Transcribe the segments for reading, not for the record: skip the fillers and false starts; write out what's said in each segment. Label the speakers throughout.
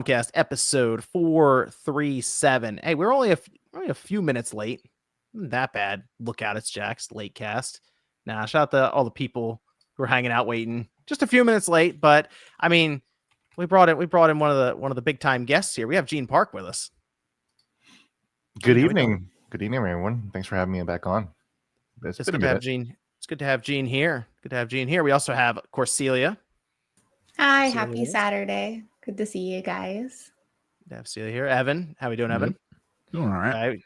Speaker 1: Spawncast episode 437. Hey, we're only a few minutes late. Not that bad. Look out, it's Jack's late cast. Nah, shout out to all the people who are hanging out waiting. Just a few minutes late, but I mean, we brought in one of the big time guests here. We have Gene Park with us.
Speaker 2: Good evening. Good evening, everyone. Thanks for having me back on.
Speaker 1: It's good to have Gene. It's good to have Gene here. We also have, of course, Celia.
Speaker 3: Hi, happy Saturday. Good to see you guys.
Speaker 1: Good to have Celia here. Evan, how we doing, Evan?
Speaker 4: Doing all right.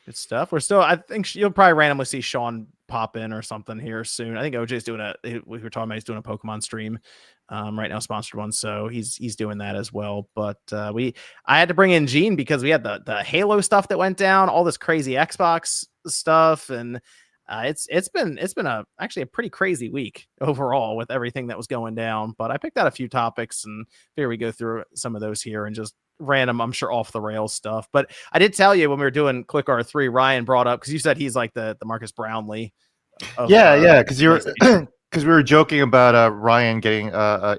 Speaker 1: Good stuff. I think you'll probably randomly see Sean pop in or something here soon. I think OJ's doing we were talking about he's doing a Pokemon stream right now, sponsored one. So he's doing that as well. But I had to bring in Gene because we had the Halo stuff that went down, all this crazy Xbox stuff. And it's been actually a pretty crazy week overall with everything that was going down. But I picked out a few topics and figure we go through some of those here and just random, I'm sure, off the rails stuff. But I did tell you when we were doing Click R3, Ryan brought up, because you said he's like the Marcus Brownlee.
Speaker 2: Because you were because we were joking about Ryan getting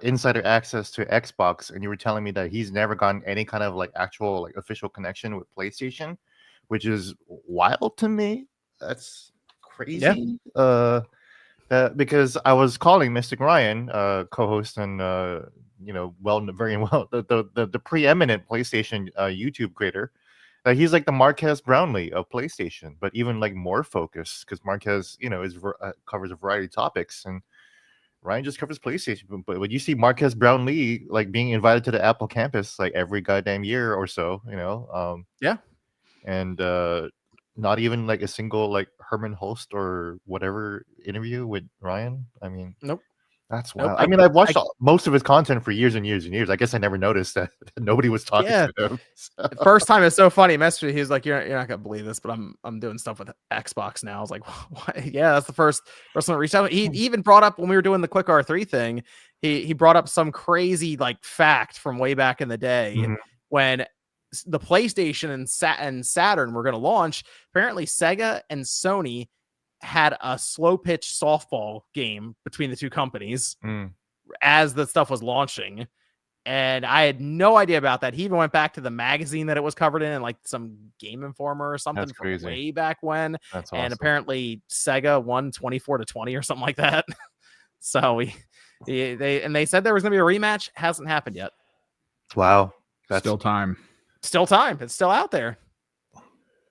Speaker 2: insider access to Xbox, and you were telling me that he's never gotten any kind of like actual like official connection with PlayStation, which is wild to me. That's crazy. Yeah. Because I was calling Mystic Ryan, co-host and very well the preeminent PlayStation YouTube creator. He's like the Marquez Brownlee of PlayStation, but even like more focused because Marquez, covers a variety of topics, and Ryan just covers PlayStation. But when you see Marquez Brownlee like being invited to the Apple campus like every goddamn year or so, and not even like a single like Herman Host or whatever interview with Ryan. I mean,
Speaker 1: nope.
Speaker 2: That's wild. I mean, I've watched most of his content for years and years and years. I guess I never noticed that nobody was talking to him.
Speaker 1: So. First time it's so funny. He messaged me. He was like, "You're not gonna believe this, but I'm doing stuff with Xbox now." I was like, "What?" Yeah, that's the first person that reached out. He even brought up when we were doing the Click R3 thing. He brought up some crazy like fact from way back in the day when the PlayStation and Saturn were going to launch. Apparently, Sega and Sony had a slow pitch softball game between the two companies as the stuff was launching. And I had no idea about that. He even went back to the magazine that it was covered in, like some Game Informer or something from way back when.
Speaker 2: That's awesome.
Speaker 1: And apparently Sega won 24-20 or something like that. So they said there was going to be a rematch. Hasn't happened yet.
Speaker 2: Wow.
Speaker 4: That's still time.
Speaker 1: Still time. It's still out there.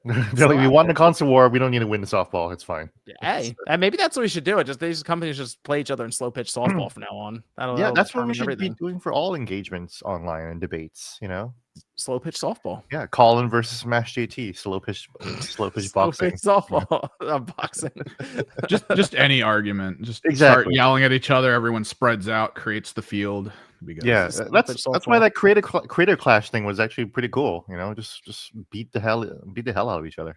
Speaker 2: We won the console war. We don't need to win the softball. It's fine.
Speaker 1: Hey, and maybe that's what we should do. Just these companies just play each other in slow pitch softball from now on.
Speaker 2: That's what we should be doing for all engagements online and debates.
Speaker 1: Slow pitch softball.
Speaker 2: Yeah, Colin versus Smash JT. Slow pitch boxing.
Speaker 1: Softball. Boxing.
Speaker 4: just any argument. Just
Speaker 2: start
Speaker 4: yelling at each other. Everyone spreads out, creates the field.
Speaker 2: Yeah, that's why that creator clash thing was actually pretty cool. Just beat the hell out of each other.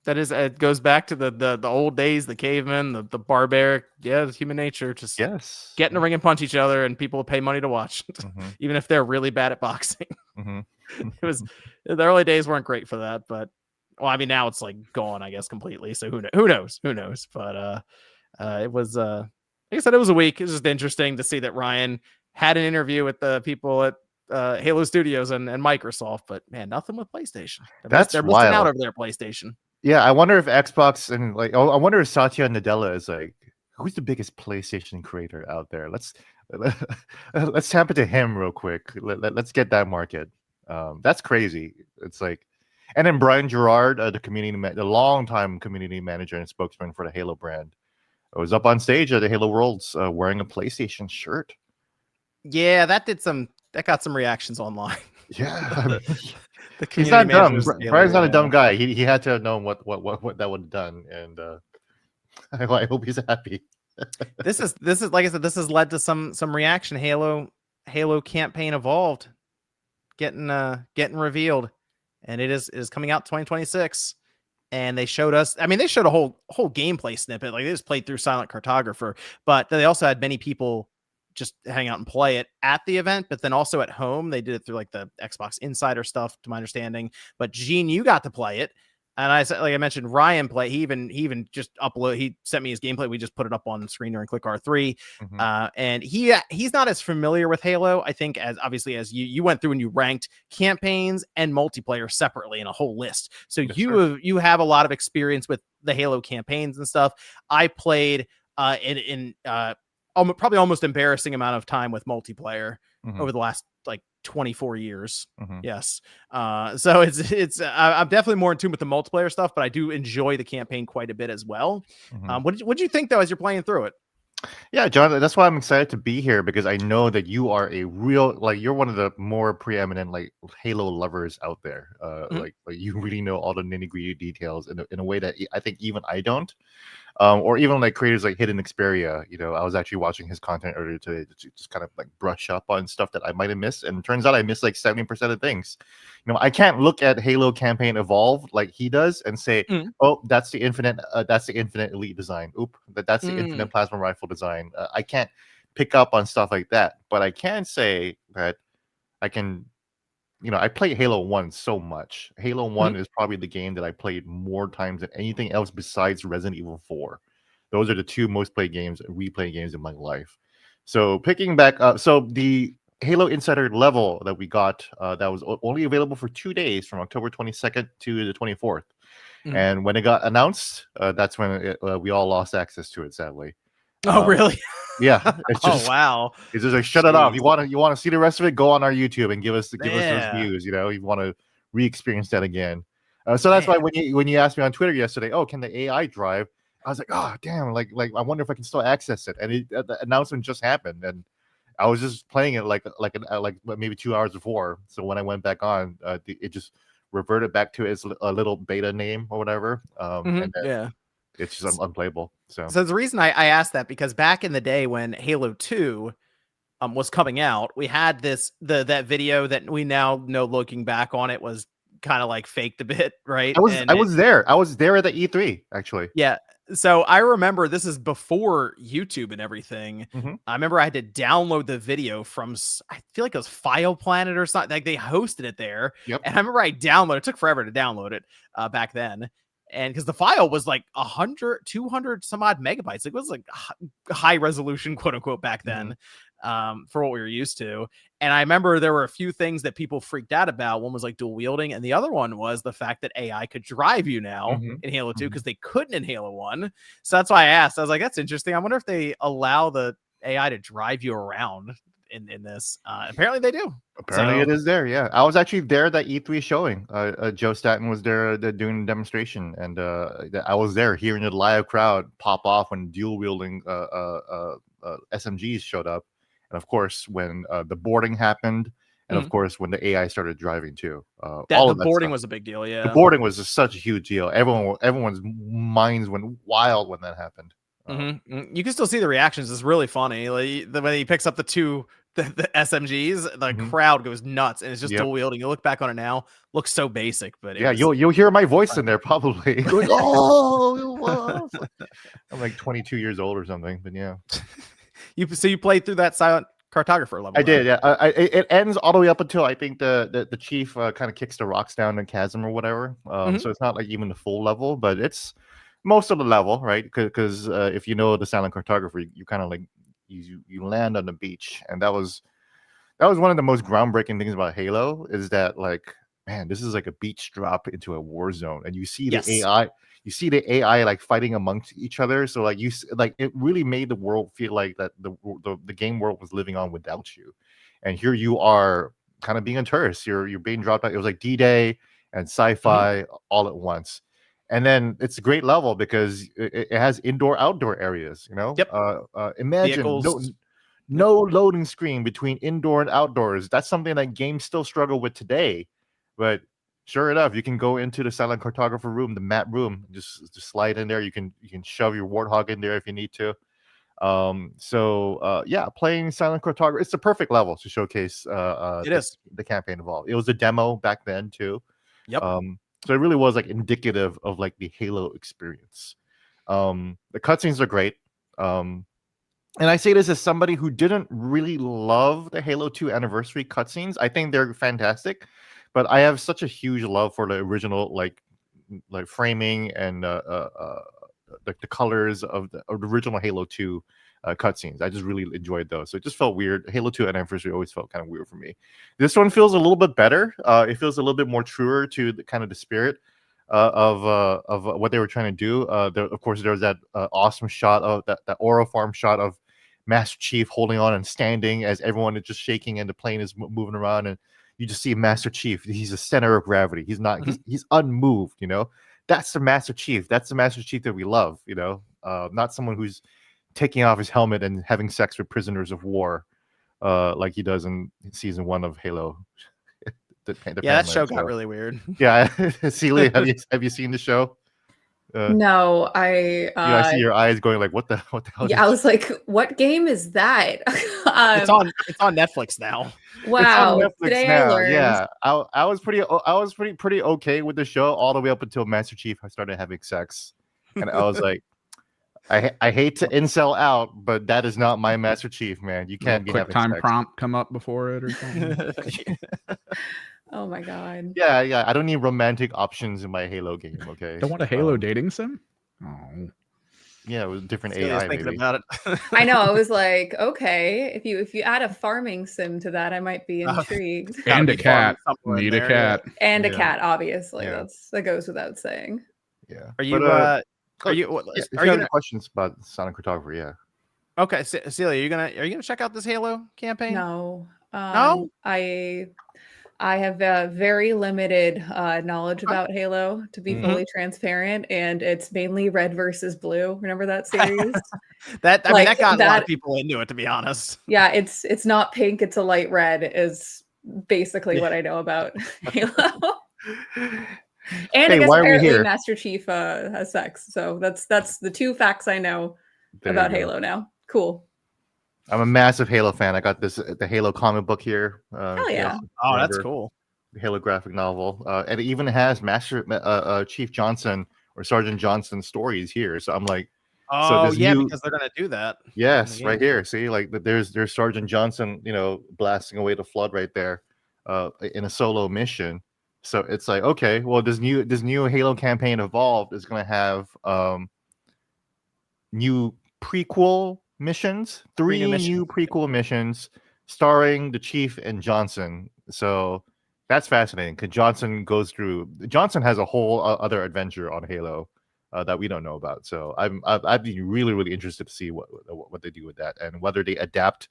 Speaker 1: That is, it goes back to the old days, the cavemen, the barbaric. Yeah, the human nature. Just get in the ring and punch each other, and people will pay money to watch, even if they're really bad at boxing. It was the early days weren't great for that, but I mean now it's like gone, I guess, completely. So who knows? But it was like I said, it was a week. It was just interesting to see that Ryan had an interview with the people at Halo Studios and Microsoft, but man, nothing with PlayStation. They're missing out over their PlayStation.
Speaker 2: Yeah, I wonder if Xbox and I wonder if Satya Nadella is like, who's the biggest PlayStation creator out there? Let's tap into him real quick. Let's get that market. That's crazy. It's like, and then Brian Gerard, the longtime community manager and spokesman for the Halo brand, was up on stage at the Halo Worlds wearing a PlayStation shirt.
Speaker 1: Yeah, that got some reactions online.
Speaker 2: Yeah, he's not dumb. Brian's not a dumb guy. He had to have known what that would have done, and I hope he's happy.
Speaker 1: This is like I said. This has led to some reaction. Halo campaign evolved, getting revealed, and it is coming out 2026. And they showed us, I mean, they showed a whole gameplay snippet. Like they just played through Silent Cartographer, but they also had many people just hang out and play it at the event, but then also at home. They did it through like the Xbox Insider stuff, to my understanding. But Gene, you got to play it. And I said, like I mentioned, Ryan play. He even just upload. He sent me his gameplay. We just put it up on the screen during Click R3. And he's not as familiar with Halo, I think, as obviously as you went through and you ranked campaigns and multiplayer separately in a whole list. So you have a lot of experience with the Halo campaigns and stuff. I played in probably almost embarrassing amount of time with multiplayer over the last like 24 years. Yes. So I'm definitely more in tune with the multiplayer stuff, but I do enjoy the campaign quite a bit as well. What did you think though, as you're playing through it?
Speaker 2: Yeah, John, that's why I'm excited to be here, because I know that you are a real, like, you're one of the more preeminent like Halo lovers out there. Like you really know all the nitty-gritty details in a way that I think even I don't. Or even like creators like Hidden Xperia, I was actually watching his content earlier today to just kind of like brush up on stuff that I might have missed, and it turns out I missed like 70% of things. I can't look at Halo campaign evolve like he does and say, oh, that's the infinite elite design. That's the infinite plasma rifle design. I can't pick up on stuff like that, but I can say that I can. I played Halo 1 so much. Halo 1 is probably the game that I played more times than anything else besides Resident Evil 4. Those are the two most played games, replay games in my life. So picking back up, so the Halo Insider level that we got, that was only available for 2 days from October 22nd to the 24th. And when it got announced, that's when we all lost access to it, sadly.
Speaker 1: Oh, really?
Speaker 2: Yeah. It's just,
Speaker 1: wow.
Speaker 2: It's just like, shut it off. You want to see the rest of it? Go on our YouTube and give us those views. You want to re-experience that again. So that's why when you asked me on Twitter yesterday, oh, can the AI drive? I was like, oh, damn. Like I wonder if I can still access it. And the announcement just happened, and I was just playing it like maybe 2 hours before. So when I went back on, it just reverted back to its a little beta name or whatever. And then, it's just unplayable. So
Speaker 1: the reason I asked that, because back in the day when Halo 2 was coming out, we had that video that we now know, looking back on it, was kind of like faked a bit, right?
Speaker 2: I was there at the E3 actually.
Speaker 1: Yeah. So I remember, this is before YouTube and everything. I remember I had to download the video from, I feel like it was File Planet or something. Like they hosted it there. And I remember I downloaded, it took forever to download it back then. And because the file was like 100, 200 some odd megabytes, it was like high resolution, quote unquote, back then, for what we were used to. And I remember there were a few things that people freaked out about. One was like dual wielding, and the other one was the fact that AI could drive you now in Halo 2, because they couldn't in Halo 1. So that's why I asked. I was like, that's interesting. I wonder if they allow the AI to drive you around in this. Apparently they do.
Speaker 2: Apparently it is there. Yeah, I was actually there at that E3 showing. Joe Staten was there doing a demonstration, and I was there hearing the live crowd pop off when dual wielding SMGs showed up, and of course when the boarding happened, and of course when the AI started driving too.
Speaker 1: All of the boarding was a big deal. Yeah,
Speaker 2: the boarding was just such a huge deal. Everyone's minds went wild when that happened.
Speaker 1: You can still see the reactions. It's really funny. Like when he picks up the SMGs, the crowd goes nuts, and it's just dual wielding. You look back on it now, looks so basic, but
Speaker 2: you'll hear my voice in there probably. Like, oh, I'm like 22 years old or something, but yeah.
Speaker 1: You played through that silent cartographer level.
Speaker 2: I did, yeah. It ends all the way up until I think the chief kind of kicks the rocks down the chasm or whatever. So it's not like even the full level, but it's most of the level, right? Because if you know the silent cartographer, you kind of like you land on the beach, and that was one of the most groundbreaking things about Halo, is that, like, man, this is like a beach drop into a war zone, and you see the AI like fighting amongst each other. So like it really made the world feel like that the game world was living on without you, and here you are kind of being a tourist. You're being dropped out. It was like D-Day and sci-fi all at once. And then it's a great level because it has indoor-outdoor areas. Imagine no loading screen between indoor and outdoors. That's something that games still struggle with today. But sure enough, you can go into the silent cartographer room, the map room, just slide in there. You can shove your warthog in there if you need to. Playing silent cartographer, it's the perfect level to showcase the campaign evolve. It was a demo back then too. So it really was like indicative of like the Halo experience. The cutscenes are great. And I say this as somebody who didn't really love the Halo 2 anniversary cutscenes. I think they're fantastic, but I have such a huge love for the original, like like framing and the colors of the original Halo 2 cutscenes. I just really enjoyed those. So it just felt weird. Halo 2 Anniversary always felt kind of weird for me. This one feels a little bit better. It feels a little bit more truer to the kind of the spirit of what they were trying to do. Of course, there was that awesome shot of that Aura farm shot of Master Chief holding on and standing as everyone is just shaking and the plane is moving around, and you just see Master Chief. He's the center of gravity. He's not. He's unmoved. You know, that's the Master Chief. That's the Master Chief that we love. You know, not someone who's taking off his helmet and having sex with prisoners of war, like he does in season 1 of Halo.
Speaker 1: That show got really weird.
Speaker 2: Yeah, Celia, have you seen the show?
Speaker 3: No, I
Speaker 2: see your eyes going like, what the hell?
Speaker 3: Yeah, I was like, what game is that?
Speaker 1: It's on Netflix now.
Speaker 3: Wow,
Speaker 2: Netflix
Speaker 3: today
Speaker 2: now.
Speaker 3: I learned.
Speaker 2: Yeah, I was pretty okay with the show all the way up until Master Chief started having sex, and I was like, I hate to incel out, but that is not my Master Chief, man. You can't be
Speaker 4: quick
Speaker 2: having
Speaker 4: time
Speaker 2: sex.
Speaker 4: prompt come up before it or something.
Speaker 3: Oh my god.
Speaker 2: Yeah. I don't need romantic options in my Halo game. Okay.
Speaker 4: Don't want a Halo dating sim? Oh.
Speaker 2: Yeah, it was different
Speaker 1: Celia's
Speaker 2: AI.
Speaker 1: thinking
Speaker 2: Maybe.
Speaker 1: about it.
Speaker 3: I know. I was like, okay, if you add a farming sim to that, I might be intrigued.
Speaker 4: And a cat.
Speaker 1: somewhere in
Speaker 4: Need a
Speaker 1: there,
Speaker 4: cat.
Speaker 3: And a
Speaker 2: Yeah.
Speaker 3: cat, obviously.
Speaker 2: Yeah.
Speaker 3: That goes without saying.
Speaker 2: Yeah.
Speaker 1: Are you?
Speaker 2: But,
Speaker 1: Are you?
Speaker 2: if you
Speaker 1: Are you
Speaker 2: have any
Speaker 1: gonna,
Speaker 2: questions about Sonic Cartography? Yeah.
Speaker 1: okay, Celia, are you gonna check out this Halo campaign?
Speaker 3: No.
Speaker 1: No?
Speaker 3: I have very limited knowledge about Halo, to be fully transparent, and it's mainly red versus blue. Remember that series?
Speaker 1: That got a lot
Speaker 3: that-
Speaker 1: of people into it, to be honest.
Speaker 3: Yeah, it's not pink, it's a light red is basically what I know about Halo. And I
Speaker 2: Hey,
Speaker 3: guess
Speaker 2: why are we
Speaker 3: apparently
Speaker 2: here?
Speaker 3: Master Chief has sex. So that's the 2 facts I know
Speaker 2: There
Speaker 3: about
Speaker 2: you go.
Speaker 3: Halo now. Cool.
Speaker 2: I'm a massive Halo fan. I got the Halo comic book here.
Speaker 3: Hell yeah.
Speaker 1: Oh, that's
Speaker 2: remember
Speaker 1: cool.
Speaker 2: the Halo graphic novel, and it even has Master Chief Johnson or Sergeant Johnson stories here. So I'm like,
Speaker 1: Oh,
Speaker 2: this
Speaker 1: yeah,
Speaker 2: new-
Speaker 1: because they're gonna do that.
Speaker 2: yes,
Speaker 1: Yeah.
Speaker 2: right here. See, like there's Sergeant Johnson, blasting away the flood right there, in a solo mission. So it's like, okay, well, this new Halo campaign Evolved is going to have new prequel missions, three new prequel missions starring the Chief and Johnson. So that's fascinating because Johnson has a whole other adventure on Halo that we don't know about. So I'd be really, really interested to see what they do with that and whether they adapt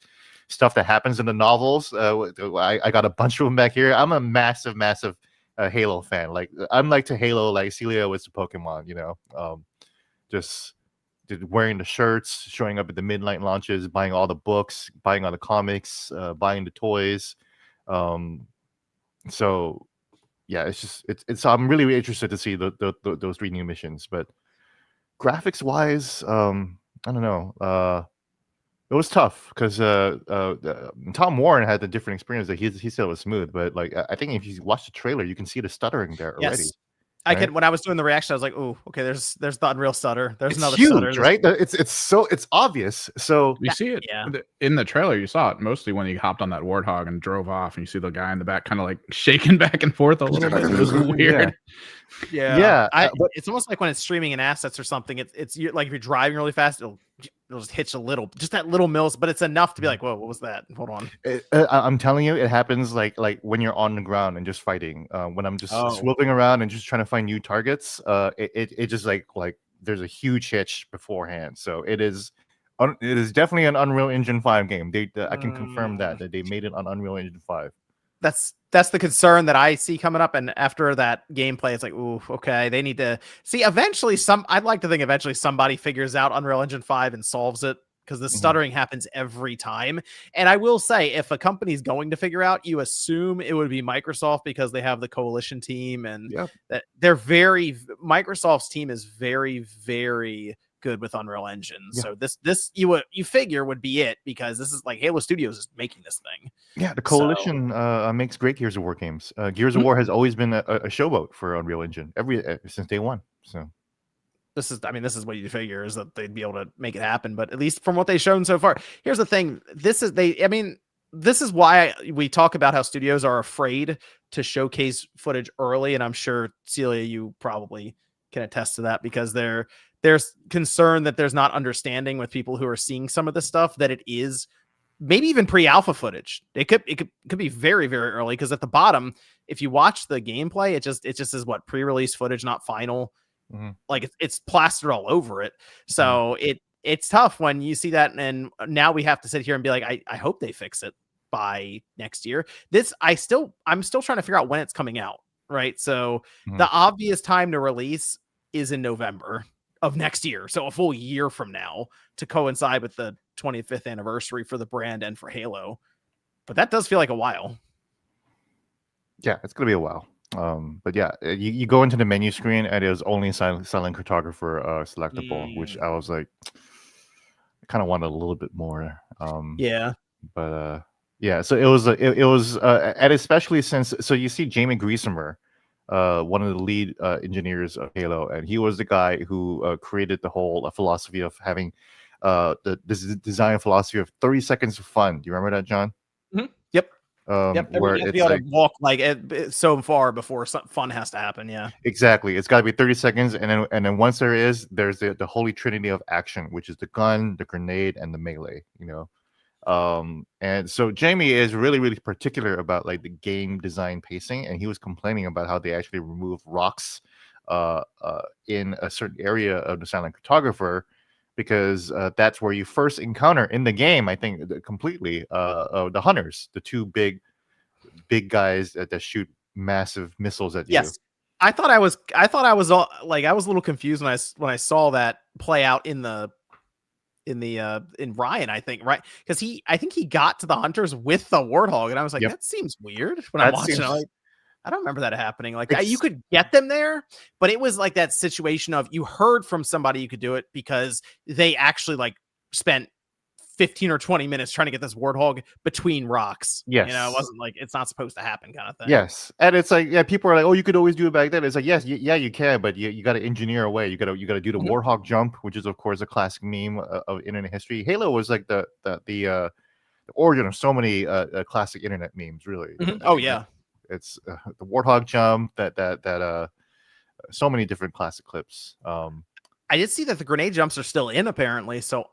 Speaker 2: stuff that happens in the novels. I got a bunch of them back here. I'm a massive Halo fan. Like I'm like to Halo like Celia was to Pokemon, just wearing the shirts, showing up at the midnight launches, buying all the books, buying all the comics, buying the toys. So yeah, it's I'm really, really interested to see those 3 new missions. But graphics wise, I don't know. It was tough because Tom Warren had a different experience that he said it was smooth, but like I think if you watch the trailer, you can see the stuttering there already.
Speaker 1: Yes. I could, when I was doing the reaction, I was like, "Oh, okay." There's the Unreal stutter. There's
Speaker 2: It's
Speaker 1: another
Speaker 2: huge,
Speaker 1: stutter,
Speaker 2: right? It's obvious. So
Speaker 4: You see it in the trailer. You saw it mostly when he hopped on that warthog and drove off, and you see the guy in the back kind of like shaking back and forth a little bit. It was weird.
Speaker 2: Yeah.
Speaker 1: But it's almost like when it's streaming in assets or something. It's like if you're driving really fast, it'll just hitch a little, just that little mils, but it's enough to be like, "Whoa, what was that? Hold on."
Speaker 2: I'm telling you, it happens like when you're on the ground and just fighting. When I'm just swooping around and just trying to find new targets, it just like there's a huge hitch beforehand. So it is definitely an Unreal Engine 5 game. I can confirm that they made it on Unreal Engine 5.
Speaker 1: That's the concern that I see coming up. And after that gameplay, it's like, ooh, okay, they need to see eventually I'd like to think eventually somebody figures out Unreal Engine 5 and solves it, because the stuttering happens every time. And I will say, if a company's going to figure out, you assume it would be Microsoft, because they have the coalition team and that Microsoft's team is very, very good with Unreal Engine. So this you figure would be it, because this is like Halo Studios is making this thing.
Speaker 2: Yeah, the coalition makes great Gears of War games. Gears of War has always been a showboat for Unreal Engine since day one. So
Speaker 1: this is what you figure, is that they'd be able to make it happen. But at least from what they've shown so far, here's the thing: this is why we talk about how studios are afraid to showcase footage early, and I'm sure Celia, you probably can attest to that, because there's concern that there's not understanding with people who are seeing some of this stuff, that it is maybe even pre-alpha footage. It could be very, very early, because at the bottom, if you watch the gameplay, it just is what, pre-release footage, not final. Like it's plastered all over it. So it's tough when you see that, and now we have to sit here and be like, I hope they fix it by next year. I'm still trying to figure out when it's coming out, right? So the obvious time to release is in November of next year, so a full year from now, to coincide with the 25th anniversary for the brand and for Halo. But that does feel like a while.
Speaker 2: Yeah, it's gonna be a while. But yeah, you go into the menu screen and it was only silent cartographer selectable, which I was like, I kind of wanted a little bit more.
Speaker 1: Yeah,
Speaker 2: but yeah, so it was and especially since, so you see Jamie Griesemer, one of the lead engineers of Halo, and he was the guy who created the whole philosophy of having the design philosophy of 30 seconds of fun. Do you remember that, John?
Speaker 1: Yep.
Speaker 2: Where it's
Speaker 1: be able
Speaker 2: like,
Speaker 1: to walk like it so far before some fun has to happen. Yeah,
Speaker 2: exactly. It's got to be 30 seconds, and then once there's the holy trinity of action, which is the gun, the grenade, and the melee. And so Jamie is really, really particular about like the game design pacing, and he was complaining about how they actually remove rocks in a certain area of the silent cartographer, because that's where you first encounter in the game, I think, completely the hunters, the two big guys that shoot massive missiles at you.
Speaker 1: Yes. I thought I was like, I was a little confused when I saw that play out in Ryan, I think, right? Because I think he got to the hunters with the warthog, and I was like, that seems weird when I'm watching it. Like, I don't remember that happening. Like, you could get them there, but it was like that situation of, you heard from somebody you could do it because they actually like spent 15 or 20 minutes trying to get this warthog between rocks.
Speaker 2: Yes.
Speaker 1: It wasn't like it's not supposed to happen kind of thing.
Speaker 2: Yes. And it's like, yeah, people are like, oh, you could always do it back then. It's like, yes, yeah, you can, but you got to engineer a way. You got to do the warthog jump, which is of course a classic meme of internet history. Halo was like the origin of so many classic internet memes, really.
Speaker 1: Oh yeah.
Speaker 2: It's the warthog jump, that so many different classic clips.
Speaker 1: I did see that the grenade jumps are still in, apparently. So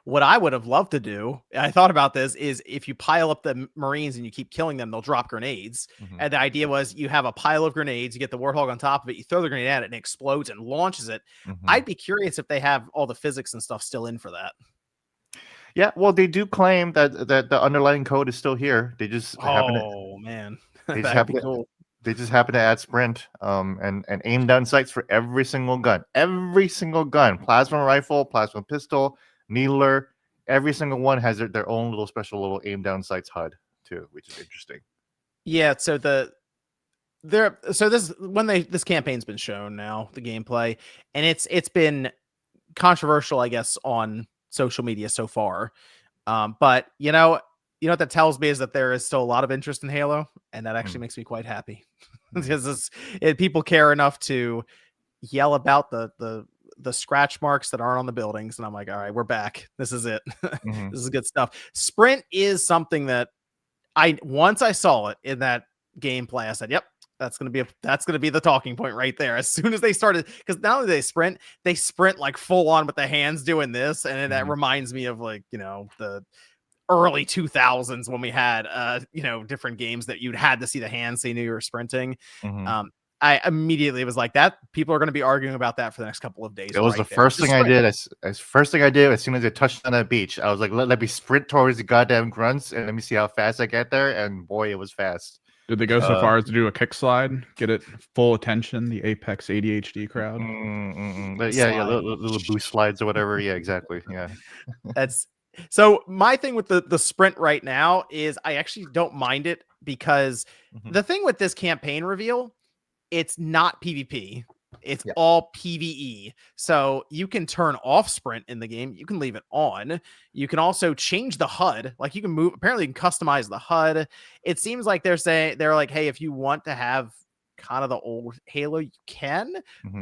Speaker 1: what I would have loved to do, I thought about this, is if you pile up the Marines and you keep killing them, they'll drop grenades. And the idea was, you have a pile of grenades, you get the warthog on top of it, you throw the grenade at it, and it explodes and launches it. I'd be curious if they have all the physics and stuff still in for that.
Speaker 2: Yeah, well, they do claim that the underlying code is still here. They just
Speaker 1: man,
Speaker 2: they
Speaker 1: that'd be cool.
Speaker 2: They just happen to add sprint and aim down sights for every single gun. Every single gun, plasma rifle, plasma pistol, needler, every single one has their own little special little aim down sights HUD too, which is interesting.
Speaker 1: Yeah, so this campaign's been shown now, the gameplay, and it's been controversial, I guess, on social media so far. But you know what that tells me is that there is still a lot of interest in Halo, and that actually makes me quite happy, because people care enough to yell about the scratch marks that aren't on the buildings, and I'm like, all right, we're back. This is it. This is good stuff. Sprint is something that once I saw it in that gameplay, I said, yep, that's gonna be the talking point right there. As soon as they started, because not only they sprint like full on with the hands doing this, and that reminds me of like the early 2000s when we had different games that you'd had to see the hands so you knew you were sprinting. I immediately was like, that people are going to be arguing about that for the next couple of days.
Speaker 2: It was the first thing I did. First thing I did as soon as I touched on that beach, I was like, let me sprint towards the goddamn grunts and let me see how fast I get there. And boy, it was fast.
Speaker 4: Did they go so far as to do a kick slide, get it full attention, the Apex ADHD crowd?
Speaker 2: Yeah, little boost slides or whatever. Yeah, exactly. Yeah,
Speaker 1: So my thing with the sprint right now is I actually don't mind it, because the thing with this campaign reveal, it's not PvP. It's all PvE. So you can turn off sprint in the game. You can leave it on. You can also change the HUD. Like, you can move. Apparently you can customize the HUD. It seems like they're like, hey, if you want to have kind of the old Halo, you can.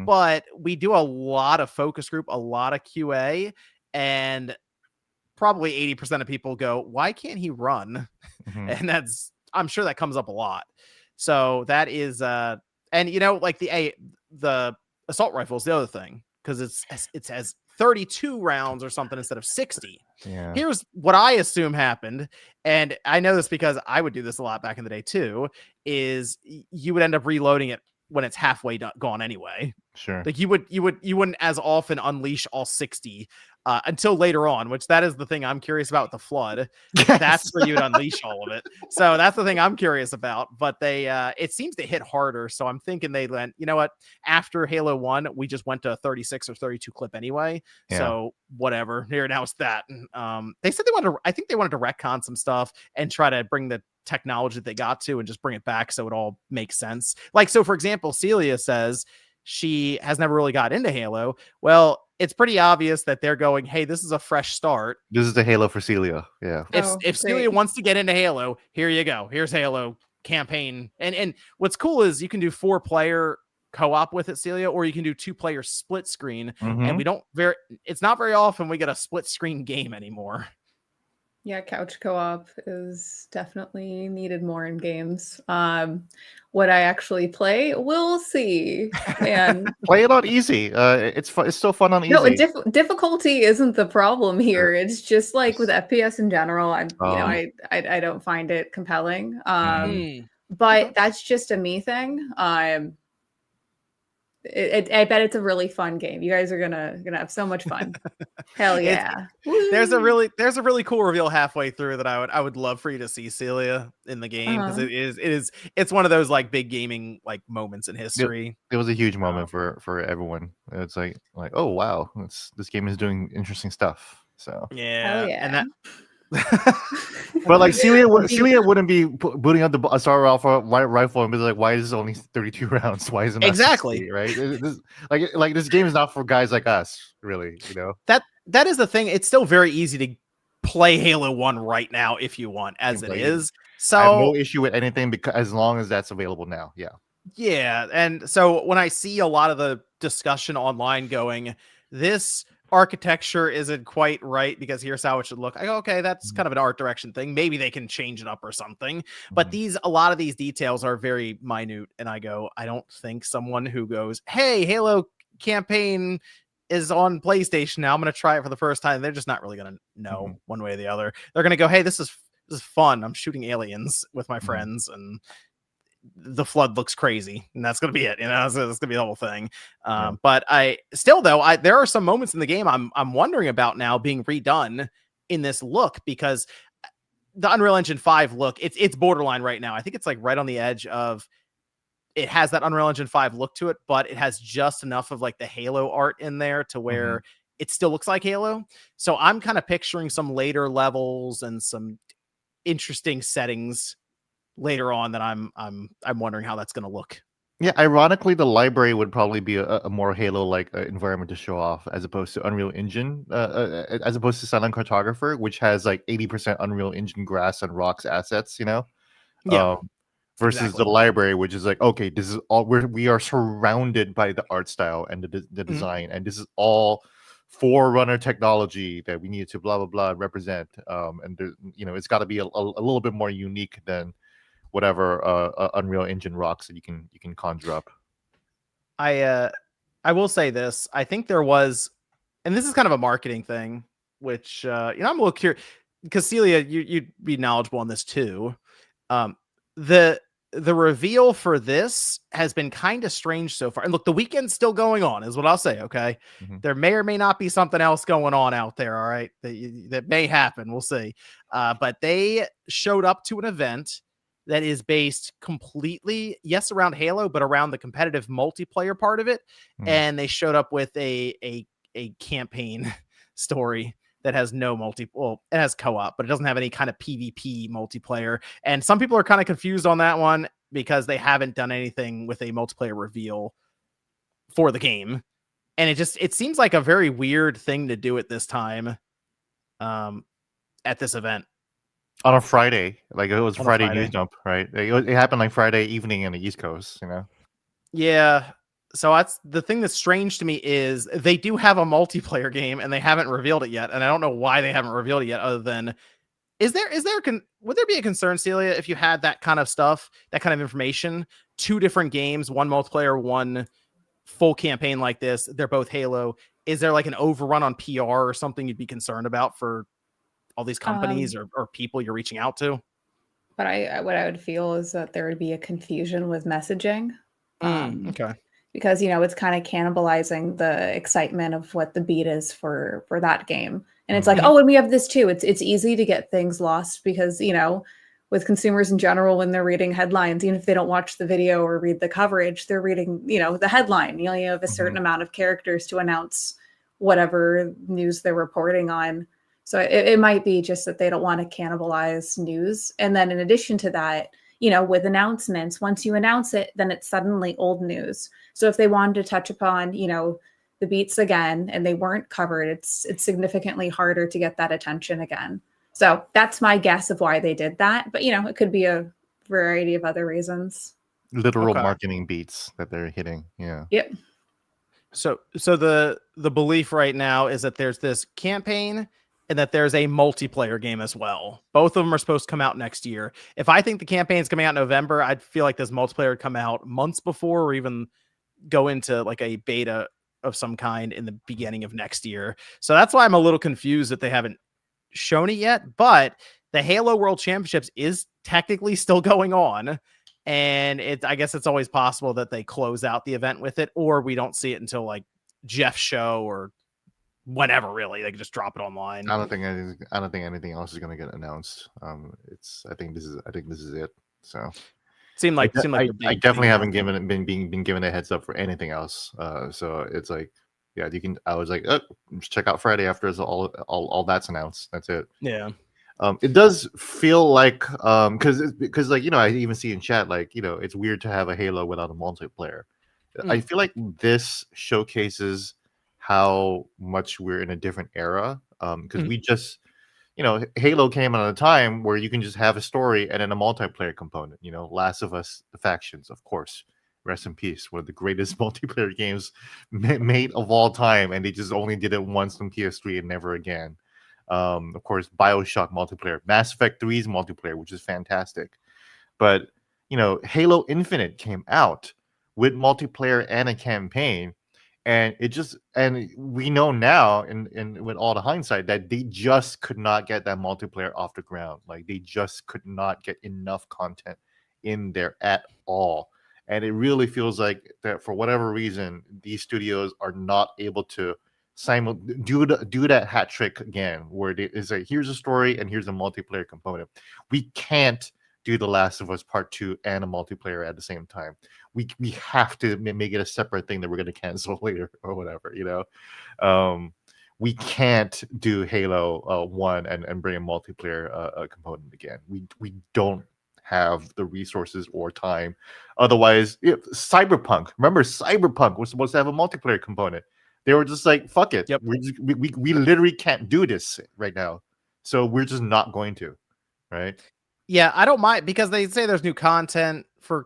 Speaker 1: But we do a lot of focus group, a lot of QA, and probably 80% of people go, why can't he run?
Speaker 2: Mhm.
Speaker 1: And I'm sure that comes up a lot. So that is and like the assault rifle is the other thing, because it has 32 rounds or something instead of 60.
Speaker 2: Yeah.
Speaker 1: Here's what I assume happened, and I know this because I would do this a lot back in the day too, is you would end up reloading it when it's halfway gone anyway.
Speaker 2: Sure.
Speaker 1: Like you wouldn't as often unleash all 60 until later on, which that is the thing I'm curious about with the flood. That's where you would unleash all of it. So that's the thing I'm curious about. But they it seems to hit harder. So I'm thinking they went, you know what? After Halo 1, we just went to a 36 or 32 clip anyway.
Speaker 2: Yeah.
Speaker 1: So whatever. Here now it's that. They said I think they wanted to retcon some stuff and try to bring the technology that they got to and just bring it back so it all makes sense. Like, so for example, Celia says she has never really got into Halo. Well, it's pretty obvious that they're going, hey, this is a fresh start.
Speaker 2: This is the Halo for Celia. Yeah.
Speaker 1: If Celia wants to get into Halo, here you go. Here's Halo campaign. And what's cool is you can do 4-player co-op with it, Celia, or you can do 2-player split screen. And it's not very often we get a split screen game anymore.
Speaker 3: Yeah, couch co-op is definitely needed more in games. What I actually play, we'll see. And
Speaker 2: play it on easy. It's fun. It's still fun on easy.
Speaker 3: No, difficulty isn't the problem here. It's just like with FPS in general. I don't find it compelling. But that's just a me thing. I bet it's a really fun game. You guys are gonna have so much fun. Hell yeah!
Speaker 1: There's a really cool reveal halfway through that I would love for you to see, Celia, in the game, because it's one of those like big gaming like moments in history.
Speaker 2: It was a huge moment for everyone. It's like oh wow, this game is doing interesting stuff. So
Speaker 3: yeah,
Speaker 1: and that.
Speaker 2: But like Celia wouldn't be booting up the assault rifle and be like, why is it only 32 rounds? Why isn't that
Speaker 1: exactly
Speaker 2: 60, right? Like this game is not for guys like us, really.
Speaker 1: That is the thing. It's still very easy to play Halo 1 right now if you want, as it is. So
Speaker 2: I have no issue with anything because as long as that's available now. Yeah.
Speaker 1: And so when I see a lot of the discussion online going, this architecture isn't quite right because here's how it should look, I go, okay, that's kind of an art direction thing. Maybe they can change it up or something. But a lot of these details are very minute, and I go, I don't think someone who goes, hey, Halo campaign is on PlayStation now, I'm going to try it for the first time, they're just not really going to know one way or the other. They're going to go, hey, this is fun. I'm shooting aliens with my friends, and the flood looks crazy, and that's going to be it. That's going to be the whole thing. But there are some moments in the game I'm wondering about now being redone in this look, because the Unreal Engine 5 look, it's borderline right now. I think it's like right on the edge of, it has that Unreal Engine 5 look to it, but it has just enough of like the Halo art in there to where it still looks like Halo. So I'm kind of picturing some later levels and some interesting settings later on that I'm wondering how that's going to look.
Speaker 2: Yeah, ironically, the library would probably be a more Halo-like environment to show off, as opposed to Unreal Engine, as opposed to Silent Cartographer, which has like 80% Unreal Engine grass and rocks assets. Versus the library, which is like, okay, this is all we are surrounded by the art style and the design, and this is all Forerunner technology that we need to blah blah blah represent. And it's got to be a little bit more unique than whatever Unreal Engine rocks that you can conjure up.
Speaker 1: I will say this. I think there was, and this is kind of a marketing thing, which I'm a little curious, because Celia, you'd be knowledgeable on this too. The reveal for this has been kind of strange so far. And look, the weekend's still going on, is what I'll say. Okay. There may or may not be something else going on out there. All right. That may happen. We'll see. But they showed up to an event that is based completely, yes, around Halo, but around the competitive multiplayer part of it. And they showed up with a campaign story that has no it has co-op, but it doesn't have any kind of PvP multiplayer. And some people are kind of confused on that one because they haven't done anything with a multiplayer reveal for the game. And it seems like a very weird thing to do at this time, at this event.
Speaker 2: On a Friday, like it was Friday news dump, right? It happened like Friday evening in the East Coast,
Speaker 1: Yeah. So that's the thing that's strange to me is they do have a multiplayer game and they haven't revealed it yet. And I don't know why they haven't revealed it yet other than would there be a concern, Celia, if you had that kind of stuff, that kind of information, 2 different games, one multiplayer, one full campaign like this, they're both Halo. Is there like an overrun on PR or something you'd be concerned about for all these companies or people you're reaching out to?
Speaker 3: But what I would feel is that there would be a confusion with messaging.
Speaker 1: Okay.
Speaker 3: Because, it's kind of cannibalizing the excitement of what the beat is for that game. And it's like, oh, and we have this too. It's easy to get things lost because, with consumers in general, when they're reading headlines, even if they don't watch the video or read the coverage, they're reading, the headline. You have a certain amount of characters to announce whatever news they're reporting on. So it might be just that they don't want to cannibalize news. And then in addition to that, with announcements, once you announce it, then it's suddenly old news. So if they wanted to touch upon, the beats again, and they weren't covered, it's significantly harder to get that attention again. So that's my guess of why they did that. But, it could be a variety of other reasons.
Speaker 2: Literal marketing beats that they're hitting. Yeah.
Speaker 3: Yep.
Speaker 1: So the belief right now is that there's this campaign and that there's a multiplayer game as well. Both of them are supposed to come out next year. If I think the campaign's coming out in November, I'd feel like this multiplayer would come out months before or even go into like a beta of some kind in the beginning of next year. So that's why I'm a little confused that they haven't shown it yet. But the Halo World Championships is technically still going on. And I guess it's always possible that they close out the event with it, or we don't see it until like Jeff's show or whenever, really. They can just drop it online.
Speaker 2: I don't think anything else is going to get announced. I think this is it. So
Speaker 1: seemed like
Speaker 2: I definitely haven't been given a heads up for anything else. So it's like, yeah, you can. I was like, just check out Friday after all that's announced. That's it.
Speaker 1: Yeah.
Speaker 2: It does feel like because I even see in chat like it's weird to have a Halo without a multiplayer. I feel like this showcases how much we're in a different era because we just Halo came at a time where you can just have a story and then a multiplayer component. Last of Us, the factions, of course, rest in peace, one of the greatest multiplayer games made of all time, and they just only did it once on PS3 and never again. Of course, BioShock multiplayer, Mass Effect 3's multiplayer, which is fantastic. But Halo Infinite came out with multiplayer and a campaign, and we know now, in with all the hindsight, that they just could not get that multiplayer off the ground. Like they just could not get enough content in there at all. And it really feels like that for whatever reason, these studios are not able to do that hat trick again, where it's like, here's a story and here's a multiplayer component. We can't do The Last of Us Part 2 and a multiplayer at the same time. We have to make it a separate thing that we're going to cancel later or whatever, we can't do Halo 1 and bring a multiplayer component again. We don't have the resources or time. Otherwise, Cyberpunk. Remember, Cyberpunk was supposed to have a multiplayer component. They were just like, fuck it.
Speaker 1: Yep.
Speaker 2: We literally can't do this right now. So we're just not going to. Right?
Speaker 1: Yeah, I don't mind because they say there's new content for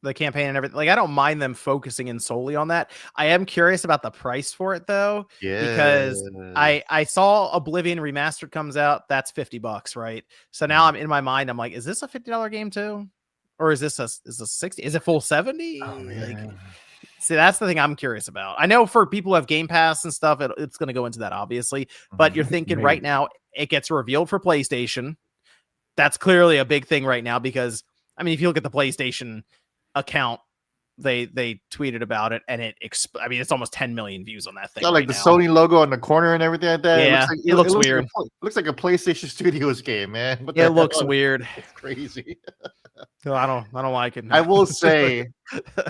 Speaker 1: the campaign and everything. Like, I don't mind them focusing in solely on that. I am curious about the price for it though. Yeah. Because I saw Oblivion Remastered comes out. That's $50, right? So now I'm in my mind, I'm like, is this a $50 game too? Or is this a 60? Is it full 70?
Speaker 2: Oh, man.
Speaker 1: See, that's the thing I'm curious about. I know for people who have Game Pass and stuff, it's going to go into that, obviously. But you're thinking right now, it gets revealed for PlayStation. That's clearly a big thing right now because, I mean, if you look at the PlayStation account, they tweeted about it, and it's almost 10 million views on that thing.
Speaker 2: Like the Sony logo on the corner and everything like that.
Speaker 1: Yeah, it looks weird.
Speaker 2: It looks like a PlayStation Studios game, man.
Speaker 1: It looks weird.
Speaker 2: It's crazy.
Speaker 1: So I don't like it.
Speaker 2: I will say,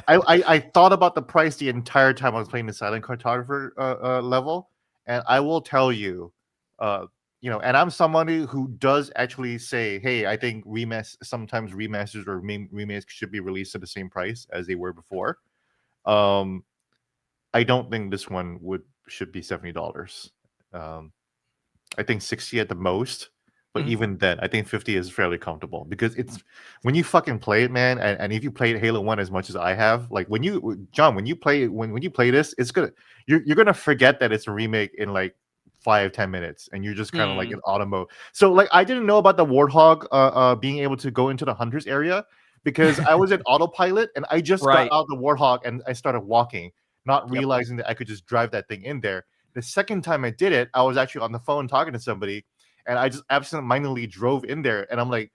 Speaker 2: I thought about the price the entire time I was playing the Silent Cartographer level, and I will tell you, and I'm somebody who does actually say, hey, I think sometimes remasters or remakes should be released at the same price as they were before. I don't think this one should be $70. I think 60 at the most But even then, I think 50 is fairly comfortable because it's when you fucking play it, man. And if you played Halo 1 as much as I have, like when you play when you play this, it's gonna you're gonna forget that it's a remake in like 5-10 minutes, and you're just kind of like in auto mode. So like I didn't know about the Warthog being able to go into the Hunters area because I was in autopilot and I just got out the Warthog and I started walking, not realizing that I could just drive that thing in there. The second time I did it, I was actually on the phone talking to somebody. And I just absentmindedly drove in there, and I'm like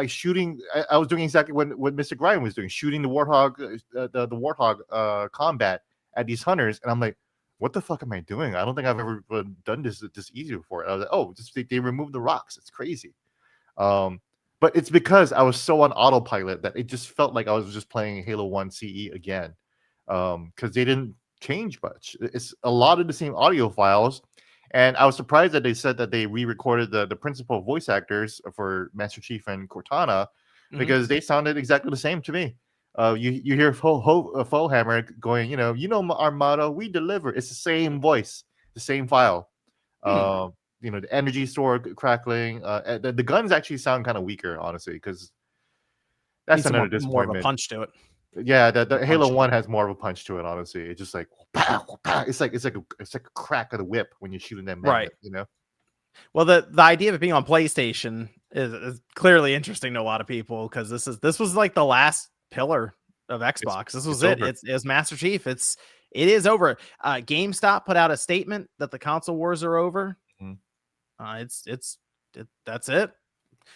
Speaker 2: shooting. I was doing exactly what Mr. Ryan was doing, shooting the Warthog, the Warthog combat at these hunters. And I'm like, what the fuck am I doing? I don't think I've ever done this easy before. I was like, oh, just they removed the rocks. It's crazy. But it's because I was so on autopilot that it just felt like I was just playing Halo 1 CE again, because they didn't change much. It's a lot of the same audio files. And I was surprised that they said that they re-recorded the principal voice actors for Master Chief and Cortana because they sounded exactly the same to me. You hear Foehammer going, you know our motto, we deliver. It's the same voice, the same file. The energy store crackling. The guns actually sound kind of weaker, honestly, because that's another disappointment.
Speaker 1: More of a punch to it.
Speaker 2: Yeah, the Halo 1 has more of a punch to it, honestly. It's just like pow, pow. It's like a crack of the whip when you're shooting them,
Speaker 1: right?
Speaker 2: Well,
Speaker 1: the idea of it being on PlayStation is clearly interesting to a lot of people because this was like the last pillar of Xbox. This was it. It's Master Chief. It is over. GameStop put out a statement that the console wars are over. That's it.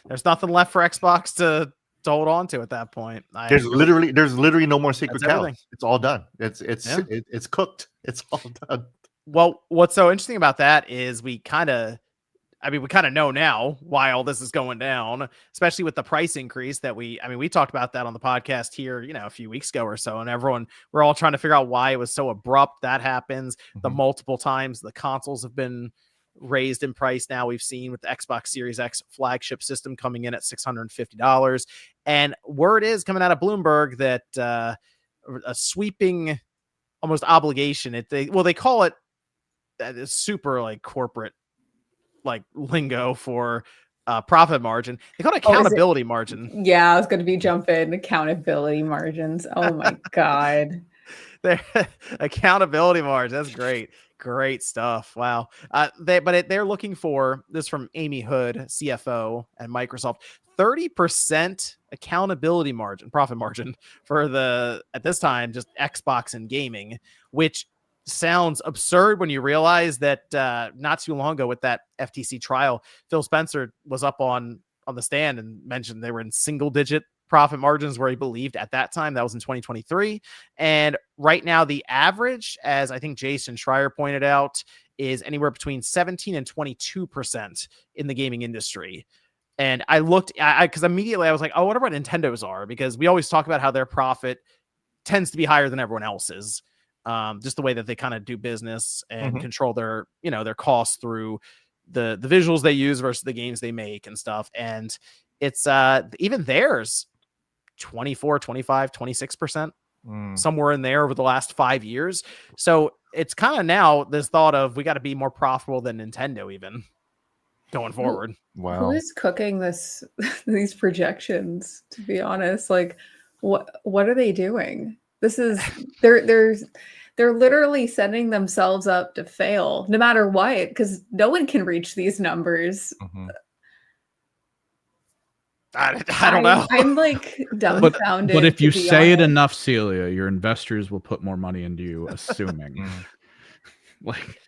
Speaker 1: There's nothing left for Xbox to hold on to at that point.
Speaker 2: There's literally no more secret counts. It's all done. It's cooked. It's all done.
Speaker 1: Well, what's so interesting about that is we kind of know now why all this is going down, especially with the price increase that we talked about that on the podcast here, a few weeks ago or so, and we're all trying to figure out why it was so abrupt that happens. The multiple times the consoles have been raised in price now. We've seen with the Xbox Series X flagship system coming in at $650, and word is coming out of Bloomberg that a sweeping almost obligation. They call it super like corporate like lingo for profit margin. They call it accountability margin.
Speaker 3: Yeah, I was going to be jumping accountability margins. Oh my god.
Speaker 1: Accountability margin. That's great. Great stuff. Wow. They're looking for this from Amy Hood, CFO at Microsoft, 30% accountability margin, profit margin for at this time, just Xbox and gaming, which sounds absurd when you realize that not too long ago with that FTC trial, Phil Spencer was up on the stand and mentioned they were in single digit profit margins where he believed at that time. That was in 2023. And right now, the average, as I think Jason Schreier pointed out, is anywhere between 17 and 22% in the gaming industry. And I looked, because immediately I was like, oh, I wonder what Nintendo's are, because we always talk about how their profit tends to be higher than everyone else's. Just the way that they kind of do business and control their costs through the visuals they use versus the games they make and stuff. And it's even theirs 24, 25, 26%, somewhere in there over the last 5 years. So it's kind of now this thought of we got to be more profitable than Nintendo even going forward.
Speaker 2: Wow.
Speaker 3: Who is cooking these projections, to be honest? Like what are they doing? This is they're literally setting themselves up to fail no matter what, because no one can reach these numbers.
Speaker 1: I don't know.
Speaker 3: I'm like dumbfounded.
Speaker 4: But if you say it enough, Celia, your investors will put more money into you, assuming. Like,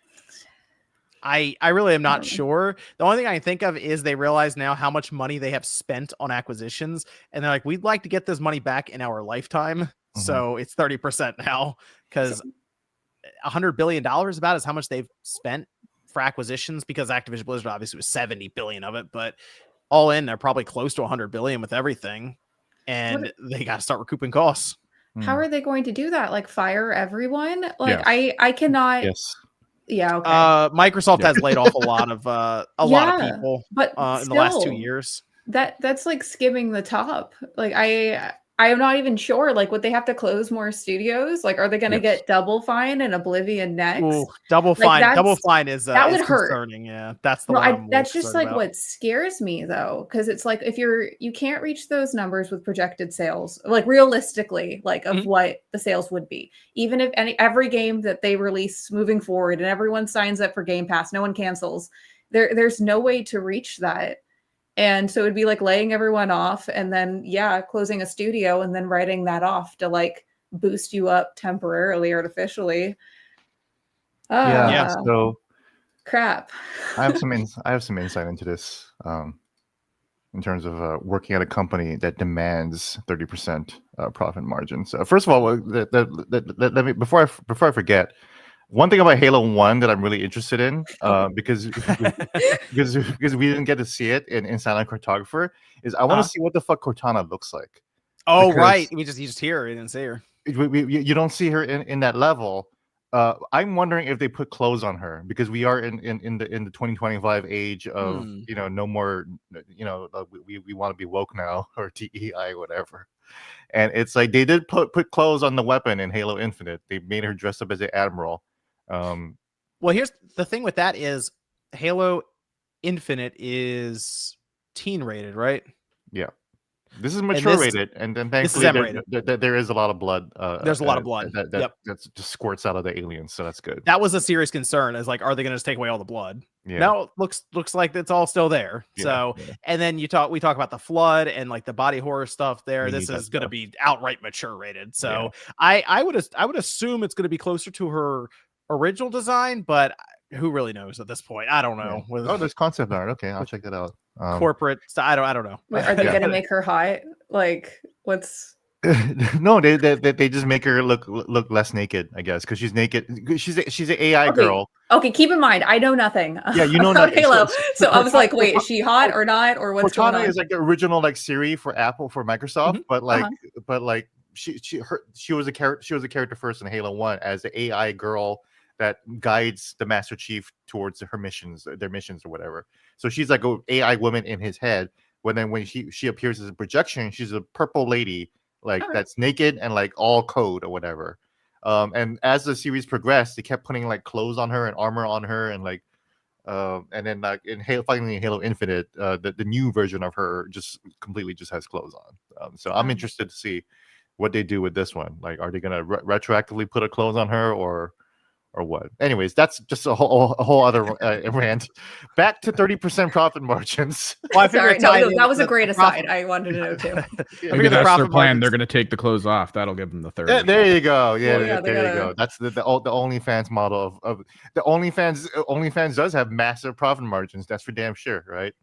Speaker 1: I really am not sure. The only thing I can think of is they realize now how much money they have spent on acquisitions, and they're like, we'd like to get this money back in our lifetime. So it's 30% now, because $100 billion about is how much they've spent for acquisitions, because Activision Blizzard obviously was 70 billion of it, but all in, they're probably close to 100 billion with everything, and they got to start recouping costs.
Speaker 3: How are they going to do that? Like fire everyone? Like I cannot.
Speaker 2: Yes.
Speaker 3: Yeah. Okay.
Speaker 1: Microsoft has laid off a lot of lot of people,
Speaker 3: but
Speaker 1: in the last 2 years.
Speaker 3: That's like skimming the top. Like I am not even sure. Like, would they have to close more studios? Like, are they going to
Speaker 2: Yes.
Speaker 3: get Double Fine and Oblivion next?
Speaker 1: Ooh, Double
Speaker 3: Like,
Speaker 1: Fine. Double
Speaker 3: that's
Speaker 1: Fine is
Speaker 3: that would hurt.
Speaker 1: concerning. Yeah, that's the
Speaker 3: No,
Speaker 1: one I'm
Speaker 3: that's just
Speaker 1: concerned
Speaker 3: like
Speaker 1: about.
Speaker 3: what scares me though, because it's like if you can't reach those numbers with projected sales, like realistically, like of what the sales would be, even if every game that they release moving forward and everyone signs up for Game Pass, no one cancels. There's no way to reach that. And so it'd be like laying everyone off and then closing a studio and then writing that off to like boost you up temporarily, artificially.
Speaker 2: Yeah. So
Speaker 3: Crap.
Speaker 2: I have some insight into this in terms of working at a company that demands 30% profit margins. First of all, let me before I forget, one thing about Halo 1 that I'm really interested in, because we didn't get to see it in Silent Cartographer, is I want to see what the fuck Cortana looks like.
Speaker 1: Oh, right. You just hear her, you didn't see her.
Speaker 2: You don't see her in that level. I'm wondering if they put clothes on her, because we are in the 2025 age of no more, we want to be woke now, or DEI, whatever. And it's like they did put clothes on the weapon in Halo Infinite. They made her dress up as an admiral.
Speaker 1: Well, here's the thing with that is Halo Infinite is teen rated, right?
Speaker 2: Yeah. This is mature rated, and then thankfully there is a lot of blood.
Speaker 1: There's a lot of blood
Speaker 2: that just squirts out of the aliens, so that's good.
Speaker 1: That was a serious concern. Is like, are they going to just take away all the blood?
Speaker 2: Yeah.
Speaker 1: Now it looks like it's all still there. So, and then we talk about the flood and like the body horror stuff there. This is going to be outright mature rated. So I would assume it's going to be closer to her original design, but who really knows at this point? I don't know.
Speaker 2: Oh, there's concept art. Okay, I'll check that out.
Speaker 1: Corporate. I don't know.
Speaker 3: Wait, are they going to make her hot? Like, what's?
Speaker 2: No, they just make her look less naked, I guess, because she's naked. She's an AI girl.
Speaker 3: Okay, keep in mind, I know nothing.
Speaker 2: Yeah, you know
Speaker 3: about
Speaker 2: nothing.
Speaker 3: Halo. So I was like, wait, is she hot or not, or what's going on?
Speaker 2: Cortana is like the original like Siri for Apple, for Microsoft, but like she was a character first in Halo 1 as the AI girl that guides the Master Chief towards their missions or whatever. So she's like an AI woman in his head. When she appears as a projection, she's a purple lady, like that's naked and like all code or whatever. And as the series progressed, they kept putting like clothes on her and armor on her, and like and then like finally in Halo Infinite, the new version of her just completely has clothes on. So I'm interested to see what they do with this one. Like, are they gonna retroactively put a clothes on her or what? Anyways, that's just a whole other rant. Back to 30% profit margins.
Speaker 1: Well,
Speaker 3: Sorry, that was a great aside. I wanted to know too.
Speaker 4: Maybe that's their plan. They're going to take the clothes off. That'll give them the 30.
Speaker 2: There you go. Yeah, there you go. That's the OnlyFans model of the OnlyFans. OnlyFans does have massive profit margins. That's for damn sure, right?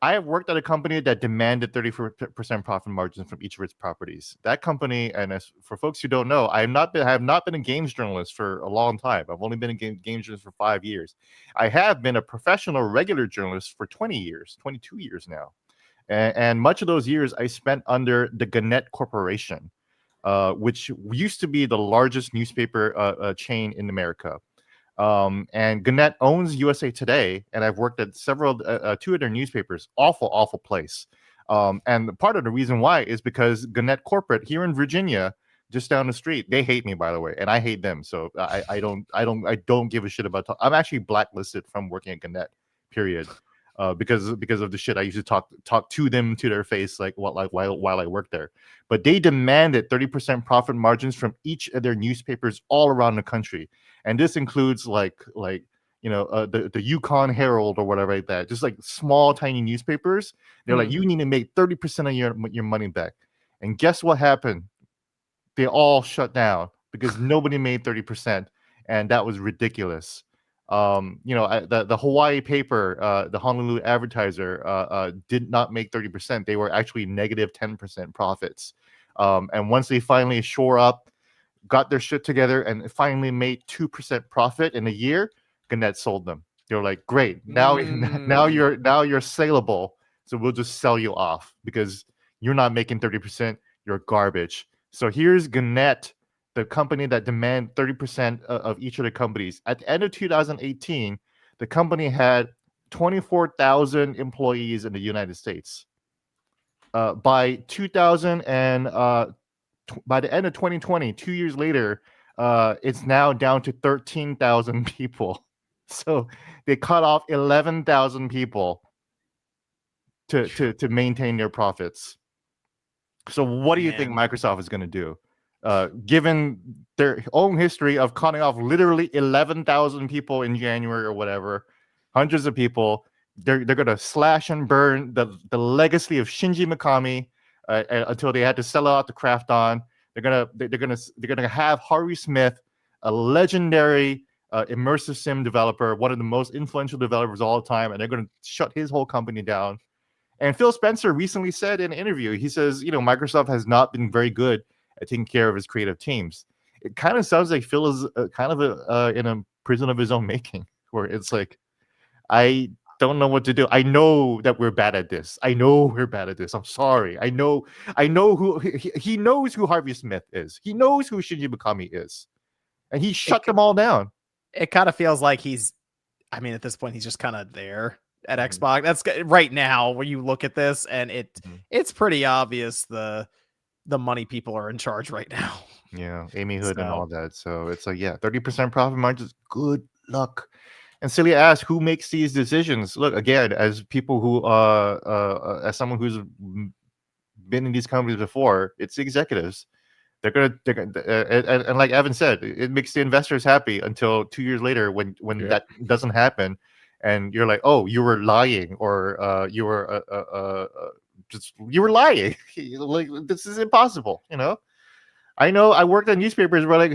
Speaker 2: I have worked at a company that demanded 30% profit margins from each of its properties. That company, and as for folks who don't know, I have not been a games journalist for a long time. I've only been a games journalist for 5 years. I have been a professional regular journalist for 22 years now. And much of those years I spent under the Gannett Corporation, which used to be the largest newspaper chain in America. And Gannett owns USA Today, and I've worked at several two of their newspapers. Awful place. And part of the reason why is because Gannett Corporate here in Virginia, just down the street, they hate me, by the way, and I hate them. So I don't give a shit about. I'm actually blacklisted from working at Gannett. Period. Because of the shit I used to talk to them to their face while I worked there. But they demanded 30% profit margins from each of their newspapers all around the country, and this includes the Yukon Herald or whatever like that, just like small tiny newspapers. They're like, you need to make 30% of your money back. And guess what happened? They all shut down because nobody made 30%, and that was ridiculous. The Hawaii paper, the Honolulu Advertiser, did not make 30%. They were actually negative 10% profits. And once they finally shore up, got their shit together, and finally made 2% profit in a year, Gannett sold them. They were like, great, now you're saleable, so we'll just sell you off because you're not making 30%. You're garbage. So here's Gannett, the company that demand 30% of each of the companies. At the end of 2018, the company had 24,000 employees in the United States. by 2000 and by the end of 2020, 2 years later, it's now down to 13,000 people. So they cut off 11,000 people to maintain their profits. So what do you think Microsoft is going to do? Given their own history of cutting off literally 11,000 people in January or whatever, hundreds of people, they're going to slash and burn the legacy of Shinji Mikami until they had to sell out to Craft On. They're gonna have Harvey Smith, a legendary immersive sim developer, one of the most influential developers of all time, and they're going to shut his whole company down. And Phil Spencer recently said in an interview, he says, Microsoft has not been very good at taking care of his creative teams. It kind of sounds like Phil is kind of in a prison of his own making, where it's like, I don't know what to do. I know that we're bad at this. I know we're bad at this. I'm sorry. I know who he knows who Harvey Smith is. He knows who Shinji Mikami is, and he shut them all down.
Speaker 1: It kind of feels like at this point, he's just kind of there at Xbox. That's right now where you look at this, and it's pretty obvious the money people are in charge right now.
Speaker 2: Yeah, Amy Hood and all that. So it's like, 30% profit margins. Good luck. And Celia asked, who makes these decisions? Look, again, as people who, as someone who's been in these companies before, it's the executives. They're gonna and like Evan said, it makes the investors happy until 2 years later when that doesn't happen, and you're like, oh, you were lying, or you were lying. Like, this is impossible, I know I worked on newspapers where like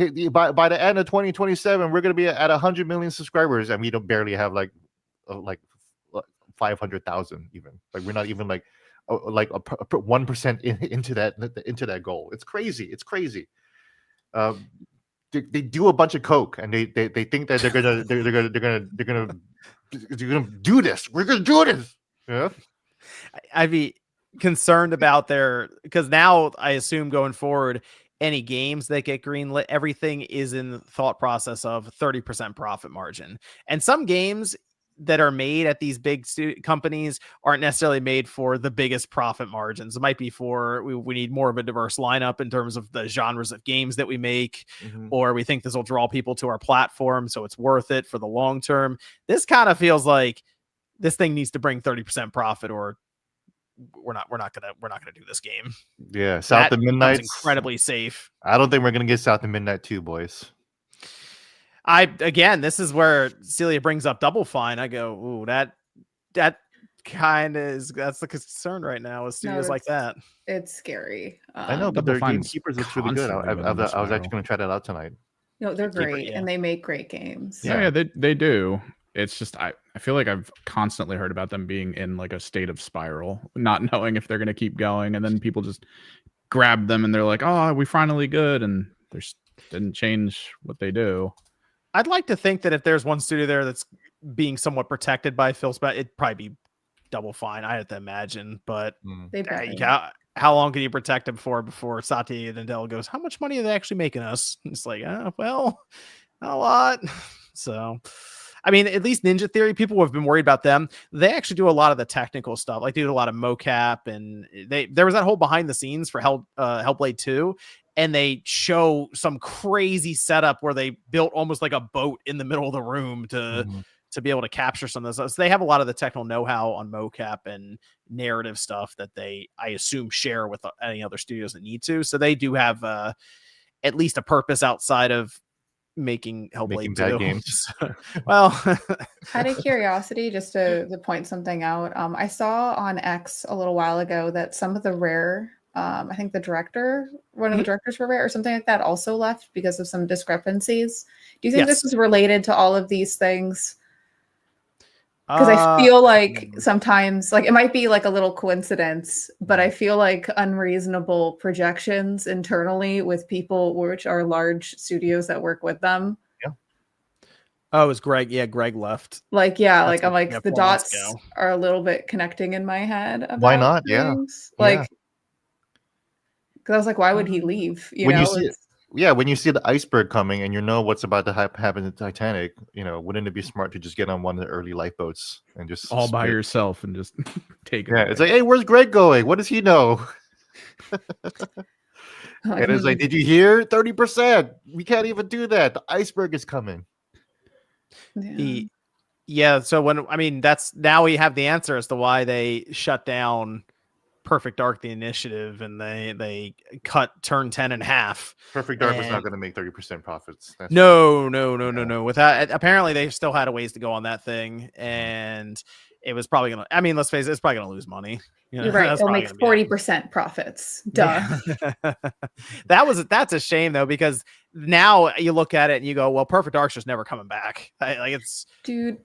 Speaker 2: by the end of 2027, we're going to be at 100 million subscribers, and we don't barely have like 500,000 even. Like we're not even like 1% into that goal. It's crazy. It's crazy. They do a bunch of coke, and they think that they're gonna do this. We're gonna do this. Yeah.
Speaker 1: I'd be concerned about because now I assume going forward, any games that get greenlit, everything is in the thought process of 30% profit margin. And some games that are made at these big companies aren't necessarily made for the biggest profit margins. It might be for, we need more of a diverse lineup in terms of the genres of games that we make, or we think this will draw people to our platform, so it's worth it for the long term. This kind of feels like this thing needs to bring 30% profit, or we're not gonna do this game.
Speaker 2: Yeah, South of Midnight
Speaker 1: incredibly safe.
Speaker 2: I don't think we're gonna get South of Midnight 2, boys.
Speaker 1: This is where Celia brings up Double Fine. I go, ooh, that kind of that's the concern right now with studios like that.
Speaker 3: It's scary.
Speaker 2: I know, but their gamekeepers looks really good. I was actually going to try that out tonight.
Speaker 3: No, they're great, and they make great games.
Speaker 4: Yeah, they do. It's just I feel like I've constantly heard about them being in like a state of spiral, not knowing if they're going to keep going, and then people just grab them and they're like, "Oh, we finally good," and they didn't change what they do.
Speaker 1: I'd like to think that if there's one studio there that's being somewhat protected by Phil Spencer, it'd probably be Double Fine. I have to imagine, but how long can you protect them for before Satya Nadella goes, "How much money are they actually making us?" It's like, well, not a lot. So. I mean, at least Ninja Theory, people have been worried about them. They actually do a lot of the technical stuff. Like they do a lot of mocap, and there was that whole behind the scenes for Hellblade 2, and they show some crazy setup where they built almost like a boat in the middle of the room to be able to capture some of this. So they have a lot of the technical know-how on mocap and narrative stuff that I assume, share with any other studios that need to. So they do have at least a purpose outside of making Hellblade 2
Speaker 2: games.
Speaker 1: Well,
Speaker 3: out of curiosity, just to point something out, I saw on X a little while ago that some of the Rare, I think one of the directors for Rare or something like that, also left because of some discrepancies. Do you think this is related to all of these things? Because I feel like sometimes, like, it might be like a little coincidence, but I feel like unreasonable projections internally with people which are large studios that work with them.
Speaker 2: Yeah.
Speaker 1: Oh, it was Greg. Yeah, Greg left.
Speaker 3: Like, I'm like, the dots are a little bit connecting in my head. About
Speaker 2: why not?
Speaker 3: Things. Yeah. Like, because I was like, why would he leave?
Speaker 2: yeah, when you see the iceberg coming and you know what's about to happen to Titanic, wouldn't it be smart to just get on one of the early lifeboats and just
Speaker 4: all by
Speaker 2: split?
Speaker 4: yourself and just take it.
Speaker 2: Yeah,
Speaker 4: away.
Speaker 2: it's like, hey, where's Greg going? What does he know?
Speaker 3: Like,
Speaker 2: And it's like, did you hear? 30%. We can't even do that. The iceberg is coming.
Speaker 3: yeah.
Speaker 1: Yeah, so that's now we have the answer as to why they shut down Perfect Dark, the initiative, and they cut Turn 10 in half.
Speaker 2: Perfect Dark was not
Speaker 1: And-
Speaker 2: going to make 30% profits. That's
Speaker 1: No. Without apparently they still had a ways to go on that thing, and it was probably gonna. I mean, let's face it, it's probably gonna lose money.
Speaker 3: You're right.
Speaker 1: That's
Speaker 3: It'll
Speaker 1: probably
Speaker 3: make
Speaker 1: gonna be it.
Speaker 3: 40% profits. Duh.
Speaker 1: Yeah. That's a shame though, because now you look at it and you go, well, Perfect Dark's just never coming back. Like it's
Speaker 3: Dude,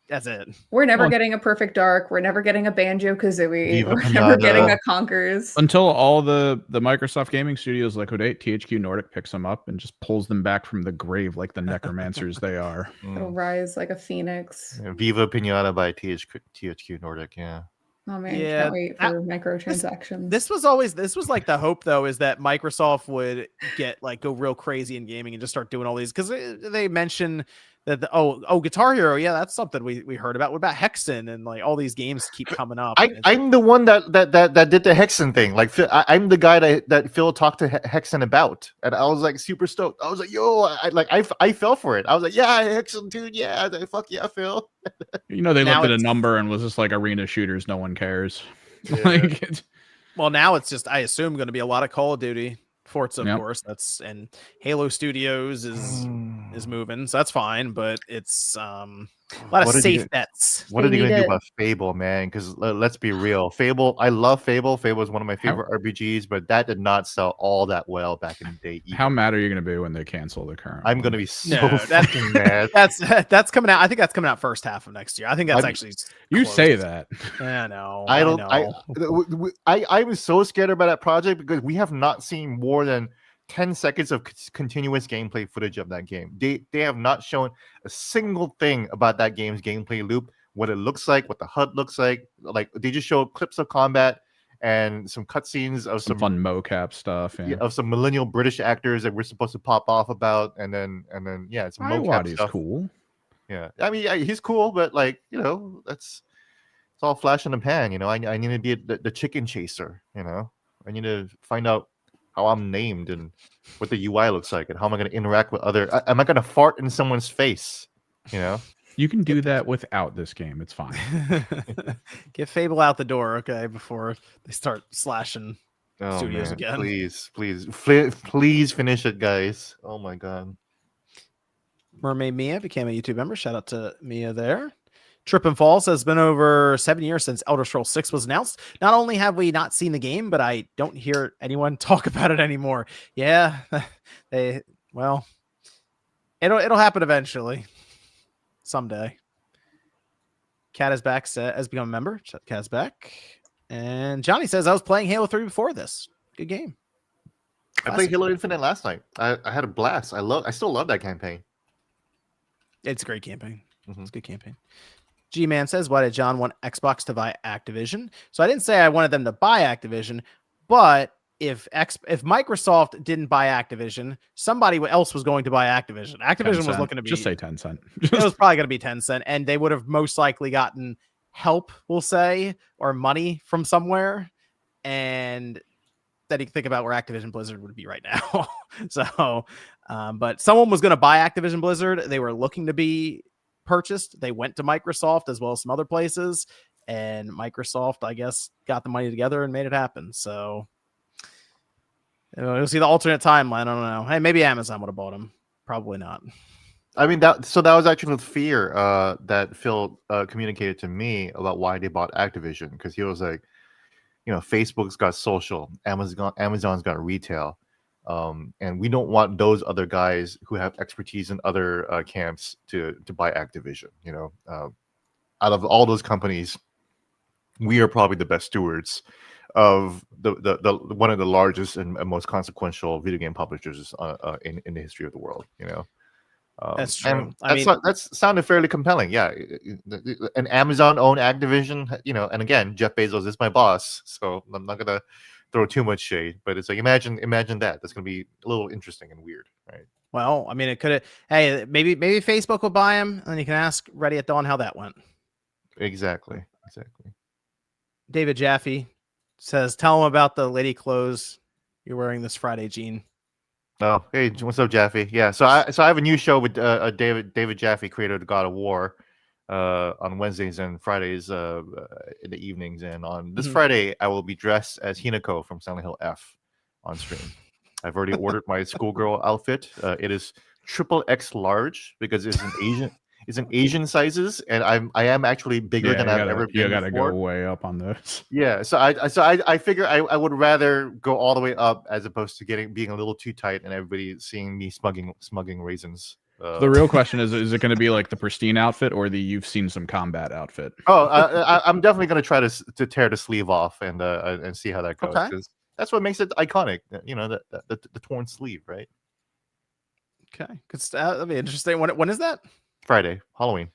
Speaker 1: that's it.
Speaker 3: we're never
Speaker 4: Well-
Speaker 3: getting a Perfect Dark. We're never getting a Banjo-Kazooie.
Speaker 2: Viva
Speaker 3: We're never
Speaker 2: Pinata.
Speaker 3: getting a Conkers.
Speaker 4: Until all the Microsoft gaming studios liquidate, THQ Nordic picks them up and just pulls them back from the grave like the necromancers they are.
Speaker 3: It'll rise like a phoenix.
Speaker 2: Yeah, Viva Pinata by THQ Nordic. Yeah.
Speaker 3: Oh man,
Speaker 1: Yeah,
Speaker 3: can't wait for microtransactions.
Speaker 1: This was like the hope though, is that Microsoft would go real crazy in gaming and just start doing all these, because they mention that Guitar Hero, yeah, that's something we heard about. What about Hexen and like all these games keep coming up?
Speaker 2: I'm the one that did the Hexen thing. Like I'm the guy that Phil talked to Hexen about, and I was like super stoked. I was like, yo, I fell for it. I was like, yeah, Hexen, dude, yeah, fuck yeah, Phil.
Speaker 4: They
Speaker 1: Now
Speaker 4: looked at a
Speaker 1: it's-
Speaker 4: number and was just like arena shooters, no one cares.
Speaker 2: Yeah.
Speaker 4: Like it's,
Speaker 1: Well, now it's just, I assume, going to be a lot of Call of Duty, Forza, of
Speaker 4: Yep.
Speaker 1: course. and Halo Studios is moving, so that's fine. But it's a lot of
Speaker 2: What did
Speaker 1: safe
Speaker 2: you-
Speaker 1: bets.
Speaker 2: What are
Speaker 3: They
Speaker 2: they going to
Speaker 3: need
Speaker 2: do
Speaker 3: it.
Speaker 2: about Fable, man? Because let's be real. Fable, I love Fable. Fable is one of my favorite RPGs, but that did not sell all that well back in the day. either.
Speaker 4: how mad are you going to be when they cancel the current?
Speaker 2: I'm
Speaker 4: one?
Speaker 2: going to be so
Speaker 1: No, that-
Speaker 2: fucking mad.
Speaker 1: That's coming out. I think that's coming out first half of next year. I think that's
Speaker 2: I'm-
Speaker 1: actually.
Speaker 4: You
Speaker 1: close.
Speaker 4: say that.
Speaker 1: I know.
Speaker 2: I don't.
Speaker 1: know.
Speaker 2: I was so scared about that project because we have not seen more than 10 seconds of continuous gameplay footage of that game. They have not shown a single thing about that game's gameplay loop, what it looks like, what the HUD looks like. Like they just show clips of combat and some cutscenes of
Speaker 4: Some fun mocap stuff. Yeah.
Speaker 2: of some millennial British actors that we're supposed to pop off about, and then yeah, it's mocap
Speaker 4: Iwadi's
Speaker 2: stuff.
Speaker 4: cool.
Speaker 2: Yeah, I mean, he's cool, but like it's all flash in the pan. I need to be the chicken chaser. I need to find out how I'm named and what the UI looks like and how am I going to interact with other. Am I going to fart in someone's face?
Speaker 4: You can do that without this game. It's fine.
Speaker 1: Get Fable out the door, okay, before they start slashing
Speaker 2: Oh,
Speaker 1: studios
Speaker 2: man,
Speaker 1: again.
Speaker 2: please finish it, guys. Oh my god.
Speaker 1: Mermaid Mia became a YouTube member. Shout out to Mia there. Trip and Falls has been over 7 years since Elder Scrolls 6 was announced. Not only have we not seen the game, but I don't hear anyone talk about it anymore. Yeah, it'll happen eventually, someday. Cat is back. Has become a member. Cat is back. And Johnny says, I was playing Halo 3 before this. Good game.
Speaker 2: I played Halo Infinite last night. I had a blast. I still love that campaign.
Speaker 1: It's a great campaign.
Speaker 2: Mhm.
Speaker 1: It's a good campaign. G-Man says, why did John want Xbox to buy Activision? So I didn't say I wanted them to buy Activision, but if Microsoft didn't buy Activision, somebody else was going to buy Activision. Activision was looking to be...
Speaker 4: Just say 10 cent.
Speaker 1: It was probably going to be Tencent, and they would have most likely gotten help, we'll say, or money from somewhere. And then you can think about where Activision Blizzard would be right now. So, but someone was going to buy Activision Blizzard. They were looking to be purchased. They went to Microsoft as well as some other places, and Microsoft, I guess, got the money together and made it happen. So you'll see the alternate timeline. I don't know. Hey, maybe Amazon would have bought them. Probably not.
Speaker 2: I mean that was actually the fear that Phil communicated to me about why they bought Activision, because he was like, Facebook's got social, Amazon's got retail, and we don't want those other guys who have expertise in other camps to buy Activision. Out of all those companies, we are probably the best stewards of the one of the largest and most consequential video game publishers in the history of the world.
Speaker 1: That's true.
Speaker 2: And that's sounded fairly compelling. Yeah, an Amazon-owned Activision. And again, Jeff Bezos is my boss, so I'm not gonna throw too much shade, but it's like imagine that. That's gonna be a little interesting and weird, right?
Speaker 1: Well, I mean, it could have. Hey, maybe Facebook will buy him, and you can ask Ready at Dawn how that went.
Speaker 2: Exactly.
Speaker 1: David Jaffe says, "Tell him about the lady clothes you're wearing this Friday, Gene."
Speaker 2: Oh, hey, what's up, Jaffe? Yeah, so I have a new show with David Jaffe, creator of the God of War, on Wednesdays and Fridays in the evenings, and on this Friday I will be dressed as Hinako from Silent Hill F on stream. I've already ordered my schoolgirl outfit. It is XXX large because it's an Asian sizes, and I am actually bigger than I've ever been.
Speaker 4: You gotta
Speaker 2: before.
Speaker 4: go way up on this.
Speaker 2: Yeah, so I figure I would rather go all the way up as opposed to being a little too tight and everybody seeing me smugging raisins.
Speaker 4: The real question is it going to be like the pristine outfit or the you've seen some combat outfit?
Speaker 2: Oh, I'm definitely going to try to tear the sleeve off and see how that goes.
Speaker 1: Okay.
Speaker 2: That's what makes it iconic, you know, the torn sleeve, right?
Speaker 1: Okay, that'll be interesting. When is that?
Speaker 2: Friday, Halloween.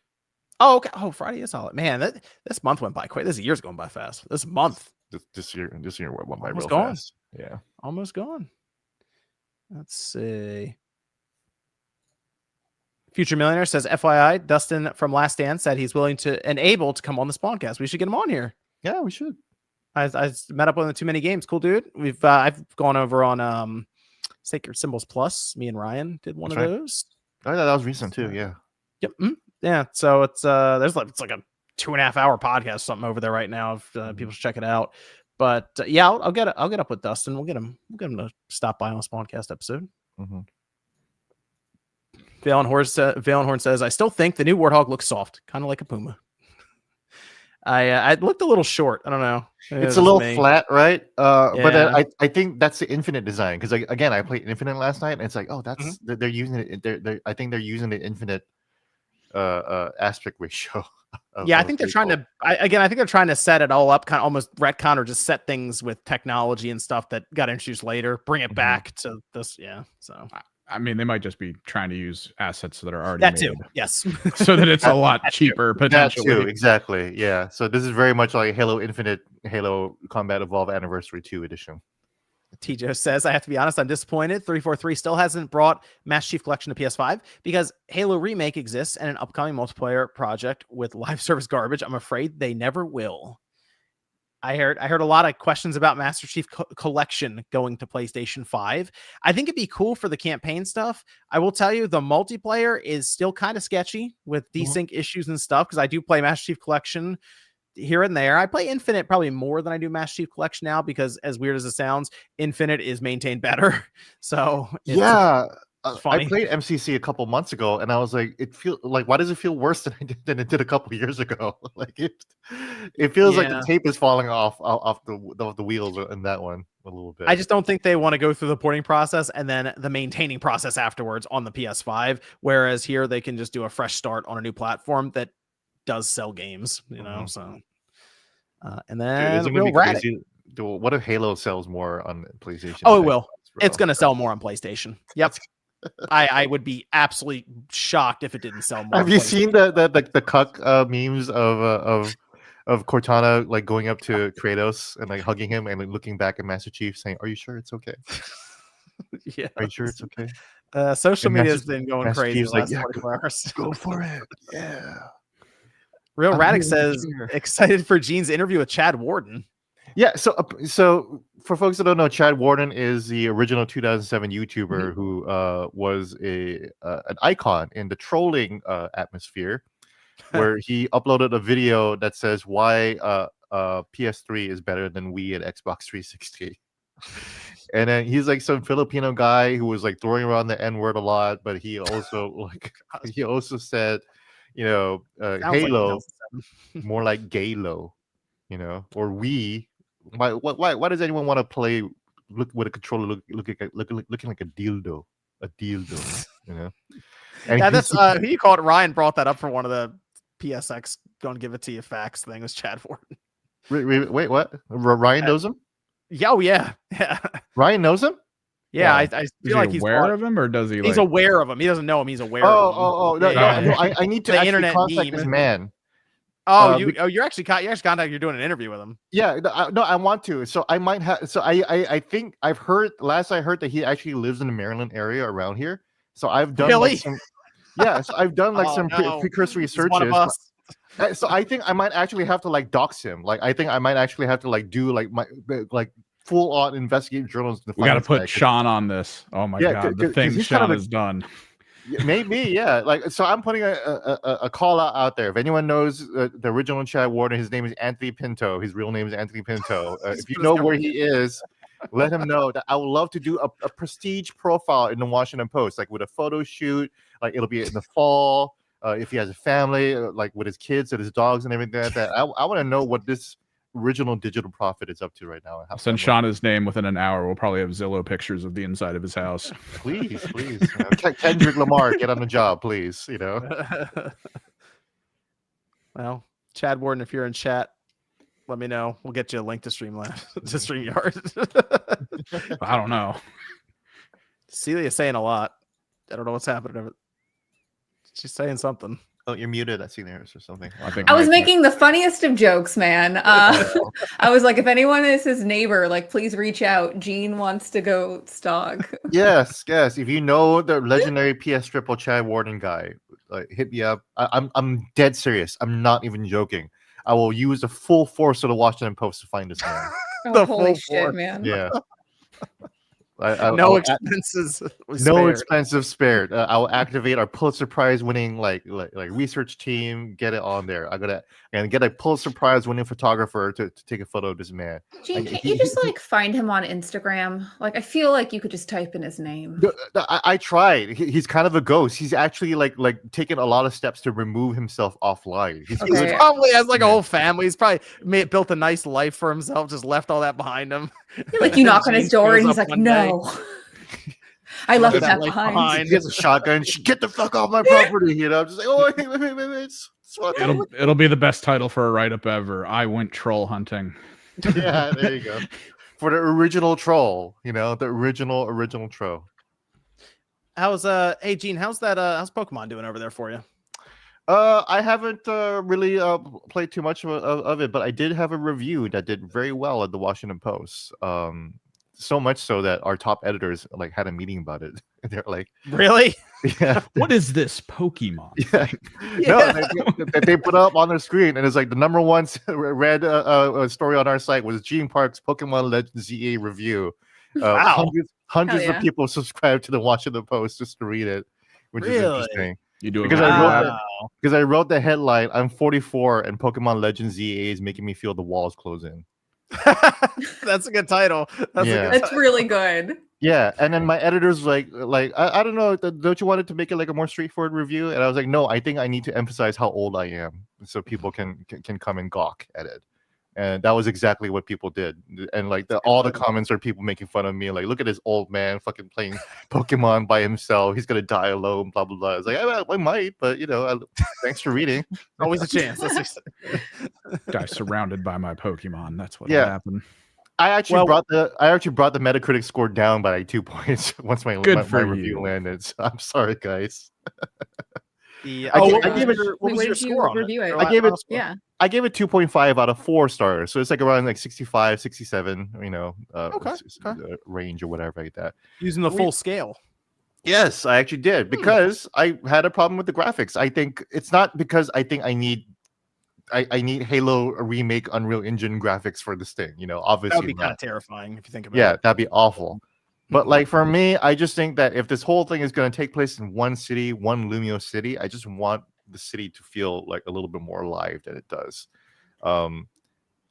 Speaker 1: Oh, okay. Oh, Friday is Halloween. Man, this month went by quick. This year's going by fast. This month,
Speaker 2: This year went by
Speaker 1: almost
Speaker 2: real
Speaker 1: gone.
Speaker 2: fast. Yeah,
Speaker 1: Almost gone. Let's see. Future Millionaire says, FYI, Dustin from Last Dance said he's willing to and able to come on the Spawncast. We should get him on here.
Speaker 2: yeah, we should.
Speaker 1: I met up on the Too Many Games. Cool dude. I've gone over on Sacred Symbols Plus. Me and Ryan did one
Speaker 2: That's
Speaker 1: of
Speaker 2: right.
Speaker 1: those.
Speaker 2: Oh, yeah, that was recent too. Yeah.
Speaker 1: Yep. Yeah. So it's it's like a 2.5 hour podcast, something over there right now. If people should check it out. But yeah, I'll get up with Dustin. We'll get him to stop by on a Spawncast episode.
Speaker 2: Mm-hmm.
Speaker 1: Valenhorn says, I still think the new Warthog looks soft, kind of like a Puma. I looked a little short. I don't know.
Speaker 2: It's a little flat, right? But
Speaker 1: Yeah.
Speaker 2: I think that's the Infinite design because again, I played Infinite last night, and it's like, oh, that's they're using it. I think they're using the Infinite aspect ratio.
Speaker 1: Yeah, I think they're trying to. I think they're trying to set it all up, kind of almost retcon or just set things with technology and stuff that got introduced later, bring it back to this. Yeah, so
Speaker 4: I mean, they might just be trying to use assets that are already
Speaker 1: that
Speaker 4: made,
Speaker 1: too. Yes,
Speaker 4: so that it's a lot cheaper
Speaker 2: that
Speaker 4: potentially.
Speaker 2: too, exactly. Yeah. So this is very much like Halo Infinite, Halo Combat Evolved Anniversary 2 edition.
Speaker 1: Tijo says, I have to be honest, I'm disappointed. 343 still hasn't brought Master Chief Collection to PS5 because Halo Remake exists and an upcoming multiplayer project with live service garbage. I'm afraid they never will. I heard a lot of questions about Master Chief Collection going to PlayStation 5. I think it'd be cool for the campaign stuff. I will tell you, the multiplayer is still kind of sketchy with desync issues and stuff because I do play Master Chief Collection here and there. I play Infinite probably more than I do Master Chief Collection now because, as weird as it sounds, Infinite is maintained better. So
Speaker 2: yeah,
Speaker 1: funny.
Speaker 2: I played MCC a couple months ago, and I was like, why does it feel worse than it did a couple years ago? Like it feels like the tape is falling off the wheels in that one a little bit.
Speaker 1: I just don't think they want to go through the porting process and then the maintaining process afterwards on the PS5. Whereas here they can just do a fresh start on a new platform that does sell games, you know. So and then
Speaker 2: what if Halo sells more on PlayStation?
Speaker 1: Oh, it will. It's going to sell more on PlayStation. Yep. I would be absolutely shocked if it didn't sell more.
Speaker 2: Have you seen the cuck memes of Cortana like going up to Kratos and like hugging him and like looking back at Master Chief saying, "Are you sure it's okay?
Speaker 1: Yeah.
Speaker 2: Are you sure it's okay?"
Speaker 1: Social media has been going
Speaker 2: Master
Speaker 1: crazy
Speaker 2: Chief's
Speaker 1: the last
Speaker 2: like,
Speaker 1: 24 hours.
Speaker 2: Go for it. Yeah.
Speaker 1: Real Radic says, excited for Gene's interview with Chad Warden.
Speaker 2: Yeah, so for folks that don't know, Chad Warden is the original 2007 YouTuber who was an icon in the trolling atmosphere, where he uploaded a video that says why PS3 is better than Wii and Xbox 360. And then he's like some Filipino guy who was like throwing around the N-word a lot, but he also said, you know, Halo, more like Galo, you know, or Wii. Why does anyone want to play with a controller looking like a dildo, you know? And
Speaker 1: that's who you called. Ryan brought that up for one of the PSX "Gonna Give It to You" facts thing. Was Chad Warden?
Speaker 2: Wait, what? Ryan knows him?
Speaker 1: Yeah, oh yeah.
Speaker 2: Ryan knows him?
Speaker 1: Yeah, I feel like he's
Speaker 4: aware of him, or does he?
Speaker 1: He's aware of him. He doesn't know him. He's aware of him.
Speaker 2: No, I need to actually
Speaker 1: internet
Speaker 2: contact
Speaker 1: meme.
Speaker 2: this man.
Speaker 1: Oh, you're actually contacting. You're doing an interview with him.
Speaker 2: Yeah, no, I want to. So I might have. So I think I've heard. Last I heard that he actually lives in the Maryland area around here. So I've done
Speaker 1: Really?
Speaker 2: like some. Yeah, so I've done like some
Speaker 1: no.
Speaker 2: precursory
Speaker 1: He's
Speaker 2: searches.
Speaker 1: one of us.
Speaker 2: So I think I might actually have to like dox him. Like I think I might actually have to like do like my like full on investigative journalism.
Speaker 4: We got to put Sean on this. Oh my god, the things Sean has done.
Speaker 2: Maybe, yeah. Like, so I'm putting a call out there. If anyone knows the original Chad Warden, his name is Anthony Pinto. His real name is Anthony Pinto. If you know where he is, let him know that I would love to do a prestige profile in the Washington Post, like with a photo shoot. Like it'll be in the fall. If he has a family, like with his kids and his dogs and everything like that. I want to know what this original digital prophet is up to right now.
Speaker 4: I'll send Sean his name within an hour. We'll probably have Zillow pictures of the inside of his house.
Speaker 2: Please. Kendrick Lamar, get on the job, please.
Speaker 1: Well, Chad Warden, if you're in chat, let me know. We'll get you a link to StreamYard.
Speaker 4: I don't know.
Speaker 1: Celia's saying a lot. I don't know what's happening. She's saying something.
Speaker 2: Oh, you're muted. I see there or something.
Speaker 3: I was making the funniest of jokes, man. I was like, if anyone is his neighbor, like, please reach out. Gene wants to go stalk.
Speaker 2: Yes. If you know the legendary PS Triple Chad Warden guy, like, hit me up. I'm dead serious. I'm not even joking. I will use the full force of the Washington Post to find this man.
Speaker 3: Holy shit, man!
Speaker 2: Yeah.
Speaker 1: No expenses
Speaker 2: spared. I will activate our Pulitzer Prize winning like research team. Get it on there. And get a Pulitzer Prize winning photographer to take a photo of this man.
Speaker 3: Gene, can't you just like find him on Instagram? Like I feel like you could just type in his name.
Speaker 2: I tried. He's kind of a ghost. He's actually like taken a lot of steps to remove himself offline. He
Speaker 1: probably has like a whole family. He's probably built a nice life for himself. Just left all that behind him.
Speaker 3: Like you knock on his door and he's like, no. I left that behind.
Speaker 2: He gets a shotgun. Get the fuck off my property. Just like, oh, wait.
Speaker 4: It'll be the best title for a write-up ever. I went troll hunting.
Speaker 2: Yeah, there you go. For the original troll, the original troll.
Speaker 1: Hey Gene, how's Pokemon doing over there for you?
Speaker 2: I haven't really played too much of it, but I did have a review that did very well at the Washington Post. So much so that our top editors like had a meeting about it. They're like,
Speaker 1: really?
Speaker 2: Yeah.
Speaker 4: What is this Pokemon?
Speaker 2: Yeah. No, they put up on their screen, and it's like the number one read story on our site was Gene Park's Pokemon Legends ZA review.
Speaker 1: Wow.
Speaker 2: Hundreds of people subscribed to the Washington Post just to read it, which is interesting.
Speaker 4: You do it
Speaker 2: because I wrote the headline. I'm 44, and Pokemon Legends ZA is making me feel the walls closing.
Speaker 1: That's a good title.
Speaker 3: That's really good.
Speaker 2: Yeah, and then my editors like I don't know, don't you want it to make it like a more straightforward review? And I was like, no, I think I need to emphasize how old I am so people can come and gawk at it. And that was exactly what people did. And like all the comments are people making fun of me, like, look at this old man fucking playing Pokemon by himself. He's gonna die alone, blah blah blah. I was like, I might, but thanks for reading.
Speaker 1: Always a chance.
Speaker 4: Guy surrounded by my Pokemon. That's what happened.
Speaker 2: I actually brought the Metacritic score down by like 2 points once my review landed. So I'm sorry, guys.
Speaker 1: Yeah.
Speaker 2: I gave it.
Speaker 1: What was your score on
Speaker 3: review it?
Speaker 2: I gave it.
Speaker 3: Yeah.
Speaker 2: I gave it 2.5 out of 4 stars. So it's like around like 65, 67, range or whatever like that.
Speaker 1: Using the full scale.
Speaker 2: Yes, I actually did because I had a problem with the graphics. I think it's not because I think I need Halo remake Unreal Engine graphics for this thing. Obviously
Speaker 1: that would be kind of terrifying if you think about it.
Speaker 2: Yeah, that'd be awful. But like for me, I just think that if this whole thing is going to take place in one city, one Lumio city, I just want the city to feel like a little bit more alive than it does.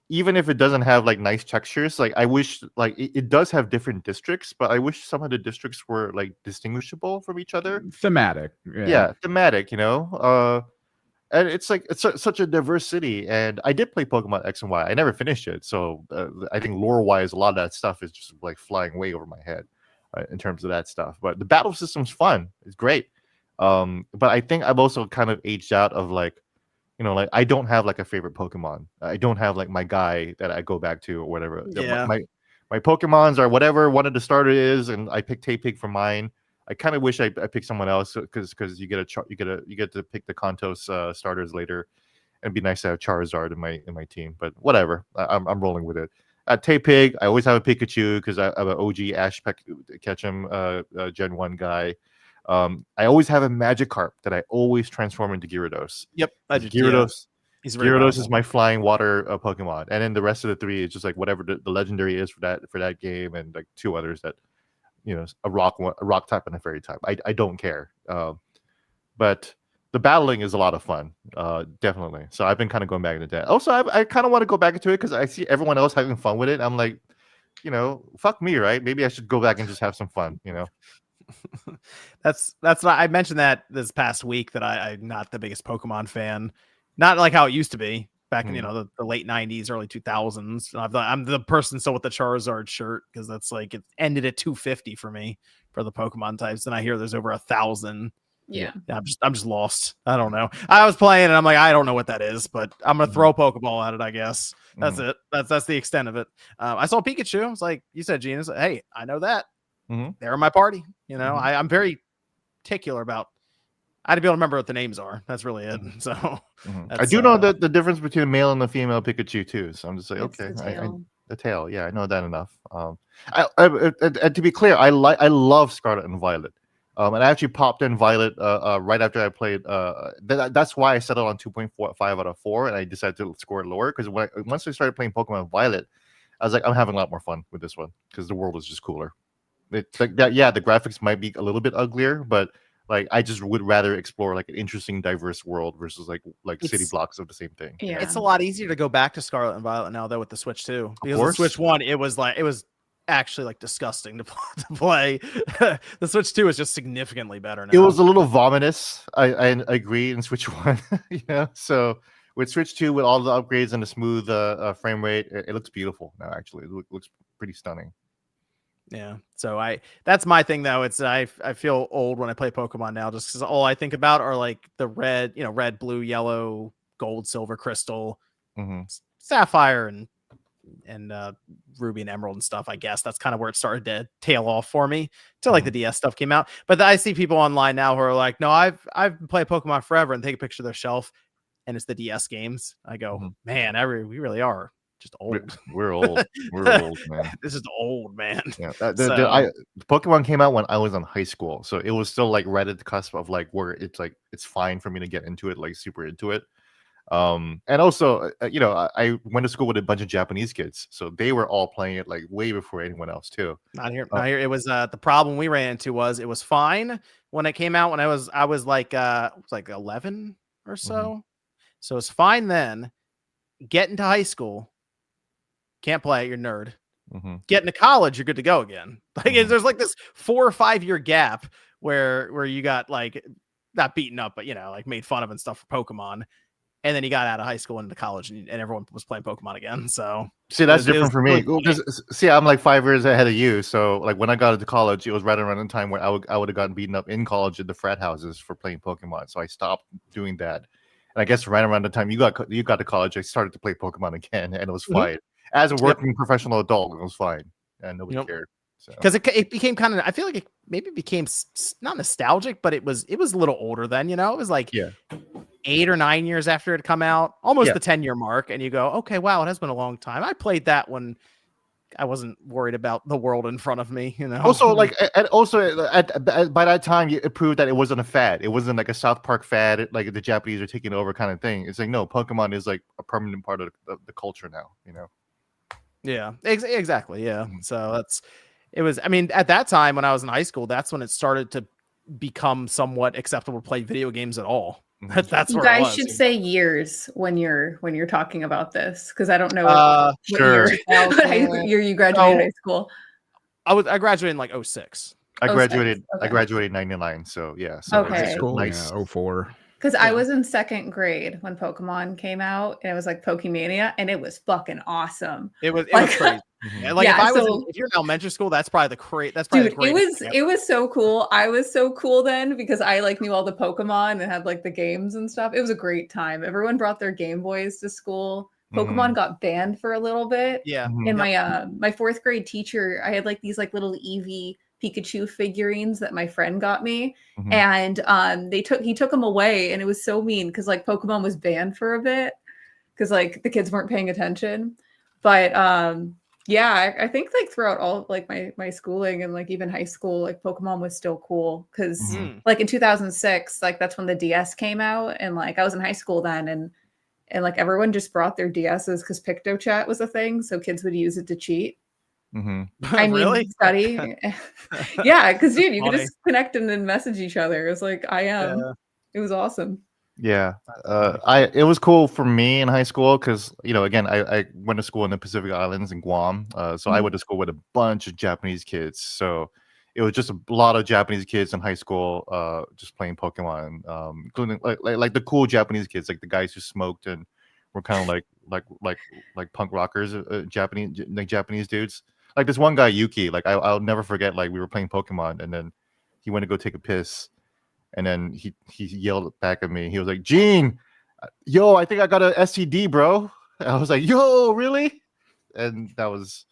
Speaker 2: Even if it doesn't have like nice textures, like I wish like it does have different districts, but I wish some of the districts were like distinguishable from each other.
Speaker 4: Thematic.
Speaker 2: Yeah, thematic, and it's like it's such a diverse city. And I did play Pokemon X and Y. I never finished it, so I think lore-wise, a lot of that stuff is just like flying way over my head in terms of that stuff. But the battle system's fun; it's great. But I think I've also kind of aged out of like I don't have like a favorite Pokemon. I don't have like my guy that I go back to or whatever.
Speaker 1: Yeah.
Speaker 2: My Pokemons are whatever one of the starter is, and I picked Tapig for mine. I kind of wish I picked someone else because you get to pick the Kantos starters later, It'd be nice to have Charizard in my team, but whatever. I'm rolling with it. Tay-Pig, I always have a Pikachu because I'm an OG Ash Ketchum Gen 1 guy. I always have a Magikarp that I always transform into Gyarados.
Speaker 1: Yep,
Speaker 2: Gyarados.
Speaker 1: He's
Speaker 2: Gyarados is my flying water Pokemon, and then the rest of the 3 is just like whatever the legendary is for that game, and like 2 others that, a rock type and a fairy type. I don't care, but the battling is a lot of fun, definitely. So I've been kind of going back into that. Also, I kind of want to go back into it because I see everyone else having fun with it. I'm like, fuck me, right? Maybe I should go back and just have some fun,
Speaker 1: That's what I mentioned that this past week that I'm not the biggest Pokemon fan. Not like how it used to be back in the late 90s, early 2000s. I'm the person still with the Charizard shirt because that's like it ended at 250 for me for the Pokemon types. And I hear there's over 1,000.
Speaker 3: Yeah,
Speaker 1: I'm just lost. I don't know. I was playing and I'm like, I don't know what that is, but I'm gonna throw a Pokeball at it. I guess that's it. That's the extent of it. I saw Pikachu. I was like, you said, Gene. Hey, I know that. They're in my party. I'm very particular about. I had to be able to remember what the names are. That's really it. So
Speaker 2: I do know the difference between the male and the female Pikachu too. So I'm just like, okay, the tail. Yeah, I know that enough. And to be clear, I love Scarlet and Violet. And I actually popped in Violet right after I played. That's why I settled on 2.45 out of 4, and I decided to score it lower because once I started playing Pokemon Violet, I was like, I'm having a lot more fun with this one because the world is just cooler. It's like that. Yeah, the graphics might be a little bit uglier, but like I just would rather explore like an interesting, diverse world versus like city blocks of the same thing.
Speaker 3: Yeah,
Speaker 1: it's a lot easier to go back to Scarlet and Violet now though with the Switch 2 because the Switch 1 it was actually like disgusting to play. The Switch 2 is just significantly better now.
Speaker 2: It was a little vomitous. I agree in Switch 1. So with Switch 2 with all the upgrades and the smooth frame rate, it looks beautiful now. Actually, it looks pretty stunning.
Speaker 1: Yeah, so that's my thing though. It's I feel old when I play Pokemon now, just because all I think about are like the red, blue, yellow, gold, silver, crystal, sapphire, and ruby and emerald and stuff. I guess that's kind of where it started to tail off for me till like the DS stuff came out. But I see people online now who are like, no, I've been playing Pokemon forever, and take a picture of their shelf, and it's the DS games. I go, man, we really are. Just old.
Speaker 2: We're old. We're old, man.
Speaker 1: This is old, man.
Speaker 2: Yeah, Pokemon came out when I was in high school, so it was still like right at the cusp of like where it's like it's fine for me to get into it, like super into it. And also, I went to school with a bunch of Japanese kids, so they were all playing it like way before anyone else too.
Speaker 1: Not here. It was the problem we ran into was it was fine when it came out when I was like 11 or so, so it's fine then. Get into high school. Can't play it, you're nerd. Get into college, you're good to go again. Like there's like this 4 or 5 year gap where you got like not beaten up, but like made fun of and stuff for Pokemon, and then you got out of high school and into college, and everyone was playing Pokemon again. So
Speaker 2: see, that's different for me. See, I'm like 5 years ahead of you. So like when I got into college, it was right around the time where I would have gotten beaten up in college at the frat houses for playing Pokemon. So I stopped doing that, and I guess right around the time you got to college, I started to play Pokemon again, and it was fine. As a working professional adult, it was fine, and nobody cared.
Speaker 1: Because it became kind of, I feel like it maybe became not nostalgic, but it was a little older then. It was like 8 or 9 years after it had come out, almost the 10-year mark, and you go, okay, wow, it has been a long time. I played that when I wasn't worried about the world in front of me.
Speaker 2: Also, like, and also by that time, it proved that it wasn't a fad. It wasn't like a South Park fad, like the Japanese are taking over kind of thing. It's like no, Pokemon is like a permanent part of the culture now.
Speaker 1: Yeah, exactly. Yeah. So it was, I mean, at that time when I was in high school, that's when it started to become somewhat acceptable to play video games at all. That's where
Speaker 3: you guys should say years when you're talking about this, because I don't know what year you graduated high school.
Speaker 1: I graduated in like 06.
Speaker 2: I graduated 99. So yeah. So
Speaker 3: okay.
Speaker 2: Nice.
Speaker 4: 04.
Speaker 3: Because I was in 2nd grade when Pokemon came out, and it was like Pokemania, and it was fucking awesome.
Speaker 1: It was crazy. Like if you're in elementary school, that's probably
Speaker 3: it was so cool. I was so cool then because I like knew all the Pokemon and had like the games and stuff. It was a great time. Everyone brought their Game Boys to school. Pokemon got banned for a little bit.
Speaker 1: Yeah.
Speaker 3: And my 4th grade teacher, I had like these like little Eevee Pikachu figurines that my friend got me,
Speaker 2: Mhm.
Speaker 3: and he took them away, and it was so mean because like Pokemon was banned for a bit because like the kids weren't paying attention. But yeah, I think like throughout all like my schooling and like even high school, like Pokemon was still cool because
Speaker 2: Mhm.
Speaker 3: like in 2006, like that's when the DS came out, and like I was in high school then, and like everyone just brought their DSs because PictoChat was a thing, so kids would use it to cheat.
Speaker 2: Mhm.
Speaker 3: I mean,
Speaker 1: Really?
Speaker 3: study. Yeah, because dude, you could
Speaker 1: Funny.
Speaker 3: just connect and then message each other. It was like I am.
Speaker 1: Yeah.
Speaker 3: It was awesome.
Speaker 2: Yeah, it was cool for me in high school because again I went to school in the Pacific Islands in Guam, so I
Speaker 3: Mhm.
Speaker 2: went to school with a bunch of Japanese kids. So it was just a lot of Japanese kids in high school, just playing Pokemon, including like the cool Japanese kids, like the guys who smoked and were kind of like punk rockers, Japanese dudes. Like this one guy Yuki, like I'll never forget. Like we were playing Pokemon, and then he went to go take a piss. And then he yelled back at me. He was like, "Gene, yo, I think I got a STD, bro." And I was like, "Yo, really?" And that was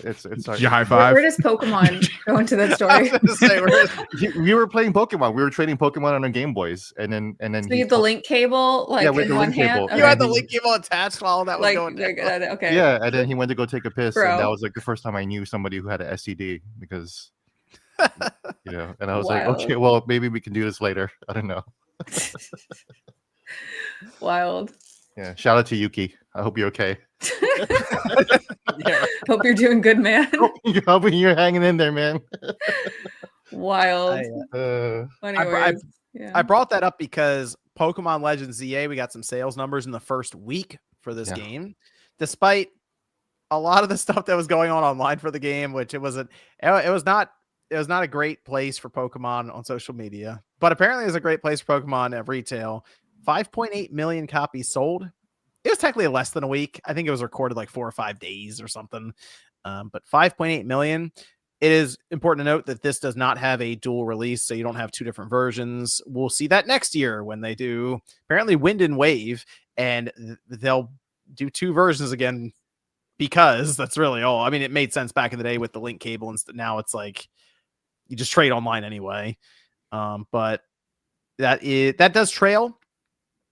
Speaker 2: it's
Speaker 4: Did you high five?
Speaker 3: Where does Pokemon go into that
Speaker 1: I
Speaker 3: story?
Speaker 1: was gonna say,
Speaker 2: we were playing Pokemon. We were trading Pokemon on our Game Boys, and then
Speaker 3: So you had the link cable like
Speaker 2: with
Speaker 3: in
Speaker 2: the
Speaker 3: one
Speaker 2: link
Speaker 3: hand.
Speaker 2: cable.
Speaker 1: you had
Speaker 2: And
Speaker 1: the
Speaker 2: he-
Speaker 1: link cable attached while that was
Speaker 3: Like,
Speaker 1: going down.
Speaker 3: okay.
Speaker 2: Yeah, and then he went to go take a piss, and that
Speaker 3: Bro.
Speaker 2: was like the first time I knew somebody who had an STD because and I was like,
Speaker 3: Wild.
Speaker 2: okay, well maybe we can do this later. I don't know.
Speaker 3: Wild.
Speaker 2: Yeah, shout out to Yuki. I hope you're okay.
Speaker 1: Yeah.
Speaker 3: Hope you're doing good, man.
Speaker 2: Hoping you're hanging in there, man.
Speaker 3: Wild.
Speaker 2: Uh,
Speaker 3: Anyways, yeah.
Speaker 1: I brought that up because Pokemon Legends ZA, we got some sales numbers in the first week for this
Speaker 2: Yeah.
Speaker 1: game, despite a lot of the stuff that was going on online for the game, which it was not a great place for Pokemon on social media, but apparently it was a great place for Pokemon at retail. 5.8 million copies sold. It was technically less than a week. I think it was recorded like 4 or 5 days or something. But 5.8 million. It is important to note that this does not have a dual release, so you don't have 2 different versions. We'll see that next year when they do apparently Wind and Wave, and they'll do 2 versions again because that's really all. I mean, it made sense back in the day with the link cable, and now it's like you just trade online anyway. But that does trail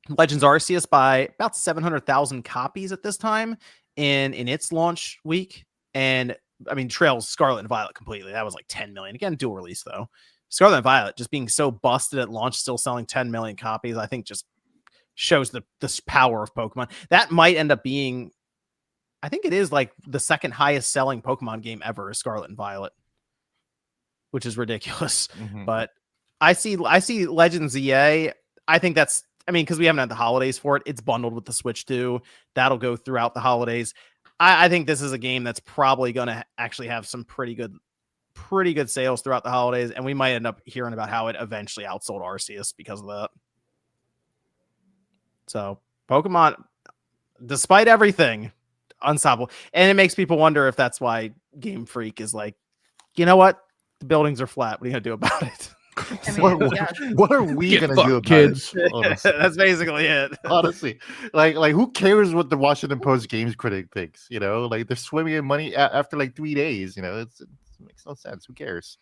Speaker 1: Legends Arceus by about 700,000 copies at this time in its launch week. And I mean, trails Scarlet and Violet completely. That was like 10 million. Again, dual release though. Scarlet and Violet just being so busted at launch, still selling 10 million copies, I think just shows the power of Pokemon. That might end up being, I think it is like the second highest selling Pokemon game ever is Scarlet and Violet, which is ridiculous.
Speaker 2: mhm.
Speaker 1: But I see Legends EA. I think that's, I mean, because we haven't had the holidays for it. It's bundled with the Switch too. That'll go throughout the holidays. I think this is a game that's probably going to actually have some pretty good sales throughout the holidays, and we might end up hearing about how it eventually outsold Arceus because of that. So Pokemon, despite everything, unstoppable. And it makes people wonder if that's why Game Freak is like, you know what? The buildings are flat. What are you going to do about it?
Speaker 3: I mean, yeah.
Speaker 2: What are we
Speaker 4: Get
Speaker 2: gonna
Speaker 4: fucked,
Speaker 2: do about
Speaker 4: kids.
Speaker 2: it? Honestly.
Speaker 1: That's basically it.
Speaker 2: Honestly, like who cares what the Washington Post games critic thinks? Like they're swimming in money after like 3 days. It makes no sense. Who cares?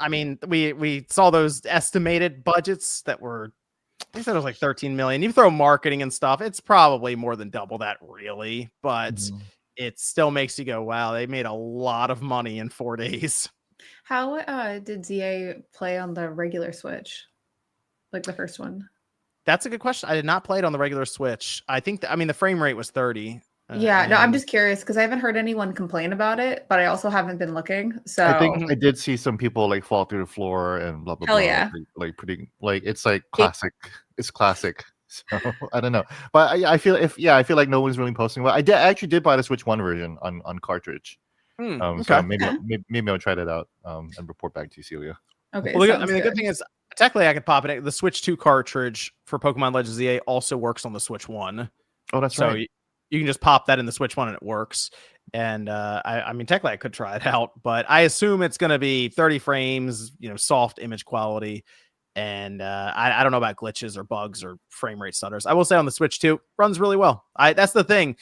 Speaker 1: I mean, we saw those estimated budgets that were, they said it was like 13 million. You throw marketing and stuff, it's probably more than double that, really. But it still makes you go, wow, they made a lot of money in 4 days.
Speaker 3: How did ZA play on the regular Switch? Like the first one?
Speaker 1: That's a good question. I did not play it on the regular Switch. I think, I mean, the frame rate was 30.
Speaker 3: Yeah, no, I'm
Speaker 1: and-
Speaker 3: just curious because I haven't heard anyone complain about it, but I also haven't been looking. So
Speaker 2: I think I did see some people like fall through the floor and blah blah
Speaker 3: Hell
Speaker 2: blah.
Speaker 3: yeah.
Speaker 2: Like pretty like it's like classic. It's classic. So I don't know, but I feel like no one's really posting. Well, I actually did buy the Switch 1 version on cartridge.
Speaker 1: okay.
Speaker 2: So maybe I'll try that out and report back to you, Celia.
Speaker 3: okay.
Speaker 1: Well,
Speaker 3: sounds
Speaker 1: the good
Speaker 3: good.
Speaker 1: thing is, technically, I could pop it. The Switch 2 cartridge for Pokemon Legends ZA also works on the Switch 1.
Speaker 2: Oh, that's
Speaker 1: So
Speaker 2: right.
Speaker 1: you can just pop that in the Switch 1 and it works. And I mean, technically, I could try it out, but I assume it's going to be 30 frames, soft image quality. And I don't know about glitches or bugs or frame rate stutters. I will say on the Switch 2 runs really well. That's the thing.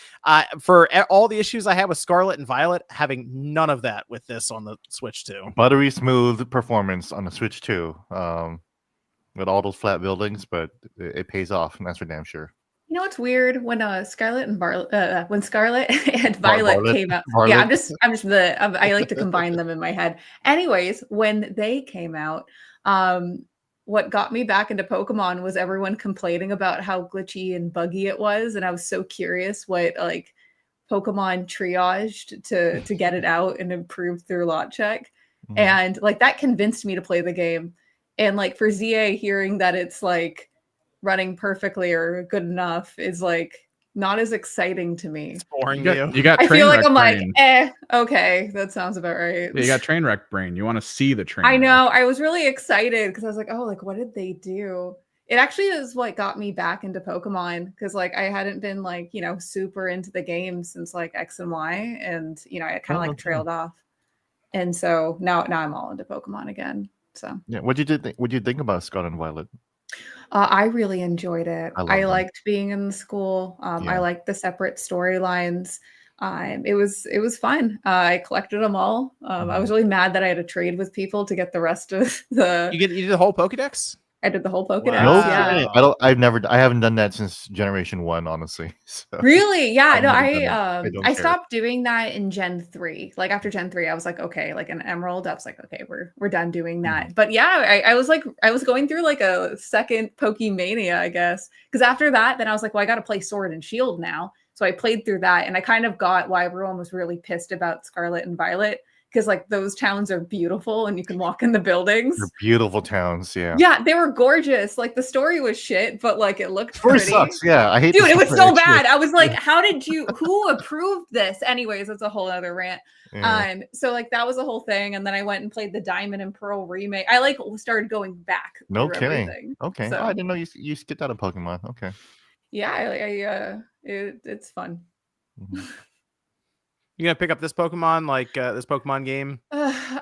Speaker 1: For all the issues I had with Scarlet and Violet, having none of that with this on the Switch 2.
Speaker 2: Buttery smooth performance on the Switch 2. With all those flat buildings, but it pays off, and that's for damn sure.
Speaker 3: You know what's weird when Scarlet and when Scarlet and Violet came out.
Speaker 2: Barlet.
Speaker 3: Yeah, I like to combine them in my head. Anyways, when they came out, what got me back into Pokemon was everyone complaining about how glitchy and buggy it was, and I was so curious what like Pokemon triaged to get it out and improve their lot check, and like that convinced me to play the game. And like for ZA, hearing that it's like running perfectly or good enough is like not as exciting to me.
Speaker 1: It's boring.
Speaker 4: You got
Speaker 3: I feel like I'm
Speaker 4: brain.
Speaker 3: like, okay, that sounds about right.
Speaker 4: Yeah, you got train wreck brain. You want to see the train.
Speaker 3: I know. I was really excited because I was like, oh, like what did they do? It actually is what got me back into Pokemon because like I hadn't been like, you know, super into the game since like X and Y, and you know, I kind of like trailed off. And so now I'm all into Pokemon again. So
Speaker 2: yeah, what did you think about Scarlet and Violet?
Speaker 3: I really enjoyed it. I liked being in the school. I liked the separate storylines. It was fun. I collected them all. I was really mad that I had to trade with people to get the rest of the.
Speaker 1: You did the whole Pokedex?
Speaker 3: I did the whole Pokedex.
Speaker 2: No,
Speaker 3: yeah.
Speaker 2: I haven't done that since Generation 1, honestly. So.
Speaker 3: Really? Yeah. No, I
Speaker 2: I
Speaker 3: stopped doing that in Gen 3. Like after Gen 3, I was like, okay, like an Emerald. I was like, okay, we're done doing that. But yeah, I was going through like a second Pokemania, I guess. Because after that, then I was like, well, I got to play Sword and Shield now. So I played through that, and I kind of got why everyone was really pissed about Scarlet and Violet. Because like those towns are beautiful and you can walk in the buildings.
Speaker 2: They're beautiful towns, yeah.
Speaker 3: Yeah, they were gorgeous. Like the story was shit, but like it looked pretty.
Speaker 2: Sucks, yeah. I hate.
Speaker 3: Dude, it was so bad. I was like, who approved this? Anyways, that's a whole other rant. Yeah. So like that was a whole thing, and then I went and played the Diamond and Pearl remake. I like started going back.
Speaker 2: No kidding.
Speaker 3: Everything.
Speaker 2: Okay,
Speaker 3: so,
Speaker 2: I didn't know you skipped out of Pokemon. Okay.
Speaker 3: Yeah, it's fun.
Speaker 1: You gonna pick up this Pokemon, like this Pokemon game?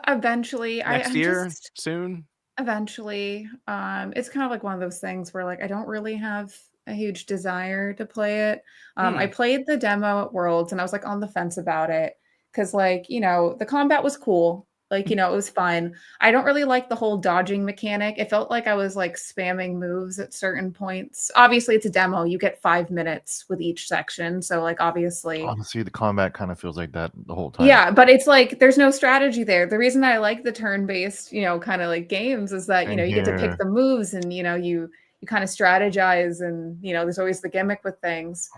Speaker 3: Eventually,
Speaker 1: next year, soon.
Speaker 3: Eventually, it's kind of like one of those things where like I don't really have a huge desire to play it. I played the demo at Worlds, and I was like on the fence about it because, like, you know, the combat was cool. Like, you know, it was fun. I don't really like the whole dodging mechanic. It felt like I was like spamming moves at certain points. Obviously, it's a demo. You get 5 minutes with each section. So like, obviously.
Speaker 2: Honestly, the combat kind of feels like that the whole time.
Speaker 3: Yeah, but it's like, there's no strategy there. The reason I like the turn-based, you know, kind of like games is that, you know, you get to pick the moves and, you know, you kind of strategize and, you know, there's always the gimmick with things.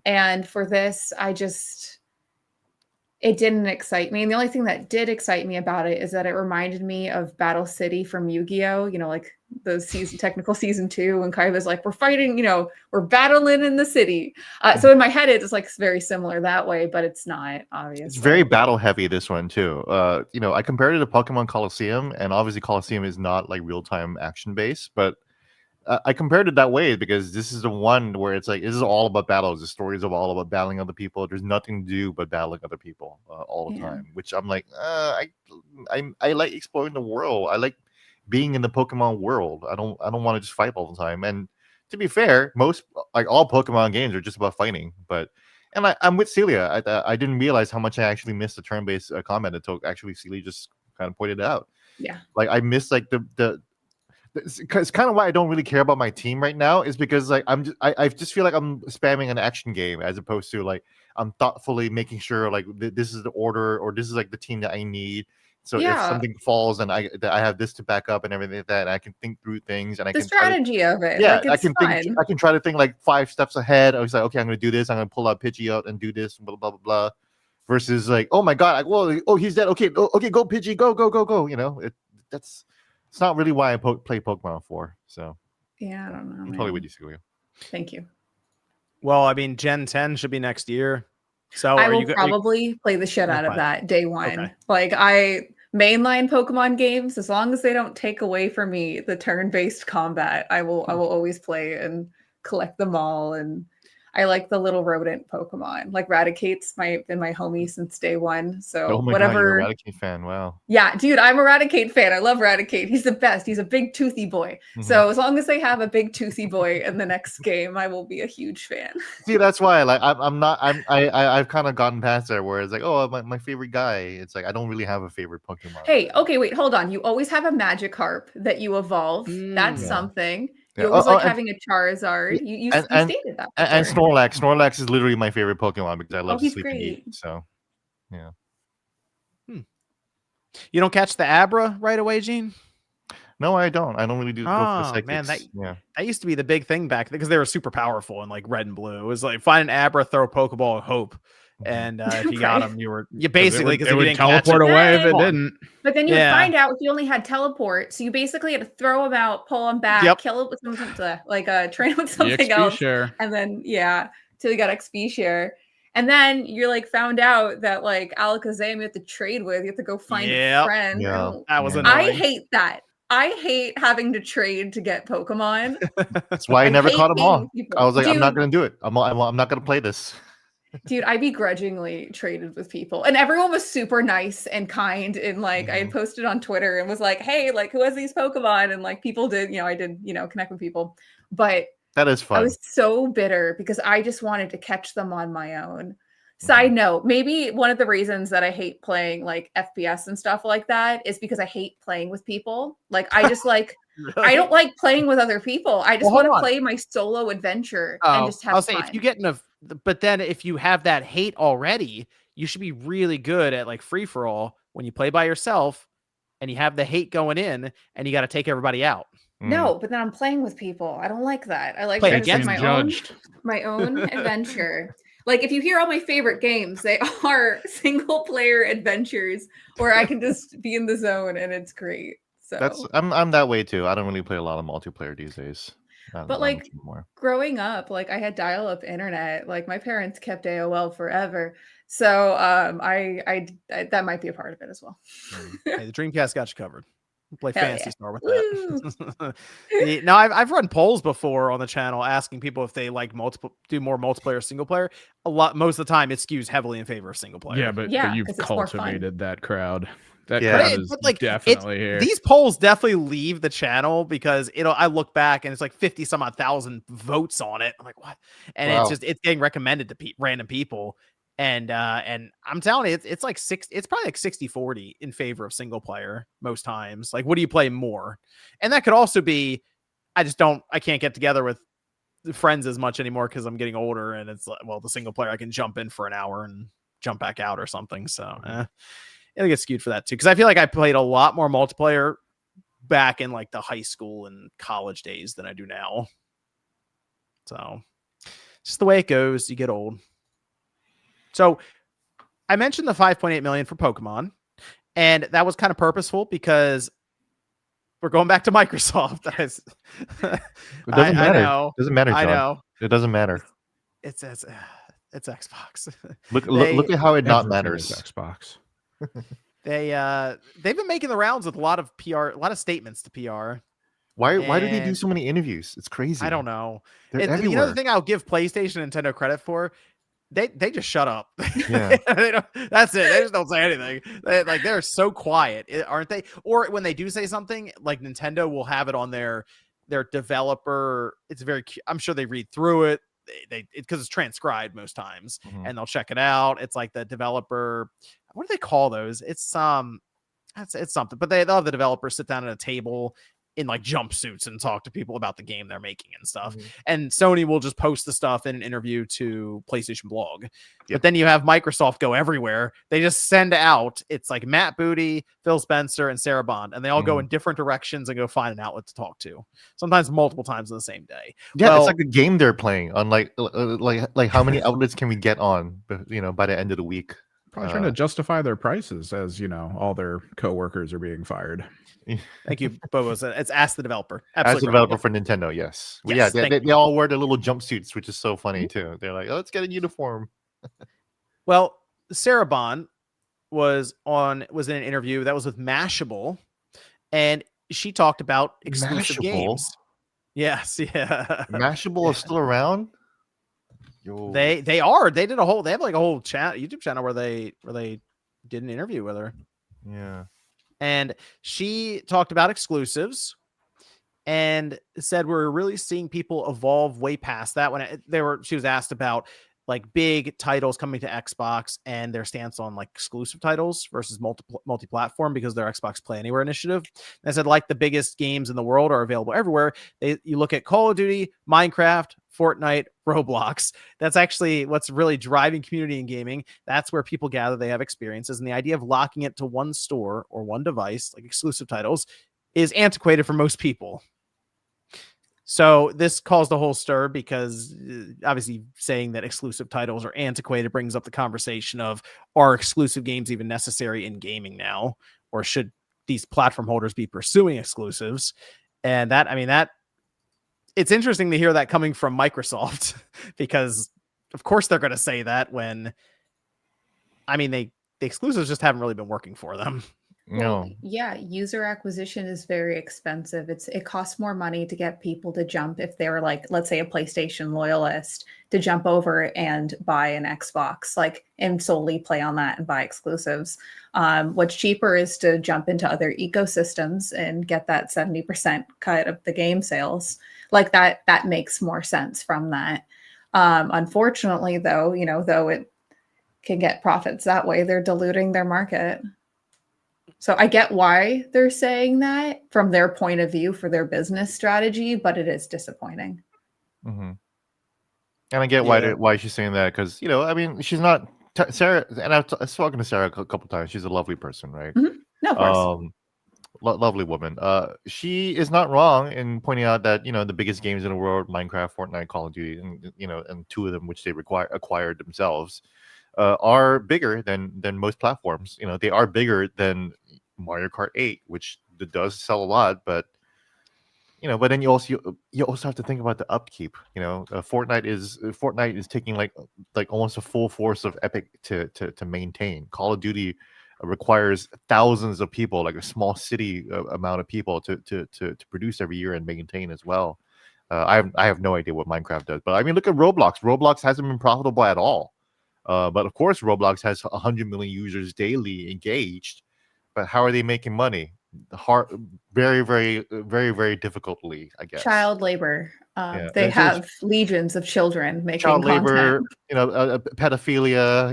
Speaker 3: And for this, it didn't excite me. And the only thing that did excite me about it is that it reminded me of Battle City from Yu-Gi-Oh! You know, like the technical season 2 when Kaiba's like, we're fighting, you know, we're battling in the city. So in my head, it's like very similar that way, but it's not, obviously.
Speaker 2: It's very battle heavy, this one too. You know, I compared it to Pokemon Coliseum, and obviously Coliseum is not like real-time action based, but I compared it that way because this is the one where it's like, this is all about battles. The story is all about battling other people. There's nothing to do but battling other people all the time, which I'm like, I like exploring the world. I like being in the Pokemon world. I don't want to just fight all the time. And to be fair, most, like all Pokemon games are just about fighting. But, and I'm with Celia. I didn't realize how much I actually missed the turn-based combat until actually Celia just kind of pointed it out.
Speaker 3: Yeah.
Speaker 2: Like I missed like it's kind of why I don't really care about my team right now is because like I just feel like I'm spamming an action game as opposed to like I'm thoughtfully making sure like this is the order or this is like the team that I need. So if something falls and I have this to back up and everything like that, and I can think through things and I can
Speaker 3: strategy of it.
Speaker 2: Yeah,
Speaker 3: like,
Speaker 2: I can try to think like 5 steps ahead. I was like, okay, I'm gonna do this. I'm gonna pull out Pidgey out and do this, blah blah blah blah. Versus like, oh my god, he's dead. Okay, go Pidgey, go. You know, it's not really why I play Pokemon for. So
Speaker 3: yeah, I don't know.
Speaker 2: I'm totally with you, Celia.
Speaker 3: Thank you.
Speaker 1: Well, I mean, Gen 10 should be next year. So
Speaker 3: I will probably play the shit out of that day one. Okay. Like mainline Pokemon games, as long as they don't take away from me the turn-based combat, I will always play and collect them all. And I like the little rodent Pokemon. Like Raticate's been my homie since day one. So
Speaker 2: Oh my god, you're a Raticate fan. Wow.
Speaker 3: Yeah, dude, I'm a Raticate fan. I love Raticate. He's the best. He's a big toothy boy. So as long as they have a big toothy boy in the next game, I will be a huge fan.
Speaker 2: See, that's why like I've kind of gotten past there where it's like, oh, my favorite guy. It's like I don't really have a favorite Pokemon.
Speaker 3: Hey, okay, wait, hold on. You always have a Magikarp that you evolve. That's something. You
Speaker 2: Yeah.
Speaker 3: always like having a Charizard. You stated that.
Speaker 2: And Snorlax. Snorlax is literally my favorite Pokemon because I love to
Speaker 3: he's
Speaker 2: sleep and
Speaker 3: great.
Speaker 2: eat. So, yeah.
Speaker 1: You don't catch the Abra right away, Gene?
Speaker 2: No, I don't. I don't really go for the psychics.
Speaker 1: Man, that used to be the big thing back because they were super powerful in like red and blue. It was like find an Abra, throw a Pokeball, and hope. And if you got them, you basically because
Speaker 4: it
Speaker 1: you
Speaker 4: would
Speaker 1: didn't
Speaker 4: teleport
Speaker 1: catch
Speaker 4: away if it didn't.
Speaker 3: But then you would find out if you only had teleport, so you basically had to throw them out, pull them back, kill it with something like train with something else,
Speaker 4: share.
Speaker 3: and then till you got XP share. And then you're like found out that like Alakazam you have to trade with, you have to go find a friend.
Speaker 2: Yeah.
Speaker 1: That was annoying.
Speaker 3: I hate that. I hate having to trade to get Pokemon.
Speaker 2: That's why I never caught them all. I was like,
Speaker 3: Dude,
Speaker 2: I'm not going to do it. I'm not going to play this.
Speaker 3: Dude, I begrudgingly traded with people. And everyone was super nice and kind. And like I had posted on Twitter and was like, hey, like who has these Pokemon? And like people did, I did, connect with people. But
Speaker 2: that is fun.
Speaker 3: I was so bitter because I just wanted to catch them on my own. Side note, maybe one of the reasons that I hate playing like FPS and stuff like that is because I hate playing with people. Like I just like really? I don't like playing with other people. I just want to play my solo adventure and just have fun.
Speaker 1: If you get but then if you have that hate already, you should be really good at like free for all when you play by yourself and you have the hate going in and you got to take everybody out.
Speaker 3: No, but then I'm playing with people. I don't like that. I like my own adventure. Like if you hear all my favorite games, they are single player adventures where I can just be in the zone and it's great. So
Speaker 2: I'm that way too. I don't really play a lot of multiplayer these days.
Speaker 3: But like growing up, like I had dial-up internet. Like my parents kept AOL forever. So I that might be a part of it as well.
Speaker 1: Hey, the Dreamcast got you covered. Play Phantasy Star with that. Now I've run polls before on the channel asking people if they like do more multiplayer, single player. Most of the time it skews heavily in favor of single player.
Speaker 4: Yeah, but you've cultivated that crowd. That crowd is definitely here.
Speaker 1: These polls definitely leave the channel because I look back and it's like 50 some odd thousand votes on it. I'm like, what? And it's getting recommended to random people. And I'm telling you, it's like it's probably like 60-40 in favor of single player most times. Like, what do you play more? And that could also be, I can't get together with friends as much anymore because I'm getting older and it's like, well, the single player I can jump in for an hour and jump back out or something. So it'll get skewed for that too. Cause I feel like I played a lot more multiplayer back in like the high school and college days than I do now. So just the way it goes, you get old. So I mentioned the 5.8 million for Pokemon, and that was kind of purposeful because we're going back to Microsoft.
Speaker 2: It doesn't matter.
Speaker 1: I know.
Speaker 2: It doesn't matter, John.
Speaker 1: I know.
Speaker 2: It doesn't matter.
Speaker 1: It's Xbox.
Speaker 2: Look at how it not matters.
Speaker 4: Xbox.
Speaker 1: They've been making the rounds with a lot of PR, a lot of statements to PR.
Speaker 2: Why do they do so many interviews? It's crazy.
Speaker 1: I don't know.
Speaker 2: They're everywhere.
Speaker 1: The thing I'll give PlayStation and Nintendo credit for, they just shut up.
Speaker 2: Yeah.
Speaker 1: That's it. They just don't say anything. They're so quiet, aren't they? Or when they do say something, like Nintendo will have it on their developer. It's I'm sure they read through it. Because it's transcribed most times, and they'll check it out. It's like the developer. What do they call those? It's something. But they'll have the developers sit down at a table in like jumpsuits and talk to people about the game they're making and stuff. And Sony will just post the stuff in an interview to PlayStation Blog. But then you have Microsoft go everywhere. They just send out, it's like Matt Booty, Phil Spencer, and Sarah Bond, and they all go in different directions and go find an outlet to talk to. Sometimes multiple times in the same day.
Speaker 2: Yeah, it's like a game they're playing on like how many outlets can we get on, by the end of the week.
Speaker 4: Probably trying to justify their prices as, all their coworkers are being fired.
Speaker 1: Thank you, Bobo. It's Ask the Developer.
Speaker 2: Absolutely. Ask the Developer for Nintendo, yes.
Speaker 1: Yes,
Speaker 2: they all wear their little jumpsuits, which is so funny too. They're like, let's get a uniform.
Speaker 1: Well, Sarah Bond was in an interview that was with Mashable, and she talked about exclusive games. Yes, yeah.
Speaker 2: Mashable is still around? Yo.
Speaker 1: They did a whole, they have like a whole YouTube channel where they did an interview with her.
Speaker 2: Yeah.
Speaker 1: And she talked about exclusives and said we're really seeing people evolve way past that. When she was asked about like big titles coming to Xbox and their stance on like exclusive titles versus multi-platform because their Xbox Play Anywhere initiative. And I said like the biggest games in the world are available everywhere. You look at Call of Duty, Minecraft, Fortnite, Roblox. That's actually what's really driving community in gaming. That's where people gather, they have experiences, and the idea of locking it to one store or one device, like exclusive titles, is antiquated for most people. So this caused a whole stir because obviously saying that exclusive titles are antiquated brings up the conversation of, are exclusive games even necessary in gaming now? Or should these platform holders be pursuing exclusives? And that it's interesting to hear that coming from Microsoft because of course they're going to say that when, the exclusives just haven't really been working for them.
Speaker 3: Well,
Speaker 2: No.
Speaker 3: yeah, user acquisition is very expensive. It costs more money to get people to jump if they were like, let's say, a PlayStation loyalist, to jump over and buy an Xbox, like, and solely play on that and buy exclusives. What's cheaper is to jump into other ecosystems and get that 70% cut of the game sales. Like that makes more sense from that. Unfortunately, though, though it can get profits that way, they're diluting their market. So I get why they're saying that from their point of view for their business strategy, but it is disappointing.
Speaker 2: Mm-hmm. And I get why she's saying that because she's not Sarah, and I've spoken to Sarah a couple times. She's a lovely person, right?
Speaker 3: Mm-hmm. No, of course.
Speaker 2: Lovely woman. She is not wrong in pointing out that the biggest games in the world, Minecraft, Fortnite, Call of Duty, and and two of them which they acquired themselves, are bigger than most platforms. They are bigger than Mario Kart 8, which does sell a lot, but but then you also have to think about the upkeep. Fortnite is taking like almost a full force of Epic to maintain. Call of Duty requires thousands of people, like a small city amount of people to produce every year and maintain as well. I have no idea what Minecraft does, but look at Roblox. Roblox hasn't been profitable at all. But of course, Roblox has 100 million users daily engaged. But how are they making money? Very, very, very, very diffically, I guess.
Speaker 3: Child labor.
Speaker 2: Yeah.
Speaker 3: They have legions of children making
Speaker 2: child labor,
Speaker 3: content.
Speaker 2: pedophilia.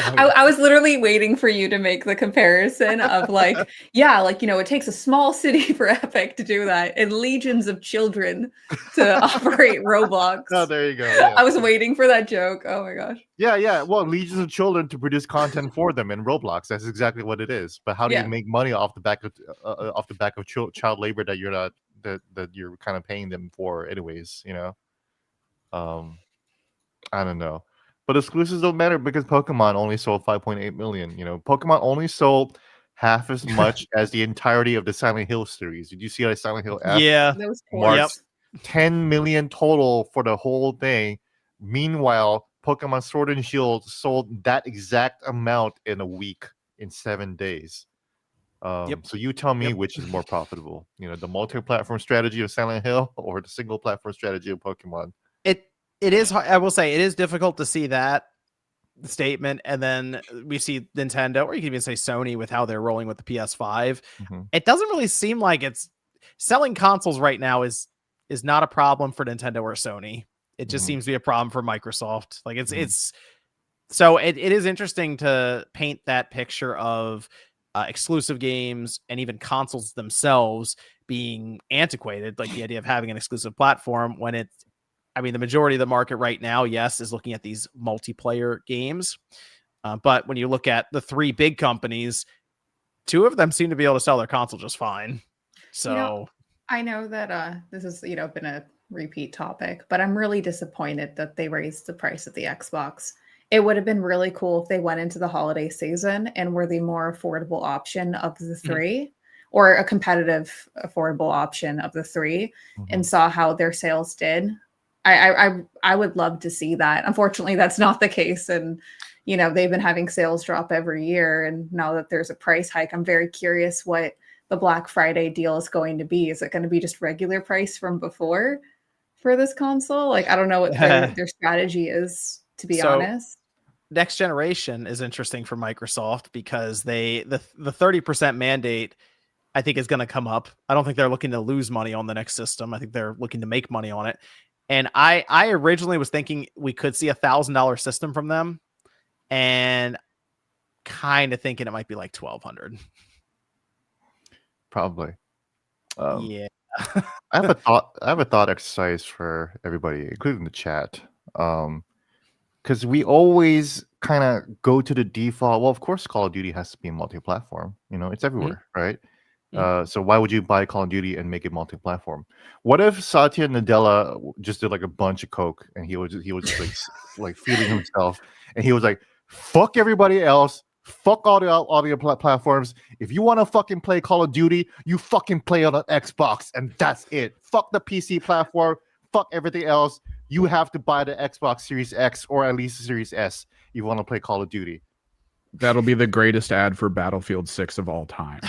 Speaker 3: I was literally waiting for you to make the comparison of it takes a small city for Epic to do that, and legions of children to operate Roblox.
Speaker 2: Oh, there you go. Yeah.
Speaker 3: I was waiting for that joke. Oh my gosh.
Speaker 2: Yeah. Well, legions of children to produce content for them in Roblox. That's exactly what it is. But how do you make money off the back of child labor that you're not that you're kind of paying them for anyways? I don't know. But exclusives don't matter because Pokemon only sold 5.8 million. Pokemon only sold half as much as the entirety of the Silent Hill series. Did you see that Silent Hill app?
Speaker 1: Yeah.
Speaker 2: Marked 10 million total for the whole thing. Meanwhile, Pokemon Sword and Shield sold that exact amount in a week, in 7 days. So you tell me which is more profitable, the multi-platform strategy of Silent Hill or the single platform strategy of Pokemon.
Speaker 1: It is, I will say, it is difficult to see that statement, and then we see Nintendo, or you can even say Sony, with how they're rolling with the PS5.
Speaker 2: Mm-hmm.
Speaker 1: It doesn't really seem like it's selling consoles right now is not a problem for Nintendo or Sony. It just seems to be a problem for Microsoft. Like it's so it is interesting to paint that picture of exclusive games and even consoles themselves being antiquated, like the idea of having an exclusive platform when it's, the majority of the market right now, yes, is looking at these multiplayer games. But when you look at the three big companies, two of them seem to be able to sell their console just fine. So
Speaker 3: I know that this has been a repeat topic, but I'm really disappointed that they raised the price of the Xbox. It would have been really cool if they went into the holiday season and were the more affordable option of the three, or a competitive affordable option of the three, and saw how their sales did. I would love to see that. Unfortunately, that's not the case. And, they've been having sales drop every year. And now that there's a price hike, I'm very curious what the Black Friday deal is going to be. Is it going to be just regular price from before for this console. Like, I don't know what their strategy is, to be honest.
Speaker 1: Next generation is interesting for Microsoft because the 30% mandate, I think, is going to come up. I don't think they're looking to lose money on the next system. I think they're looking to make money on it. And I originally was thinking we could see $1,000 system from them, and kind of thinking it might be like 1,200.
Speaker 2: Probably.
Speaker 1: Yeah.
Speaker 2: I have a thought exercise for everybody, including the chat. Because we always kind of go to the default. Well, of course, Call of Duty has to be multi-platform. You know, it's everywhere, right? So why would you buy Call of Duty and make it multi-platform? What if Satya Nadella just did like a bunch of coke and he was just like feeding himself, and he was like, "Fuck everybody else. Fuck all the platforms. If you want to fucking play Call of Duty, you fucking play on an Xbox, and that's it. Fuck the PC platform. Fuck everything else. You have to buy the Xbox Series X or at least the Series S if you want to play Call of Duty."
Speaker 4: That'll be the greatest ad for Battlefield 6 of all time.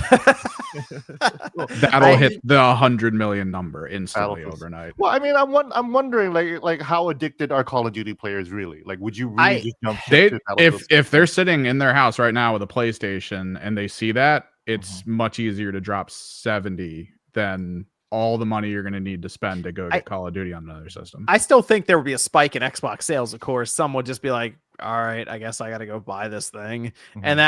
Speaker 4: That'll hit the 100 million number instantly overnight.
Speaker 2: Well, I mean, I'm wondering like how addicted are Call of Duty players really? Like, would you really just jump ship to Battlefield 6?
Speaker 4: If they're sitting in their house right now with a PlayStation and they see that, it's much easier to drop 70 than all the money you're going to need to spend to go get Call of Duty on another system.
Speaker 1: I still think there would be a spike in Xbox sales, of course. Some would just be like, all right, I guess I got to go buy this thing. And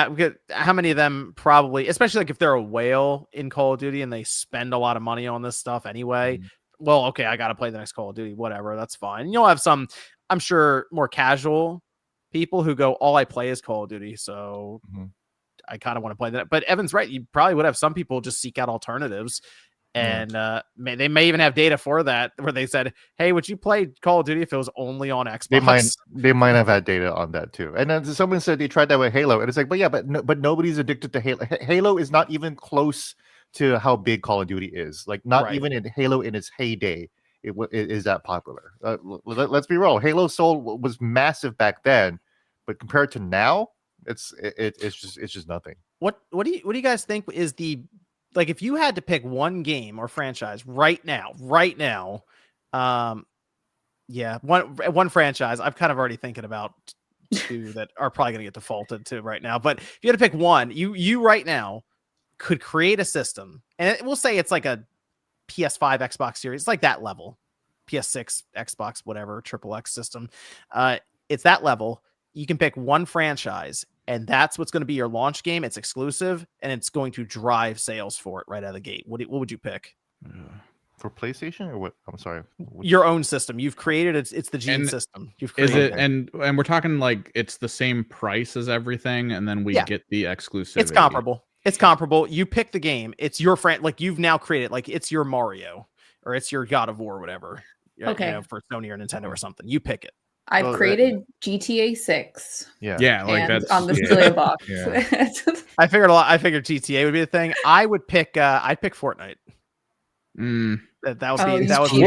Speaker 1: how many of them probably, especially like if they're a whale in Call of Duty and they spend a lot of money on this stuff anyway, well, okay, I got to play the next Call of Duty, whatever, that's fine. You'll have some, I'm sure, more casual people who go, all I play is Call of Duty, so I kind of want to play that. But Evan's right, you probably would have some people just seek out alternatives. And they may even have data for that where they said, hey, would you play Call of Duty if it was only on Xbox?
Speaker 2: They might have had data on that too. And then someone said they tried that with Halo, and it's like, but nobody's addicted to Halo. Halo is not even close to how big Call of Duty is. Like, not even in Halo in its heyday it is that popular. Let's be real. Halo sold was massive back then, but compared to now, it's just nothing.
Speaker 1: What do you guys think is the, like, if you had to pick one game or franchise right now, one franchise, I've kind of already thinking about two that are probably going to get defaulted to right now. But if you had to pick one, you right now could create a system, and we'll say it's like a PS5, Xbox Series, it's like that level, PS6, Xbox, whatever, triple X system. It's that level. You can pick one franchise, and that's what's going to be your launch game. It's exclusive, and it's going to drive sales for it right out of the gate. What would you pick?
Speaker 2: For PlayStation or what? I'm sorry.
Speaker 1: Your own system. You've created it. It's the Gene system. You've created
Speaker 4: it. And we're talking like it's the same price as everything, and then we get the exclusivity.
Speaker 1: It's comparable. It's comparable. You pick the game. It's your friend. Like, you've now created, like, it's your Mario or it's your God of War, whatever.
Speaker 3: Okay.
Speaker 1: You know, for Sony or Nintendo or something. You pick it.
Speaker 3: I've created GTA 6.
Speaker 4: Yeah, like that's
Speaker 3: on the Stilia box.
Speaker 2: Yeah.
Speaker 1: I figured GTA would be the thing. I would pick I'd pick Fortnite. That would be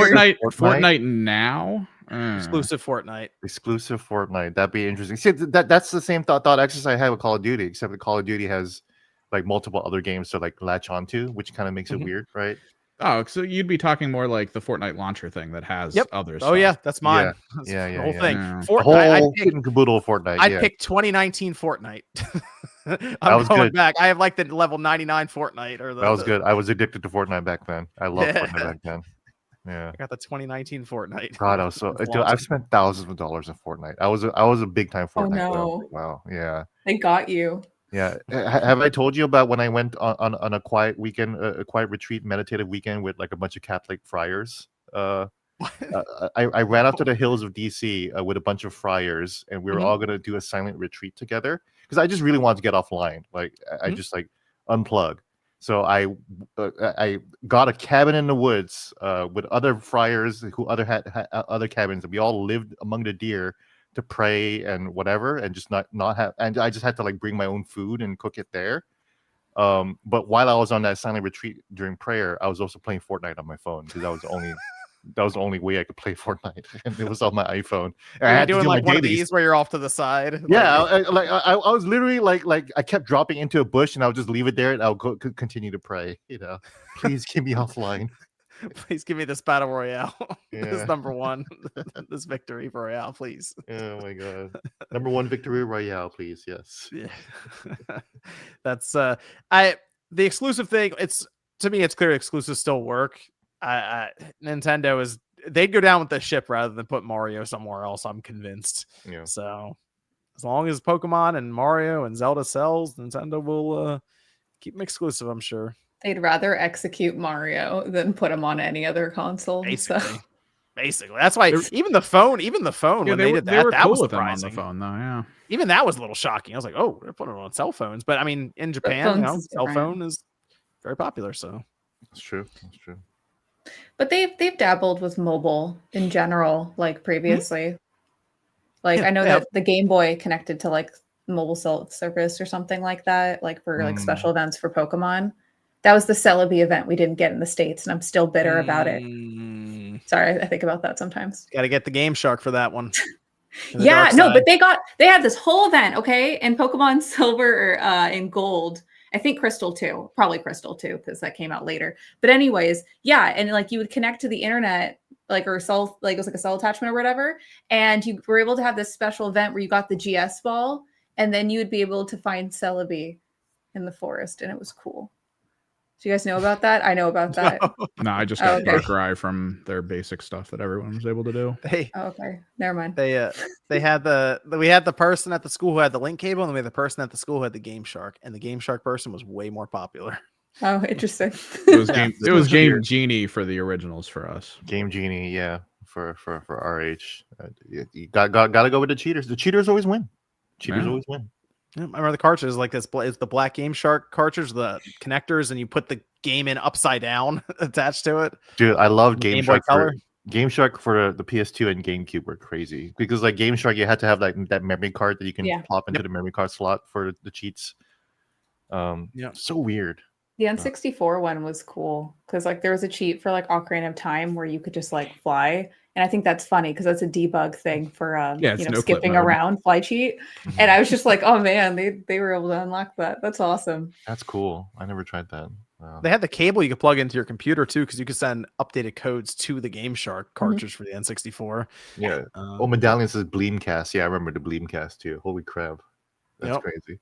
Speaker 4: Fortnite now.
Speaker 1: Exclusive Fortnite.
Speaker 2: That'd be interesting. See, that's the same thought exercise I had with Call of Duty, except that Call of Duty has like multiple other games to like latch onto, which kind of makes it weird, right?
Speaker 4: Oh, so you'd be talking more like the Fortnite launcher thing that has others.
Speaker 1: Oh yeah, that's mine.
Speaker 2: Yeah,
Speaker 1: the whole thing.
Speaker 2: The whole kit and caboodle of Fortnite.
Speaker 1: I'd pick 2019 Fortnite.
Speaker 2: I'm going
Speaker 1: good. Back. I have like the level 99 Fortnite.
Speaker 2: That was good. I was addicted to Fortnite back then. I loved Fortnite back then. Yeah,
Speaker 1: I got the 2019 Fortnite.
Speaker 2: God, I was so. Dude, I've spent thousands of dollars on Fortnite. I was a big time Fortnite.
Speaker 3: Oh no!
Speaker 2: Wow. Yeah.
Speaker 3: They got you.
Speaker 2: Yeah. Have I told you about when I went on a quiet weekend, a quiet retreat, meditative weekend with like a bunch of Catholic friars? I ran up to the hills of DC with a bunch of friars, and we were all going to do a silent retreat together because I just really wanted to get offline. Like I just like unplug. So I got a cabin in the woods with other friars who had other cabins, and we all lived among the deer to pray and whatever, and just not have, and I just had to like bring my own food and cook it there. But while I was on that silent retreat during prayer, I was also playing Fortnite on my phone because that was the only way I could play Fortnite, and it was on my iPhone.
Speaker 1: And I had doing like one of these where you're off to the side.
Speaker 2: Yeah, I was literally like I kept dropping into a bush, and I would just leave it there, and I'll continue to pray. You know, please keep me offline.
Speaker 1: Please give me this battle royale.
Speaker 2: Yeah.
Speaker 1: This number one. This victory royale, please.
Speaker 2: Oh my god. Number one victory royale, please. Yes.
Speaker 1: Yeah. That's the exclusive thing. To me, it's clear exclusives still work. Nintendo is they'd go down with the ship rather than put Mario somewhere else. I'm convinced.
Speaker 2: Yeah.
Speaker 1: So as long as Pokemon and Mario and Zelda sells, Nintendo will keep them exclusive. I'm sure.
Speaker 3: They'd rather execute Mario than put him on any other console.
Speaker 1: Basically, that's why even the phone when they did that,
Speaker 4: were
Speaker 1: that
Speaker 4: cool
Speaker 1: was
Speaker 4: with them on the
Speaker 1: surprising.
Speaker 4: phone though. Yeah,
Speaker 1: Even that was a little shocking. I was like, oh, they're putting it on cell phones. But I mean, in Japan, cell phone is very popular. So
Speaker 2: that's true. That's true.
Speaker 3: But they've dabbled with mobile in general, like previously. Like I know that the Game Boy connected to like mobile service or something like that, like for like special events for Pokemon. That was the Celebi event we didn't get in the States, and I'm still bitter about it. Sorry, I think about that sometimes.
Speaker 1: Got to get the Game Shark for that one.
Speaker 3: Yeah, no, but they had this whole event, okay, in Pokemon Silver and Gold. I think Crystal too, probably Crystal too, because that came out later. But anyways, yeah, and like you would connect to the internet, like or cell, like it was like a cell attachment or whatever, and you were able to have this special event where you got the GS ball, and then you would be able to find Celebi in the forest, and it was cool. Do you guys know about that? I know about that.
Speaker 4: No, I just got Darkrai from their basic stuff that everyone was able to do.
Speaker 3: Okay, never mind.
Speaker 1: We had the person at the school who had the link cable, and we had the person at the school who had the Game Shark, and the Game Shark person was way more popular.
Speaker 3: Oh, interesting.
Speaker 4: It was Game Genie for the originals for us.
Speaker 2: Game Genie, yeah, for RH. You gotta go with the cheaters. The cheaters always win. Always win.
Speaker 1: I remember the cartridges like this. It's the Black Game Shark cartridge, the connectors, and you put the game in upside down attached to it.
Speaker 2: Dude, I love Game Shark.
Speaker 1: Color.
Speaker 2: Game Shark for the PS2 and GameCube were crazy because like Game Shark, you had to have like that memory card that you can plop into the memory card slot for the cheats. So weird.
Speaker 3: The N64 one was cool because like there was a cheat for like Ocarina of Time where you could just like fly. And I think that's funny because that's a debug thing for skipping around fly cheat. And I was just like, oh man, they were able to unlock that. That's awesome.
Speaker 2: That's cool. I never tried that. Wow.
Speaker 1: They had the cable you could plug into your computer too, because you could send updated codes to the Game Shark cartridge for the N64.
Speaker 2: Yeah. Medallion says Bleemcast. Yeah, I remember the Bleemcast too. Holy crap. That's crazy.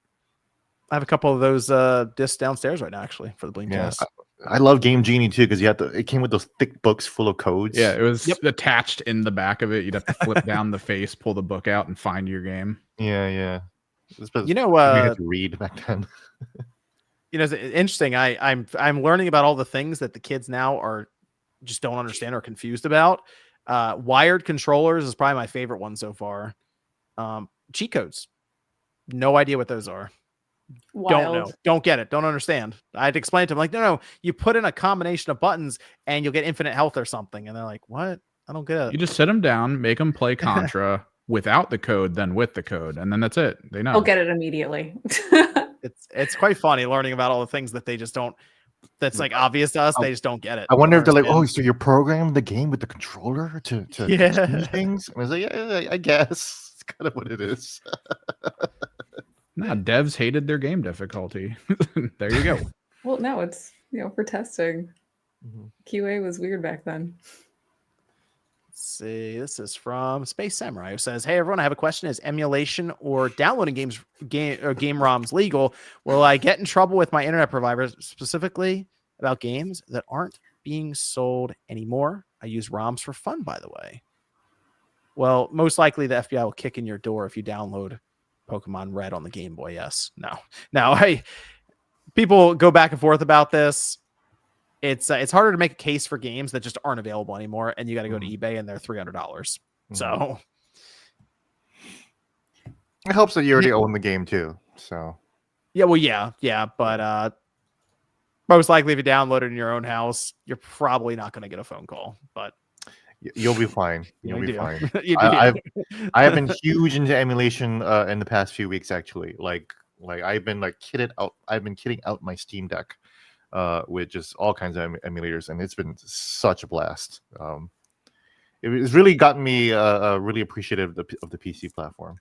Speaker 1: I have a couple of those discs downstairs right now, actually, for the Bleemcast.
Speaker 2: Yeah, I love Game Genie too because it came with those thick books full of codes.
Speaker 4: Yeah, it was attached in the back of it. You'd have to flip down the face, pull the book out, and find your game.
Speaker 2: Yeah.
Speaker 1: You know,
Speaker 2: we had to read back then.
Speaker 1: You know, it's interesting. I'm learning about all the things that the kids now just don't understand or confused about. Wired controllers is probably my favorite one so far. Cheat codes, no idea what those are.
Speaker 3: Wild.
Speaker 1: Don't know. Don't get it. Don't understand. I'd explain to them like, no, you put in a combination of buttons and you'll get infinite health or something. And they're like, what? I don't get it.
Speaker 4: You just sit them down, make them play Contra without the code, then with the code, and then that's it. They know.
Speaker 3: I'll get it immediately.
Speaker 1: It's quite funny learning about all the things that they just don't. That's like obvious to us. They just don't get it.
Speaker 2: I wonder if they're like, oh, so you're programming the game with the controller to do things? And I was like, yeah, I guess it's kind of what it is.
Speaker 4: Nah, devs hated their game difficulty. There you go.
Speaker 3: Well, no, it's for testing. QA was weird back then.
Speaker 1: Let's see. This is from Space Samurai, who says, "Hey everyone, I have a question. Is emulation or downloading game ROMs legal? Will I get in trouble with my internet provider, specifically about games that aren't being sold anymore? I use ROMs for fun, by the way." Well, most likely the FBI will kick in your door if you download Pokemon Red on the Game Boy. Yes. No. People go back and forth about this. It's harder to make a case for games that just aren't available anymore, and you got to go to eBay and they're $300. So
Speaker 2: it helps that you already own the game too. So
Speaker 1: yeah, but most likely if you download it in your own house, you're probably not going to get a phone call. But
Speaker 2: you'll be fine. You'll be fine. I have been huge into emulation in the past few weeks. Actually, like I've been kitted out. I've been kitting out my Steam Deck with just all kinds of emulators, and it's been such a blast. It's really gotten me really appreciative of the PC platform.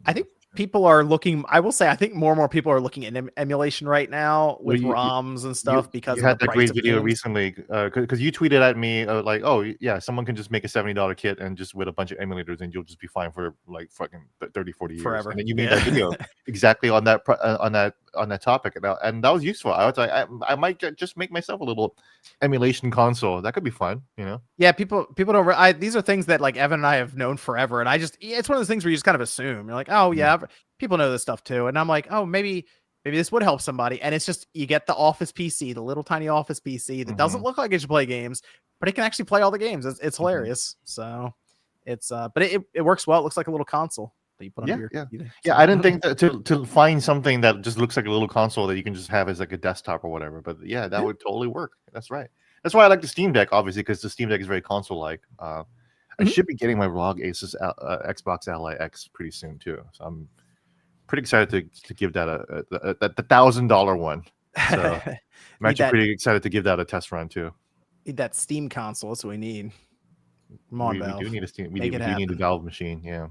Speaker 1: I think people are looking. I will say, I think more and more people are looking at emulation right now with
Speaker 2: Well,
Speaker 1: ROMs and stuff because
Speaker 2: you
Speaker 1: of
Speaker 2: had
Speaker 1: the
Speaker 2: that
Speaker 1: price
Speaker 2: great
Speaker 1: of
Speaker 2: video
Speaker 1: games.
Speaker 2: recently because you tweeted at me like, oh yeah, someone can just make a $70 kit and just with a bunch of emulators and you'll just be fine for like fucking 30, 40 years.
Speaker 1: Forever.
Speaker 2: And then you made that video exactly on that on that topic, and that was useful. I was like, I might just make myself a little emulation console. That could be fun, you know.
Speaker 1: Yeah, people don't. These are things that like Evan and I have known forever, and it's one of those things where you just kind of assume you're like, oh yeah, people know this stuff too, and I'm like, oh maybe this would help somebody, and it's just you get the Office PC, the little tiny Office PC that doesn't look like it should play games, but it can actually play all the games. It's hilarious. So it's but it works well. It looks like a little console that you put under your
Speaker 2: I didn't think that to find something that just looks like a little console that you can just have as like a desktop or whatever, but yeah, that would totally work. That's right. That's why I like the Steam Deck, obviously, because the Steam Deck is very console-like. I should be getting my ROG Asus Xbox Ally X pretty soon too, so I'm pretty excited to give that the $1,000 one. So I'm actually pretty excited to give that a test run too.
Speaker 1: Need that Steam console. That's what we need. Come on, Valve.
Speaker 2: We do need a Steam. We do need a Valve machine. Yeah.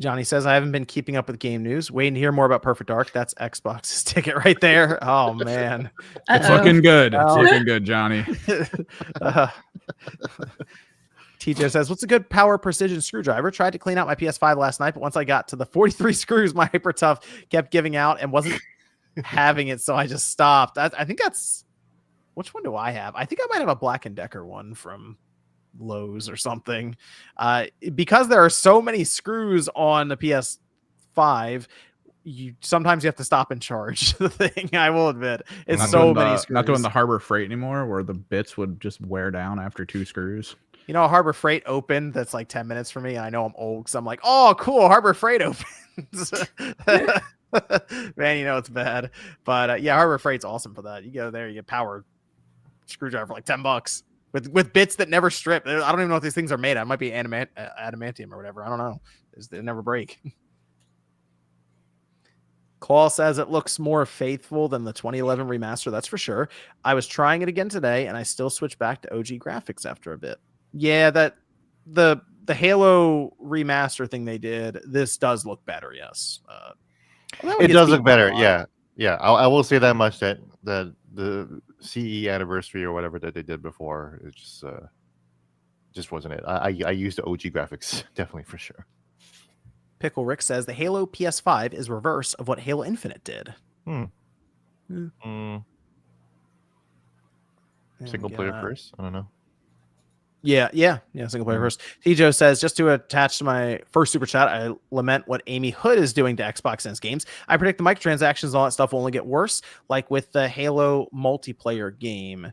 Speaker 1: Johnny says, I haven't been keeping up with game news. Waiting to hear more about Perfect Dark. That's Xbox's ticket right there. Oh, man.
Speaker 4: It's looking good. It's looking good, Johnny.
Speaker 1: TJ says, what's a good power precision screwdriver? Tried to clean out my PS5 last night, but once I got to the 43 screws, my Hyper Tough kept giving out and wasn't having it, so I just stopped. I think that's... Which one do I have? I think I might have a Black & Decker one from Lowe's or something, because there are so many screws on the PS5. Sometimes you have to stop and charge the thing. I will admit, it's so many screws.
Speaker 4: Not doing the Harbor Freight anymore, where the bits would just wear down after 2 screws.
Speaker 1: You know, Harbor Freight opened. That's like 10 minutes for me, and I know I'm old, because I'm like, oh, cool, Harbor Freight opens. Man, you know it's bad, but yeah, Harbor Freight's awesome for that. You go there, you get power screwdriver for like $10. With bits that never strip. I don't even know what these things are made of. It might be adamantium or whatever. I don't know. They never break. Claw says it looks more faithful than the 2011 remaster. That's for sure. I was trying it again today, and I still switched back to OG graphics after a bit. Yeah, that the Halo remaster thing they did, this does look better, yes.
Speaker 2: It does look better, yeah. Yeah, I will say that much, that the CE anniversary or whatever that they did before, it just wasn't it. I used the OG graphics, definitely, for sure.
Speaker 1: Pickle Rick says the Halo PS5 is reverse of what Halo Infinite did.
Speaker 2: Single player first? I don't know.
Speaker 1: Yeah, single player first. T-Joe says, just to attach to my first super chat, I lament what Amy Hood is doing to Xbox and its games. I predict the microtransactions and all that stuff will only get worse. Like with the Halo multiplayer game,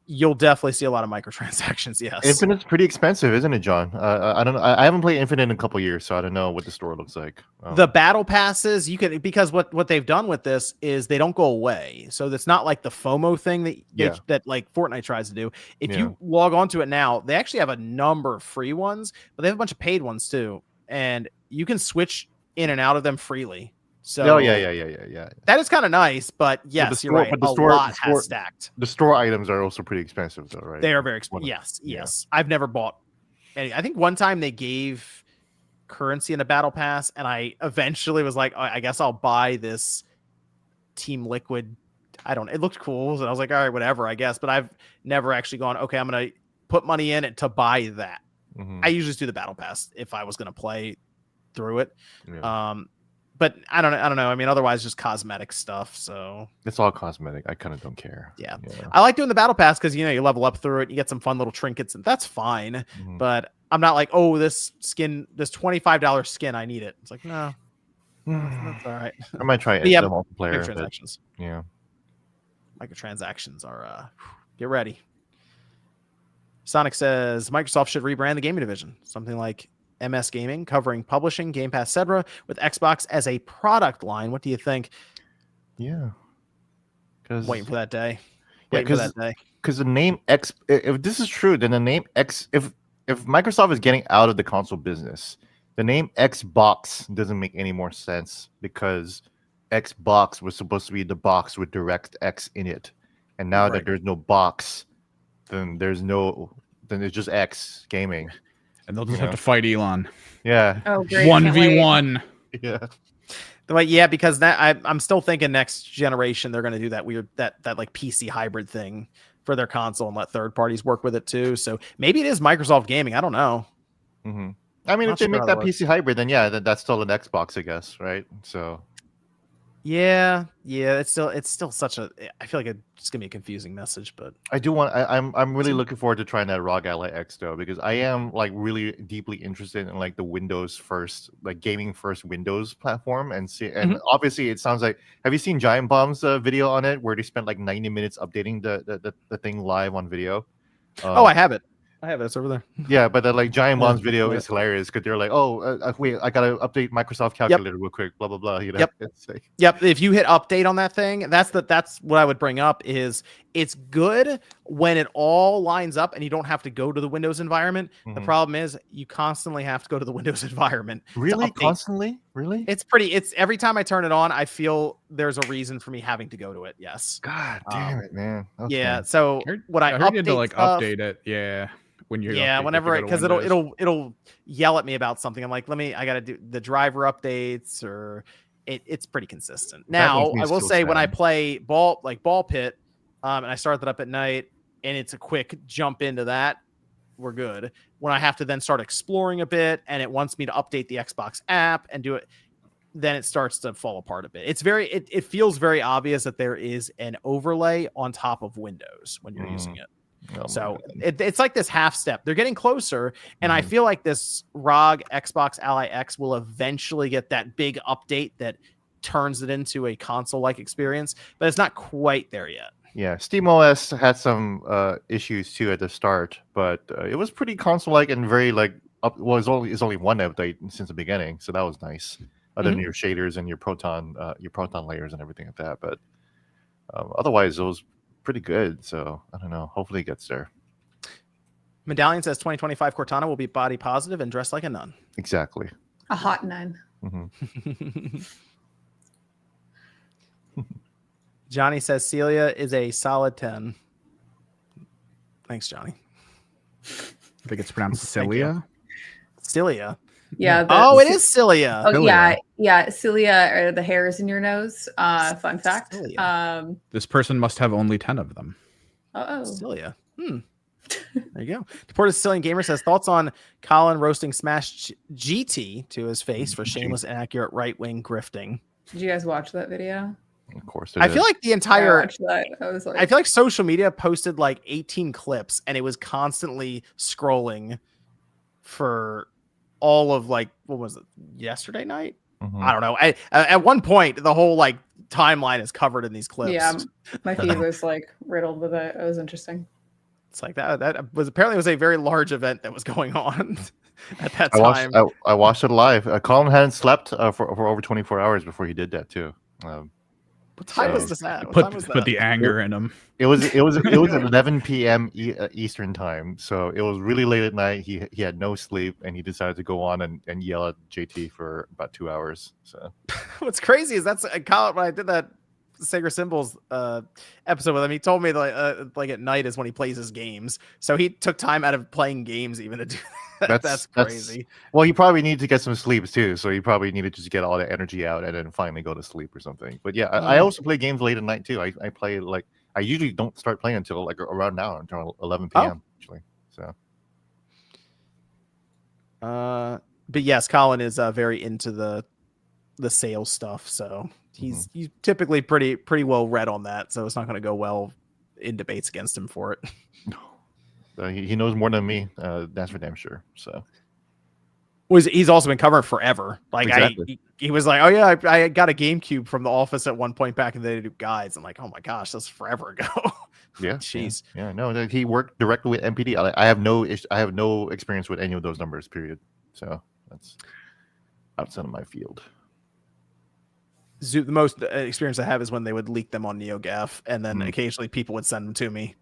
Speaker 1: you'll definitely see a lot of microtransactions, yes.
Speaker 2: Infinite's pretty expensive, isn't it, John? I don't know. I haven't played Infinite in a couple years, so I don't know what the store looks like.
Speaker 1: The battle passes, you can, because what they've done with this is they don't go away. So it's not like the FOMO thing that like Fortnite tries to do. If you log onto it now, they actually have a number of free ones, but they have a bunch of paid ones too. And you can switch in and out of them freely. So
Speaker 2: yeah.
Speaker 1: That is kind of nice, but yes, you're right. But a lot has stacked.
Speaker 2: The store items are also pretty expensive, though, right?
Speaker 1: They are very expensive. Yes. I've never bought any. I think one time they gave currency in a battle pass, and I eventually was like, I guess I'll buy this Team Liquid. It looked cool, and I was like, all right, whatever, I guess. But I've never actually gone, okay, I'm gonna put money in it to buy that. I usually just do the battle pass if I was gonna play through it. But I don't know. I mean, otherwise just cosmetic stuff. So
Speaker 2: it's all cosmetic. I kind of don't care.
Speaker 1: Yeah. I like doing the battle pass because, you level up through it. You get some fun little trinkets, and that's fine. But I'm not like, oh, this $25 skin, I need it. It's like, no, that's all right.
Speaker 2: I might try it. Yeah, multiplayer.
Speaker 1: Microtransactions.
Speaker 2: Yeah.
Speaker 1: Microtransactions are, get ready. Sonic says Microsoft should rebrand the gaming division. Something like MS Gaming, covering publishing, Game Pass, etc., with Xbox as a product line. What do you think?
Speaker 2: Yeah,
Speaker 1: waiting for that day.
Speaker 2: Because the name X, if this is true, then the name X, if Microsoft is getting out of the console business, the name Xbox doesn't make any more sense, because Xbox was supposed to be the box with DirectX in it, and now that there's no box, then there's just X Gaming.
Speaker 4: And they'll just have to fight Elon.
Speaker 2: Yeah.
Speaker 3: Oh, great.
Speaker 4: 1v1.
Speaker 2: Yeah.
Speaker 1: Like, yeah, because I'm still thinking next generation they're going to do that weird that like PC hybrid thing for their console and let third parties work with it too. So maybe it is Microsoft gaming. I don't know.
Speaker 2: Mm-hmm. I mean,
Speaker 1: Not
Speaker 2: if they
Speaker 1: sure
Speaker 2: make
Speaker 1: how
Speaker 2: that
Speaker 1: that works.
Speaker 2: PC hybrid, then yeah, that's still an Xbox, I guess, right? So
Speaker 1: Yeah, it's still such a. I feel like it's gonna be a confusing message, but
Speaker 2: I do want. I'm really looking forward to trying that ROG Ally X though, because I am like really deeply interested in like the Windows first, like gaming first Windows platform, and see. And obviously, it sounds like. Have you seen Giant Bomb's video on it, where they spent like 90 minutes updating the thing live on video?
Speaker 1: oh, I have it. It's over there.
Speaker 2: Yeah, but the like Giant Bomb's
Speaker 1: Yeah,
Speaker 2: video
Speaker 1: yeah.
Speaker 2: is hilarious because they're like, "Oh, wait, I gotta update Microsoft Calculator real quick." Blah blah blah. You know.
Speaker 1: Yep.
Speaker 2: It's like,
Speaker 1: Yep. If you hit update on that thing, that's what I would bring up. Is it's good when it all lines up and you don't have to go to the Windows environment. The problem is you constantly have to go to the Windows environment.
Speaker 2: Really, constantly, really.
Speaker 1: It's every time I turn it on, I feel there's a reason for me having to go to it. Yes.
Speaker 2: God damn it, man. Okay.
Speaker 1: Yeah. So when I
Speaker 4: heard
Speaker 1: update
Speaker 4: you had to like
Speaker 1: stuff,
Speaker 4: update it, yeah. When you
Speaker 1: whenever because it'll yell at me about something. I'm like, I gotta do the driver updates, or it's pretty consistent. Now I will say when I play ball pit, and I start that up at night, and it's a quick jump into that, we're good. When I have to then start exploring a bit, and it wants me to update the Xbox app and do it, then it starts to fall apart a bit. It feels very obvious that there is an overlay on top of Windows when you're using it.
Speaker 2: Oh,
Speaker 1: so it's like this half step. They're getting closer, and I feel like this ROG Xbox Ally X will eventually get that big update that turns it into a console-like experience, but it's not quite there yet.
Speaker 2: Yeah, SteamOS had some issues too at the start, but it was pretty console-like and very like it's only one update since the beginning, so that was nice. Other than your shaders and your proton layers and everything like that, but otherwise it was pretty good. So I don't know. Hopefully it gets there.
Speaker 1: Medallion says 2025 Cortana will be body positive and dressed like a nun.
Speaker 2: Exactly.
Speaker 3: A hot nun.
Speaker 1: Johnny says Celia is a solid 10. Thanks, Johnny.
Speaker 4: I think it's pronounced Celia.
Speaker 1: Celia.
Speaker 3: Yeah.
Speaker 1: It is Celia.
Speaker 3: Oh, Cilia. Yeah. Cilia are the hairs in your nose. Fun fact.
Speaker 1: Cilia.
Speaker 4: This person must have only 10 of them.
Speaker 1: Cilia. There you go. Deported Sicilian Gamer says thoughts on Colin roasting Smash GT to his face for shameless, inaccurate right-wing grifting.
Speaker 3: Did you guys watch that video?
Speaker 2: Of course.
Speaker 1: I feel like the entire.
Speaker 3: I watched that.
Speaker 1: I feel like social media posted like 18 clips, and it was constantly scrolling for all of like, what was it, yesterday night? I don't know. At one point, the whole like timeline is covered in these clips.
Speaker 3: Yeah, my feed was like riddled with it. It was interesting.
Speaker 1: It's like that was apparently a very large event that was going on at that time.
Speaker 2: I watched it live. Colin hadn't slept for over 24 hours before he did that too.
Speaker 1: What time was this at?
Speaker 4: Put the anger in him.
Speaker 2: It was at 11 p.m. Eastern time, so it was really late at night. He had no sleep, and he decided to go on and yell at JT for about 2 hours. So
Speaker 1: what's crazy is that's Colin, when I did that Sacred Symbols episode with him, he told me that like at night is when he plays his games. So he took time out of playing games even to do that. That's crazy. Well,
Speaker 2: he probably needed to get some sleep too. So he probably needed to just get all the energy out and then finally go to sleep or something. But yeah, I also play games late at night too. I play like I usually don't start playing until like around now, until 11 p.m. actually. So.
Speaker 1: But yes, Colin is very into the sales stuff. So he's typically pretty well read on that. So it's not going to go well in debates against him for it.
Speaker 2: He knows more than me. That's for damn sure. So
Speaker 1: he's also been covering forever. Like exactly. He was like, oh yeah, I got a GameCube from the office at one point back in the day to do guides. I'm like, oh my gosh, that's forever ago.
Speaker 2: Yeah.
Speaker 1: Jeez.
Speaker 2: Yeah. No, he worked directly with MPD. I have no experience with any of those numbers. Period. So that's outside of my field.
Speaker 1: The most experience I have is when they would leak them on NeoGAF, and then occasionally people would send them to me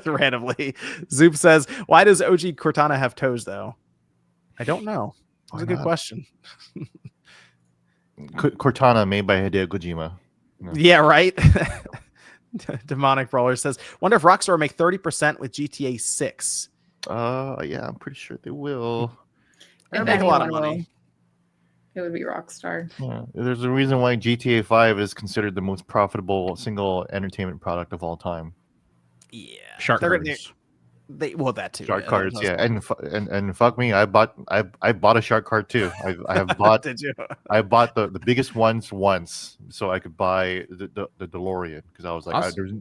Speaker 1: randomly. Zoop says, "Why does OG Cortana have toes, though?" I don't know. That's a good question.
Speaker 2: Cortana made by Hideo Kojima.
Speaker 1: No. Yeah, right. Demonic Brawler says, "Wonder if Rockstar will make 30% with GTA 6."
Speaker 2: Yeah, I'm pretty sure they will.
Speaker 1: They make a lot of money.
Speaker 3: It would be Rockstar.
Speaker 2: Yeah, there's a reason why GTA 5 is considered the most profitable single entertainment product of all time.
Speaker 1: Yeah,
Speaker 4: Shark
Speaker 1: they're gonna-
Speaker 4: cards.
Speaker 1: well, that too.
Speaker 2: Shark
Speaker 1: yeah,
Speaker 2: cards,
Speaker 1: that's
Speaker 2: yeah,
Speaker 1: possible.
Speaker 2: and fuck me, I bought a shark card too. I have bought
Speaker 1: Did you?
Speaker 2: I bought the biggest ones once so I could buy the DeLorean because I was like,
Speaker 4: Also-
Speaker 2: there's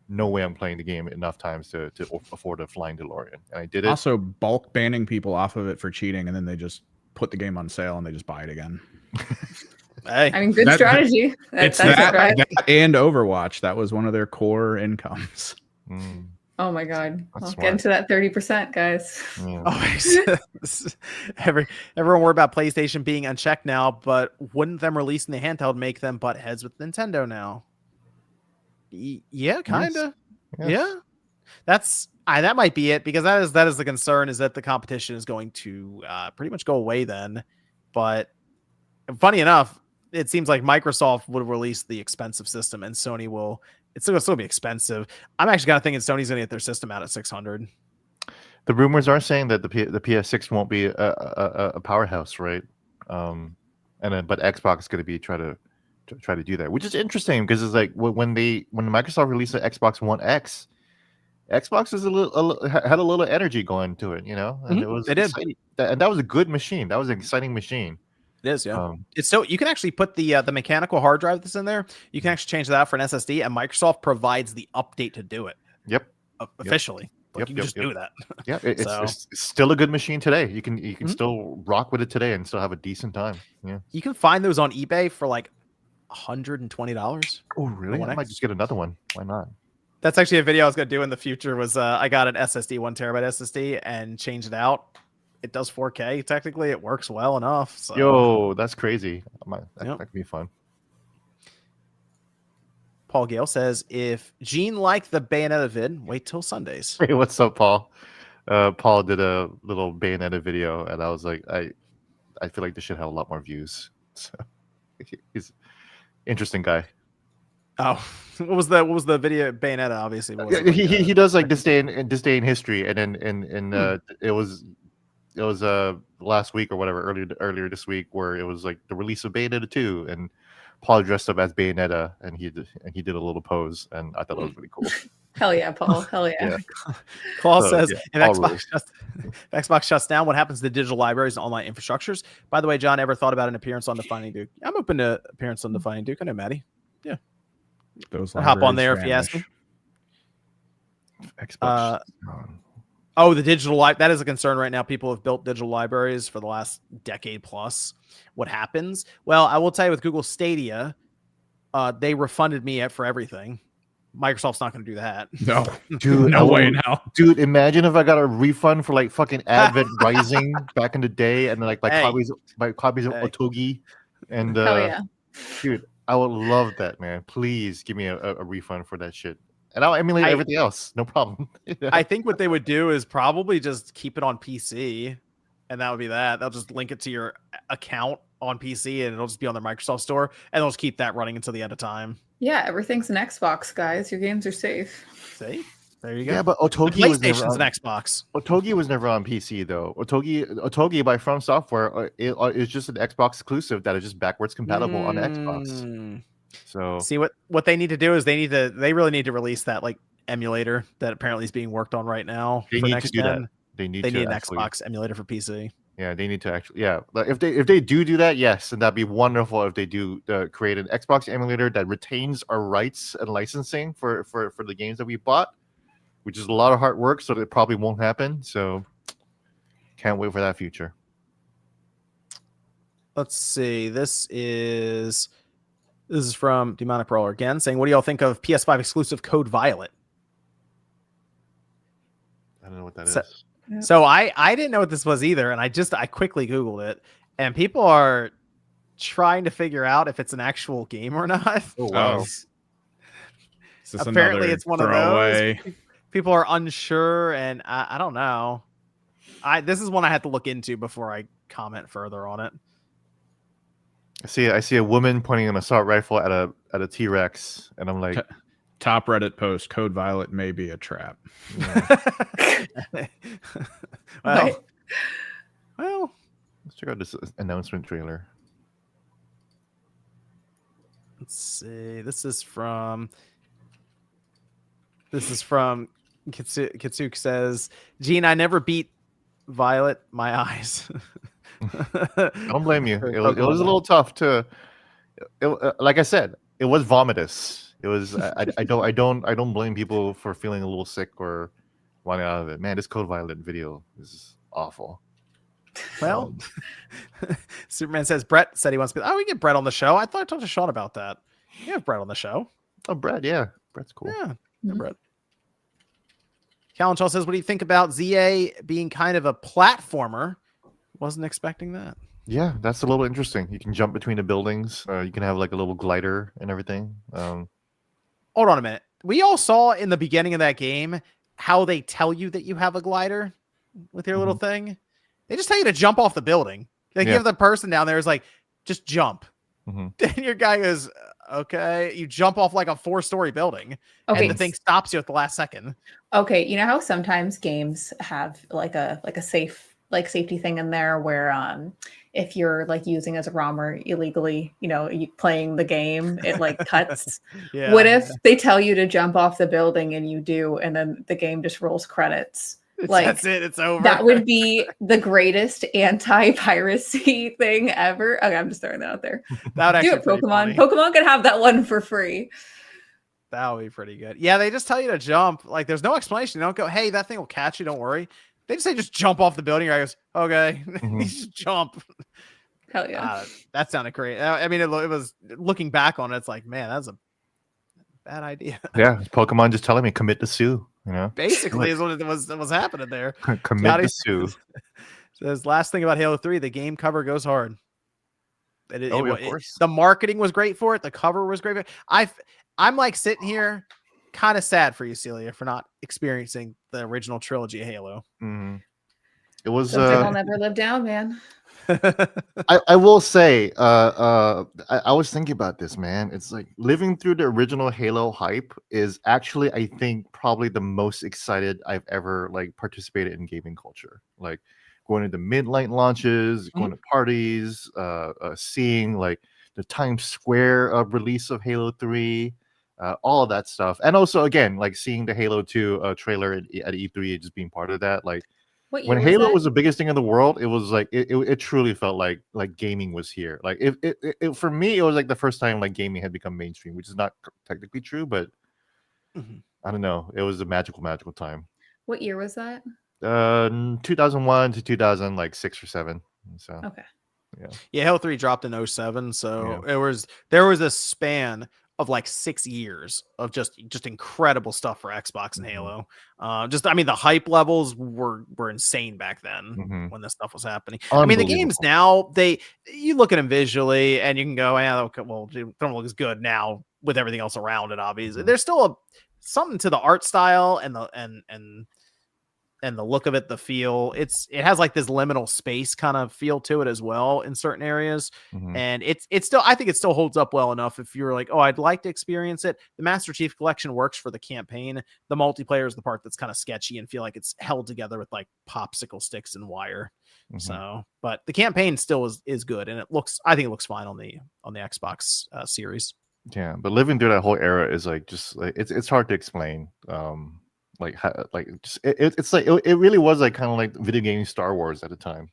Speaker 2: no way I'm playing the game enough times to afford a flying DeLorean, and I did it.
Speaker 4: Also, bulk banning people off of it for cheating, and then they just put the game on sale and they just buy it again.
Speaker 1: Hey,
Speaker 3: I mean, good
Speaker 4: That-
Speaker 3: strategy.
Speaker 4: It's
Speaker 3: That's
Speaker 4: that,
Speaker 3: right.
Speaker 4: that and Overwatch. That was one of their core incomes.
Speaker 2: Mm,
Speaker 3: Oh my god.
Speaker 2: That's
Speaker 3: Well,
Speaker 2: smart.
Speaker 3: get into that 30%, guys.
Speaker 2: yeah.
Speaker 1: always. Everyone worried about PlayStation being unchecked now, but wouldn't them releasing the handheld make them butt heads with Nintendo now? Yeah, kind of.
Speaker 2: Yes.
Speaker 1: Yeah, that might be it because that is the concern, is that the competition is going to pretty much go away then. But funny enough, it seems like Microsoft would release the expensive system and Sony will. It's still be expensive. I'm actually kind of thinking Sony's going to get their system out at 600.
Speaker 2: The rumors are saying that the PS6 won't be a powerhouse, right? And then but Xbox is going to be try to do that, which is interesting because it's like when Microsoft released the Xbox One X, Xbox was had a little energy going to it, you know, and
Speaker 1: Mhm,
Speaker 2: it was
Speaker 1: they did.
Speaker 2: exciting. And that was a good machine. That was an exciting machine.
Speaker 1: It is, yeah.
Speaker 2: Um,
Speaker 1: It's so you can actually put the mechanical hard drive that's in there. You can actually change that out for an SSD, and Microsoft provides the update to do it
Speaker 2: Yep.
Speaker 1: officially. Like
Speaker 2: Yep,
Speaker 1: you can
Speaker 2: yep,
Speaker 1: just
Speaker 2: yep.
Speaker 1: do that.
Speaker 2: Yeah,
Speaker 1: So-
Speaker 2: it's still a good machine today. You can
Speaker 1: Mhm.
Speaker 2: still rock with it today and still have a decent time. Yeah.
Speaker 1: You can find those on eBay for like $120.
Speaker 2: Oh, really?
Speaker 1: One
Speaker 2: I might
Speaker 1: X?
Speaker 2: just get another one. Why not?
Speaker 1: That's actually a video I was gonna do in the future. Was I got an SSD, 1 TB SSD, and changed it out. It does 4K. Technically, it works well enough. So.
Speaker 2: Yo, that's crazy. That
Speaker 1: Yep.
Speaker 2: could be fun.
Speaker 1: Paul Gale says, if Gene liked the Bayonetta vid, wait till Sundays.
Speaker 2: Hey, what's up, Paul? Paul did a little Bayonetta video, and I was like, I feel like this should have a lot more views. So he's interesting guy.
Speaker 1: Oh, what was the video? Bayonetta, obviously. What was
Speaker 2: Yeah,
Speaker 1: it, like,
Speaker 2: he does like this day in history, and then it was last week or whatever, earlier this week, where it was like the release of Bayonetta 2, and Paul dressed up as Bayonetta, and he did a little pose, and I thought that was really cool.
Speaker 3: Hell yeah, Paul. Hell yeah.
Speaker 2: Yeah.
Speaker 1: Claw
Speaker 2: So,
Speaker 1: says,
Speaker 2: yeah,
Speaker 1: if
Speaker 2: all
Speaker 1: Xbox shuts down, what happens to the digital libraries and online infrastructures? By the way, John, ever thought about an appearance on Defining Duke? I'm open to appearance on Defining Duke. I know Maddie.
Speaker 4: Those
Speaker 1: I'll hop on
Speaker 4: libraries
Speaker 1: there if you ask me.
Speaker 4: vanish.
Speaker 2: Xbox.
Speaker 1: Oh, the digital that is a concern right now. People have built digital libraries for the last decade plus. What happens? Well, I will tell you with Google Stadia, they refunded me for everything. Microsoft's not going to do that.
Speaker 4: No,
Speaker 2: Dude,
Speaker 4: no way in hell.
Speaker 2: Dude, imagine if I got a refund for like fucking Advent Rising back in the day, and like my
Speaker 1: Hey.
Speaker 2: copies of
Speaker 1: Hey.
Speaker 2: Otogi, and
Speaker 3: Hell yeah.
Speaker 2: dude, I would love that, man. Please give me a refund for that shit, and I'll emulate everything else, no problem.
Speaker 1: I think what they would do is probably just keep it on PC, and that would be that. They'll just link it to your account on PC, and it'll just be on their Microsoft store, and they'll just keep that running until the end of time.
Speaker 3: Yeah, everything's an Xbox, guys. Your games are safe.
Speaker 1: See, there you go.
Speaker 2: Yeah, but
Speaker 1: The
Speaker 2: Otogi was never
Speaker 1: PlayStation's
Speaker 2: on,
Speaker 1: an Xbox.
Speaker 2: Otogi was never on PC though. Otogi by From Software is just an Xbox exclusive that is just backwards compatible on Xbox.
Speaker 1: Mm.
Speaker 2: So
Speaker 1: See what they need to do is they really need to release that like emulator that apparently is being worked on right now.
Speaker 2: they
Speaker 1: for
Speaker 2: need
Speaker 1: next
Speaker 2: to do that.
Speaker 1: gen.
Speaker 2: They need
Speaker 1: They need an
Speaker 2: actually,
Speaker 1: Xbox emulator for PC.
Speaker 2: Yeah, they need to actually. Yeah, like, if they do that, yes, and that'd be wonderful if they do create an Xbox emulator that retains our rights and licensing for the games that we bought, which is a lot of hard work. So that probably won't happen. So can't wait for that future.
Speaker 1: Let's see. This is from Demonic Brawler again, saying, "What do y'all think of PS5 exclusive Code Violet?"
Speaker 2: I don't know what that
Speaker 1: So-
Speaker 2: is.
Speaker 3: Yep.
Speaker 1: So I didn't know what this was either, and I quickly Googled it, and people are trying to figure out if it's an actual game or not.
Speaker 2: Oh wow!
Speaker 4: Oh. Is this
Speaker 1: Apparently,
Speaker 4: another
Speaker 1: it's one of
Speaker 4: throwaway?
Speaker 1: those. People are unsure, and I don't know. This is one I had to look into before I comment further on it.
Speaker 2: I see a woman pointing an assault rifle at a T-Rex, and I'm like,
Speaker 4: Top Reddit post: Code Violet may be a trap.
Speaker 1: well,
Speaker 3: Right.
Speaker 1: well,
Speaker 2: let's check out this announcement trailer.
Speaker 1: Let's see. This is from Kitsuk says, Gene, I never beat Violet. My eyes.
Speaker 2: I don't blame you. It was a little tough to. Like I said, it was vomitous. It was. I don't blame people for feeling a little sick or wanting out of it. Man, this Code Violet video is awful.
Speaker 1: Well, Superman says Brett said he wants to be. Oh, we get Brett on the show. I thought I talked to Sean about that. You have Brett on the show.
Speaker 2: Oh, Brett, yeah, Brett's cool.
Speaker 1: Yeah, Brett. Callan Shaw says, "What do you think about ZA being kind of a platformer?" Wasn't expecting that.
Speaker 2: Yeah, that's a little interesting. You can jump between the buildings. You can have like a little glider and everything.
Speaker 1: Hold on a minute. We all saw in the beginning of that game how they tell you that you have a glider with your little thing. They just tell you to jump off the building. They give the person down there is like, just jump. And your guy goes, okay. You jump off like a 4-story building. Okay. And the thing stops you at the last second.
Speaker 3: Okay. You know how sometimes games have like a safety thing in there where if you're like using as a ROMer illegally, you playing the game, it like cuts. What if they tell you to jump off the building and you do, and then the game just rolls credits? Like,
Speaker 1: that's it. It's over.
Speaker 3: That would be the greatest anti-piracy thing ever. Okay, I'm just throwing that out there.
Speaker 1: That would
Speaker 3: do it, Pokemon. Pokemon could have that one for free.
Speaker 1: That would be pretty good. Yeah, they just tell you to jump. Like, there's no explanation. They don't go, hey, that thing will catch you. Don't worry. They just say just jump off the building. Your guy goes, okay. You just jump.
Speaker 3: Hell yeah.
Speaker 1: That sounded great. I mean, it was looking back on it. It's like, man, that's a bad idea.
Speaker 2: Yeah, Pokemon just telling me commit to sue.
Speaker 1: Basically is what was happening there.
Speaker 2: Commit to sue.
Speaker 1: Says last thing about Halo 3, the game cover goes hard.
Speaker 2: Of course.
Speaker 1: The marketing was great for it. The cover was great. I'm like sitting here kind of sad for you, Celia, for not experiencing the original trilogy of Halo.
Speaker 2: It was
Speaker 3: I'll never live down, man.
Speaker 2: I will say, I was thinking about this, man. It's like living through the original Halo hype is actually, I think, probably the most excited I've ever like participated in gaming culture. Like going into midnight launches, going to parties, seeing like the Times Square release of Halo 3, all of that stuff, and also again like seeing the Halo 2 trailer at E3, just being part of that, like. When Halo was the biggest thing in the world, it was like it truly felt like gaming was here. Like it for me, it was like the first time like gaming had become mainstream, which is not technically true, but I don't know. It was a magical time.
Speaker 3: What year was that?
Speaker 2: 2001 to 2006 or 7. So
Speaker 3: okay,
Speaker 1: yeah, Halo 3 dropped in 07, so there was a span of like 6 years of just incredible stuff for Xbox and Halo. I mean, the hype levels were insane back then when this stuff was happening. I mean, the games now, you look at them visually and you can go, yeah, okay, well, they don't look as good now with everything else around it. Obviously, there's still something to the art style and the look of it, the feel. It has like this liminal space kind of feel to it as well in certain areas. And it's still, I think it still holds up well enough. If you're like, oh, I'd like to experience it. The Master Chief Collection works for the campaign. The multiplayer is the part that's kind of sketchy and feel like it's held together with like popsicle sticks and wire. So, but the campaign still is good. And I think it looks fine on the Xbox series.
Speaker 2: Yeah. But living through that whole era is like, just like, it's hard to explain. Like it's like it really was like kind of like video game Star Wars at the time,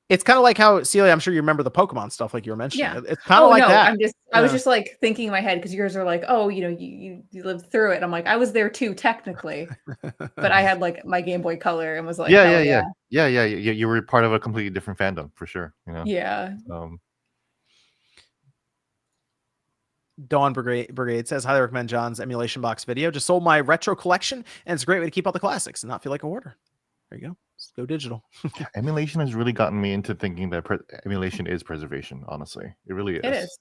Speaker 1: It's kind of like how, Celia, I'm sure you remember the Pokemon stuff like you were mentioning.
Speaker 3: Yeah.
Speaker 1: It's kind of like that.
Speaker 3: I was just like thinking in my head because yours are like, oh, you lived through it. I'm like, I was there too technically, but I had like my Game Boy Color and was like,
Speaker 2: yeah. You were part of a completely different fandom for sure.
Speaker 3: Yeah.
Speaker 1: Dawn Brigade says, highly recommend John's emulation box video. Just sold my retro collection, and it's a great way to keep all the classics and not feel like a hoarder. There you go. Just go digital.
Speaker 2: Emulation has really gotten me into thinking that emulation is preservation. Honestly, it really is.
Speaker 3: It is.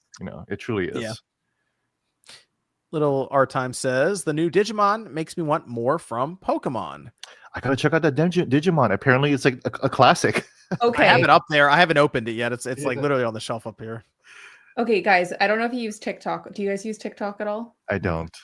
Speaker 2: It truly is.
Speaker 1: Yeah. Little Our Time says, the new Digimon makes me want more from Pokemon.
Speaker 2: I gotta check out that Digimon. Apparently, it's like a classic.
Speaker 3: Okay.
Speaker 1: I have it up there. I haven't opened it yet. It's like literally on the shelf up here.
Speaker 3: Okay, guys, I don't know if you use TikTok. Do you guys use TikTok at all?
Speaker 2: I don't.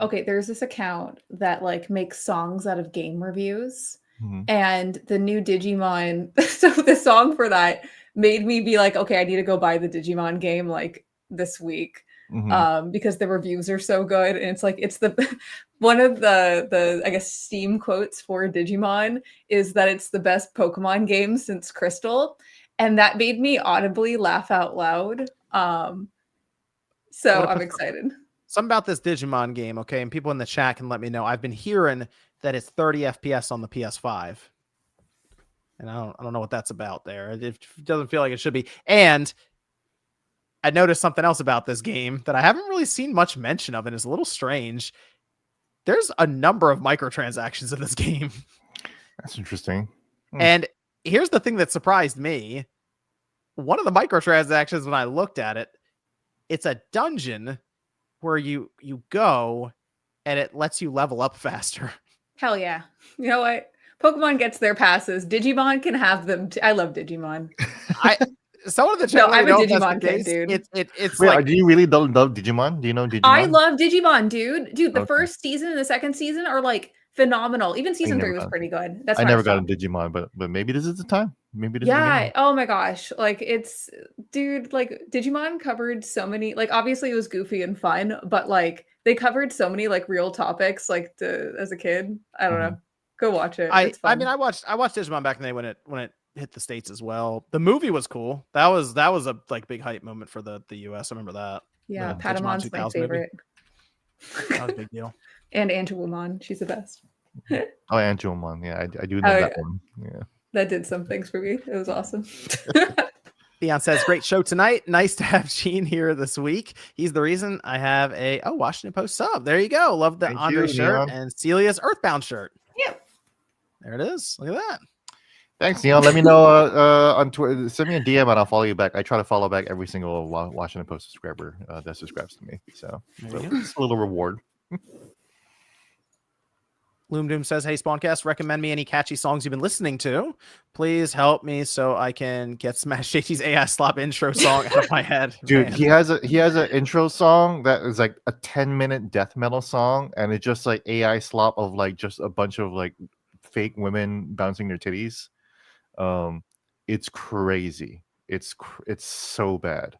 Speaker 3: Okay, there's this account that like makes songs out of game reviews. And the new Digimon, so the song for that made me be like, okay, I need to go buy the Digimon game like this week. because the reviews are so good. And it's like, it's the one of the I guess Steam quotes for Digimon is that it's the best Pokemon game since Crystal. And that made me audibly laugh out loud. So I'm excited.
Speaker 1: Something about this Digimon game, okay? And people in the chat can let me know. I've been hearing that it's 30 FPS on the PS5. And I don't know what that's about there. It doesn't feel like it should be. And I noticed something else about this game that I haven't really seen much mention of, and it's a little strange. There's a number of microtransactions in this game.
Speaker 2: That's interesting.
Speaker 1: And here's the thing that surprised me. One of the microtransactions, when I looked at it, it's a dungeon where you go and it lets you level up faster.
Speaker 3: Hell yeah. You know what? Pokemon gets their passes. Digimon can have them. I love Digimon.
Speaker 1: Someone in the
Speaker 3: No,
Speaker 1: chat,
Speaker 3: I'm a Digimon kid, dude.
Speaker 2: It's wait, like, do you really love Digimon? Do you know Digimon?
Speaker 3: I love Digimon, dude. The first season and the second season are like phenomenal. Even season 3 was pretty good. That's
Speaker 2: I never got a Digimon, but maybe this is the time. Maybe this is the game.
Speaker 3: Oh my gosh. Like it's dude, like Digimon covered so many, like obviously it was goofy and fun, but like they covered so many like real topics like as a kid. I don't know. Go watch it.
Speaker 1: I mean I watched Digimon back in the day when it hit the States as well. The movie was cool. That was a like big hype moment for the US. I remember that.
Speaker 3: Yeah, Patamon's my favorite.
Speaker 1: That was a big deal.
Speaker 3: And Antiquated, she's the best.
Speaker 2: Oh, Antiquated, yeah, I do know that one. Yeah,
Speaker 3: that did some things for me. It was awesome.
Speaker 1: Theon says, great show tonight. Nice to have Gene here this week. He's the reason I have a Washington Post sub. There you go. Love the Andre shirt and Celia's Earthbound shirt.
Speaker 3: Yeah.
Speaker 1: There it is. Look at that.
Speaker 2: Thanks, Neon. Let me know on Twitter. Send me a DM and I'll follow you back. I try to follow back every single Washington Post subscriber that subscribes to me. So it's a little reward.
Speaker 1: Loom Doom says, hey, Spawncast, recommend me any catchy songs you've been listening to. Please help me so I can get Smash JT's AI Slop intro song out of my head.
Speaker 2: Dude, he has an intro song that is like a 10-minute death metal song, and it's just like AI Slop of like just a bunch of like fake women bouncing their titties. It's crazy. It's so bad.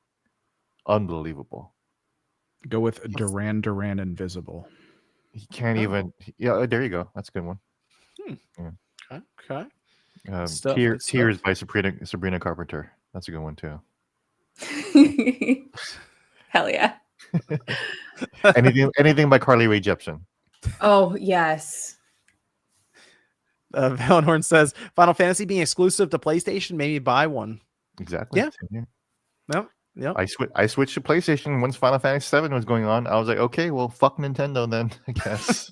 Speaker 2: Unbelievable.
Speaker 4: Go with Duran Duran Invisible.
Speaker 2: He can't even. Yeah, there you go. That's a good one.
Speaker 1: Yeah. Okay.
Speaker 2: Tears by Sabrina Carpenter. That's a good one too.
Speaker 3: Hell yeah.
Speaker 2: anything by Carly Rae Jepsen.
Speaker 3: Oh yes.
Speaker 1: Valenhorn says Final Fantasy being exclusive to PlayStation, maybe buy one.
Speaker 2: Exactly.
Speaker 1: Yeah. No. Yep.
Speaker 2: I switched to PlayStation once Final Fantasy 7 was going on. I was like, okay, well, fuck Nintendo then, I guess.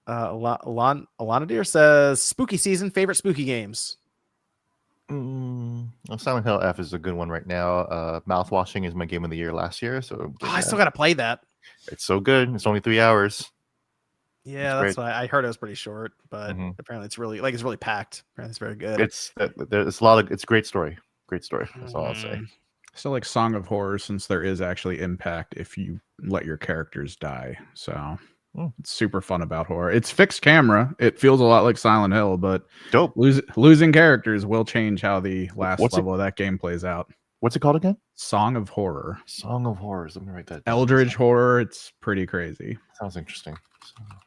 Speaker 1: Alana Deer says spooky season, favorite spooky games.
Speaker 2: Well, Silent Hill F is a good one right now. Mouthwashing is my game of the year last year, so
Speaker 1: I still gotta play that. It's
Speaker 2: so good. It's only 3 hours.
Speaker 1: Yeah, that's why I heard it was pretty short, but apparently it's really packed. Apparently it's very good.
Speaker 2: It's a great story. Great story. That's all I'll say.
Speaker 4: So like Song of Horror, since there is actually impact if you let your characters die. So it's super fun about horror. It's fixed camera. It feels a lot like Silent Hill, but
Speaker 2: dope.
Speaker 4: Losing characters will change how the last level of that game plays out.
Speaker 2: What's it called again?
Speaker 4: Song of Horror.
Speaker 2: Song of Horrors. Let me write that down.
Speaker 4: Eldritch Horror. It's pretty crazy.
Speaker 2: Sounds interesting.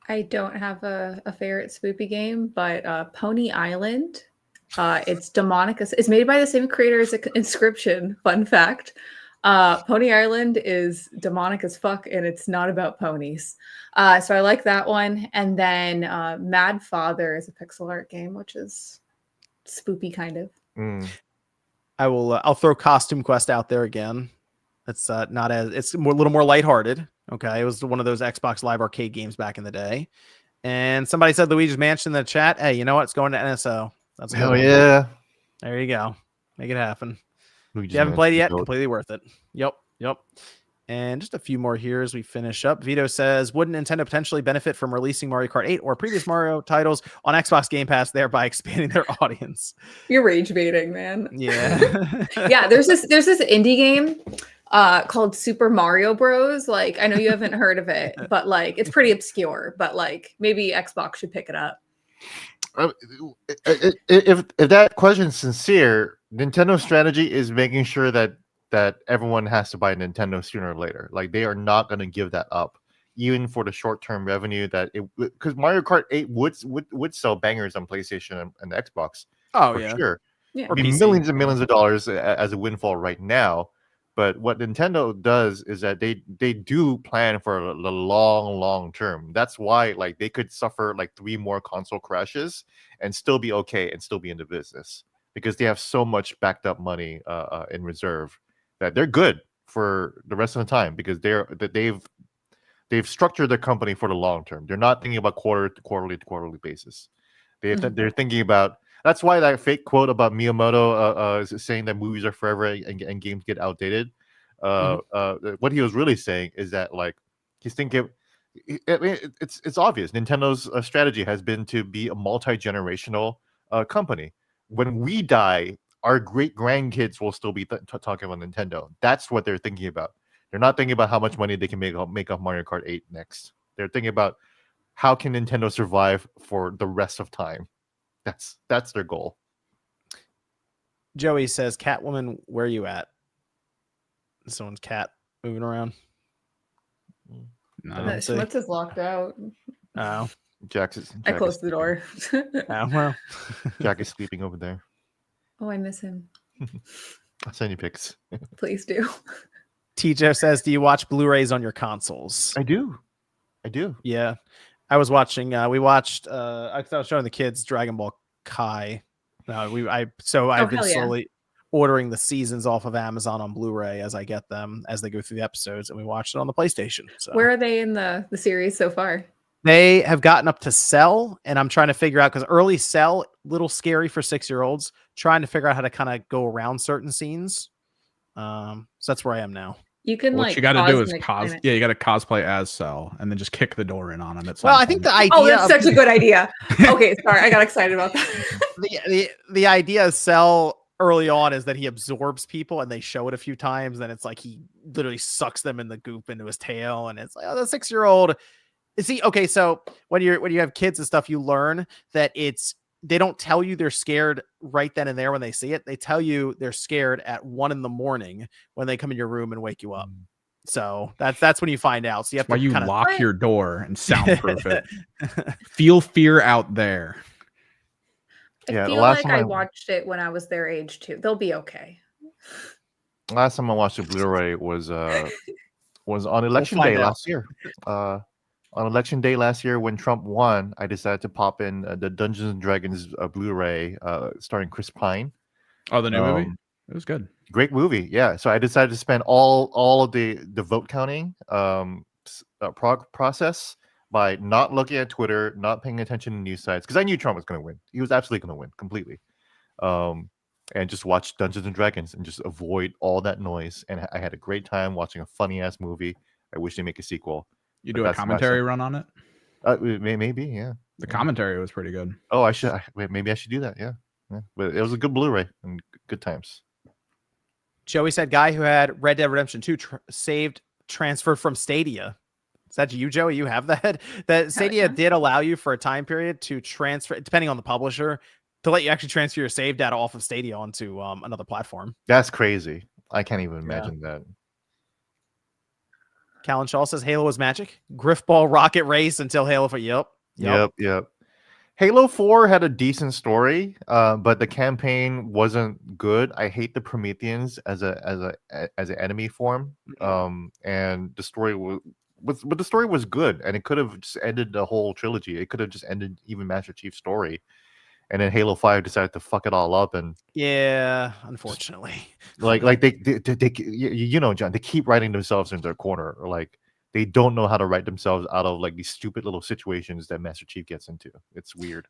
Speaker 3: I don't have a favorite spoopy game, but Pony Island. It's demonic. It's made by the same creator as Inscription. Fun fact. Pony Island is demonic as fuck, and it's not about ponies. So I like that one. And then Mad Father is a pixel art game, which is spoopy kind of.
Speaker 1: I'll throw Costume Quest out there again. It's a little more lighthearted. Okay, it was one of those Xbox Live Arcade games back in the day. And somebody said Luigi's Mansion in the chat. Hey, you know what? It's going to NSO. That's
Speaker 2: hell yeah.
Speaker 1: There you go. Make it happen.
Speaker 2: Luigi's
Speaker 1: if you haven't played it yet, completely worth it. Yep. And just a few more here as we finish up. Vito says, wouldn't Nintendo potentially benefit from releasing Mario Kart 8 or previous Mario titles on Xbox Game Pass, thereby expanding their audience?
Speaker 3: You're rage baiting, man.
Speaker 1: Yeah.
Speaker 3: Yeah, there's this indie game called Super Mario Bros. Like, I know you haven't heard of it, but like it's pretty obscure, but like maybe Xbox should pick it up.
Speaker 2: If that question's sincere, Nintendo's strategy is making sure that everyone has to buy Nintendo sooner or later. Like they are not going to give that up, even for the short-term revenue that it, because Mario Kart 8 would sell bangers on PlayStation and Xbox.
Speaker 1: Oh
Speaker 2: for
Speaker 1: yeah.
Speaker 2: sure.
Speaker 3: Yeah.
Speaker 2: It'd be
Speaker 1: PC.
Speaker 2: millions and millions of dollars as a windfall right now. But what Nintendo does is that they do plan for the long term. That's why like they could suffer like 3 more console crashes and still be okay and still be in the business because they have so much backed up money in reserve that they're good for the rest of the time because they've structured their company for the long term. They're not thinking about quarterly basis. They're thinking about. That's why that fake quote about Miyamoto is saying that movies are forever and games get outdated. What he was really saying is that like he's thinking. I mean, it's obvious. Nintendo's strategy has been to be a multi-generational company. When we die, our great grandkids will still be talking about Nintendo. That's what they're thinking about. They're not thinking about how much money they can make off Mario Kart 8 next. They're thinking about how can Nintendo survive for the rest of time. That's their goal.
Speaker 1: Joey says, "Catwoman, where are you at?" Someone's cat moving around.
Speaker 4: No.
Speaker 3: Schmutz is locked out.
Speaker 1: Oh,
Speaker 2: Jack
Speaker 3: I closed the door.
Speaker 1: oh well.
Speaker 2: Jack is sleeping over there.
Speaker 3: Oh, I miss him.
Speaker 2: I'll send you pics.
Speaker 3: Please do.
Speaker 1: TJ says, "Do you watch Blu-rays on your consoles?"
Speaker 2: I do.
Speaker 1: Yeah, I was watching. We watched. I was showing the kids Dragon Ball Kai. I've been slowly ordering the seasons off of Amazon on Blu-ray as I get them as they go through the episodes, and we watched it on the PlayStation. So
Speaker 3: Where are they in the series so far?
Speaker 1: they have gotten up to Cell, and I'm trying to figure out because early Cell, little scary for 6-year-olds. Trying to figure out how to kind of go around certain scenes. So that's where I am now.
Speaker 3: You can
Speaker 4: What
Speaker 3: like
Speaker 4: you got to do is
Speaker 3: cosmic-
Speaker 4: Yeah, you got to cosplay as Cell and then just kick the door in on him.
Speaker 1: Well, I think the idea.
Speaker 3: Oh, that's such a good idea. Okay, sorry, I got excited about that.
Speaker 1: the idea of Cell early on is that he absorbs people, and they show it a few times. Then it's like he literally sucks them in the goop into his tail, and it's like, oh, the 6-year-old. See, okay, so when you have kids and stuff, you learn that they don't tell you they're scared right then and there when they see it. They tell you they're scared at 1 a.m. when they come in your room and wake you up. So that's when you find out. So you have
Speaker 4: why
Speaker 1: to
Speaker 4: you
Speaker 1: kinda...
Speaker 4: lock your door and soundproof it. Feel fear out there.
Speaker 3: I feel like I watched it when I was their age too. They'll be okay.
Speaker 2: Last time I watched a Blu-ray was on election day last year. On election day last year, when Trump won, I decided to pop in the Dungeons and Dragons Blu-ray starring Chris Pine.
Speaker 4: Oh, the new movie? It was good.
Speaker 2: Great movie, yeah. So I decided to spend all of the vote counting process by not looking at Twitter, not paying attention to news sites, because I knew Trump was going to win. He was absolutely going to win completely. And just watch Dungeons and Dragons and just avoid all that noise. And I had a great time watching a funny-ass movie. I wish they make a sequel.
Speaker 4: You do a commentary run on it?
Speaker 2: Maybe, yeah.
Speaker 4: The commentary was pretty good.
Speaker 2: Oh, maybe I should do that. Yeah. But it was a good Blu-ray and good times.
Speaker 1: Joey said, "Guy who had Red Dead Redemption 2 transferred from Stadia." Is that you, Joey? You have that? That Stadia did allow you for a time period to transfer, depending on the publisher, to let you actually transfer your save data off of Stadia onto another platform.
Speaker 2: That's crazy. I can't even imagine that.
Speaker 1: Callan Shaw says Halo was magic. Griffball rocket race until Halo 4. Yep.
Speaker 2: Halo 4 had a decent story, but the campaign wasn't good. I hate the Prometheans as an enemy form. And the story was good, and it could have just ended the whole trilogy. It could have just ended even Master Chief's story. And then Halo 5 decided to fuck it all up, and
Speaker 1: unfortunately,
Speaker 2: like they John, they keep writing themselves into their corner, or like they don't know how to write themselves out of like these stupid little situations that Master Chief gets into. It's weird.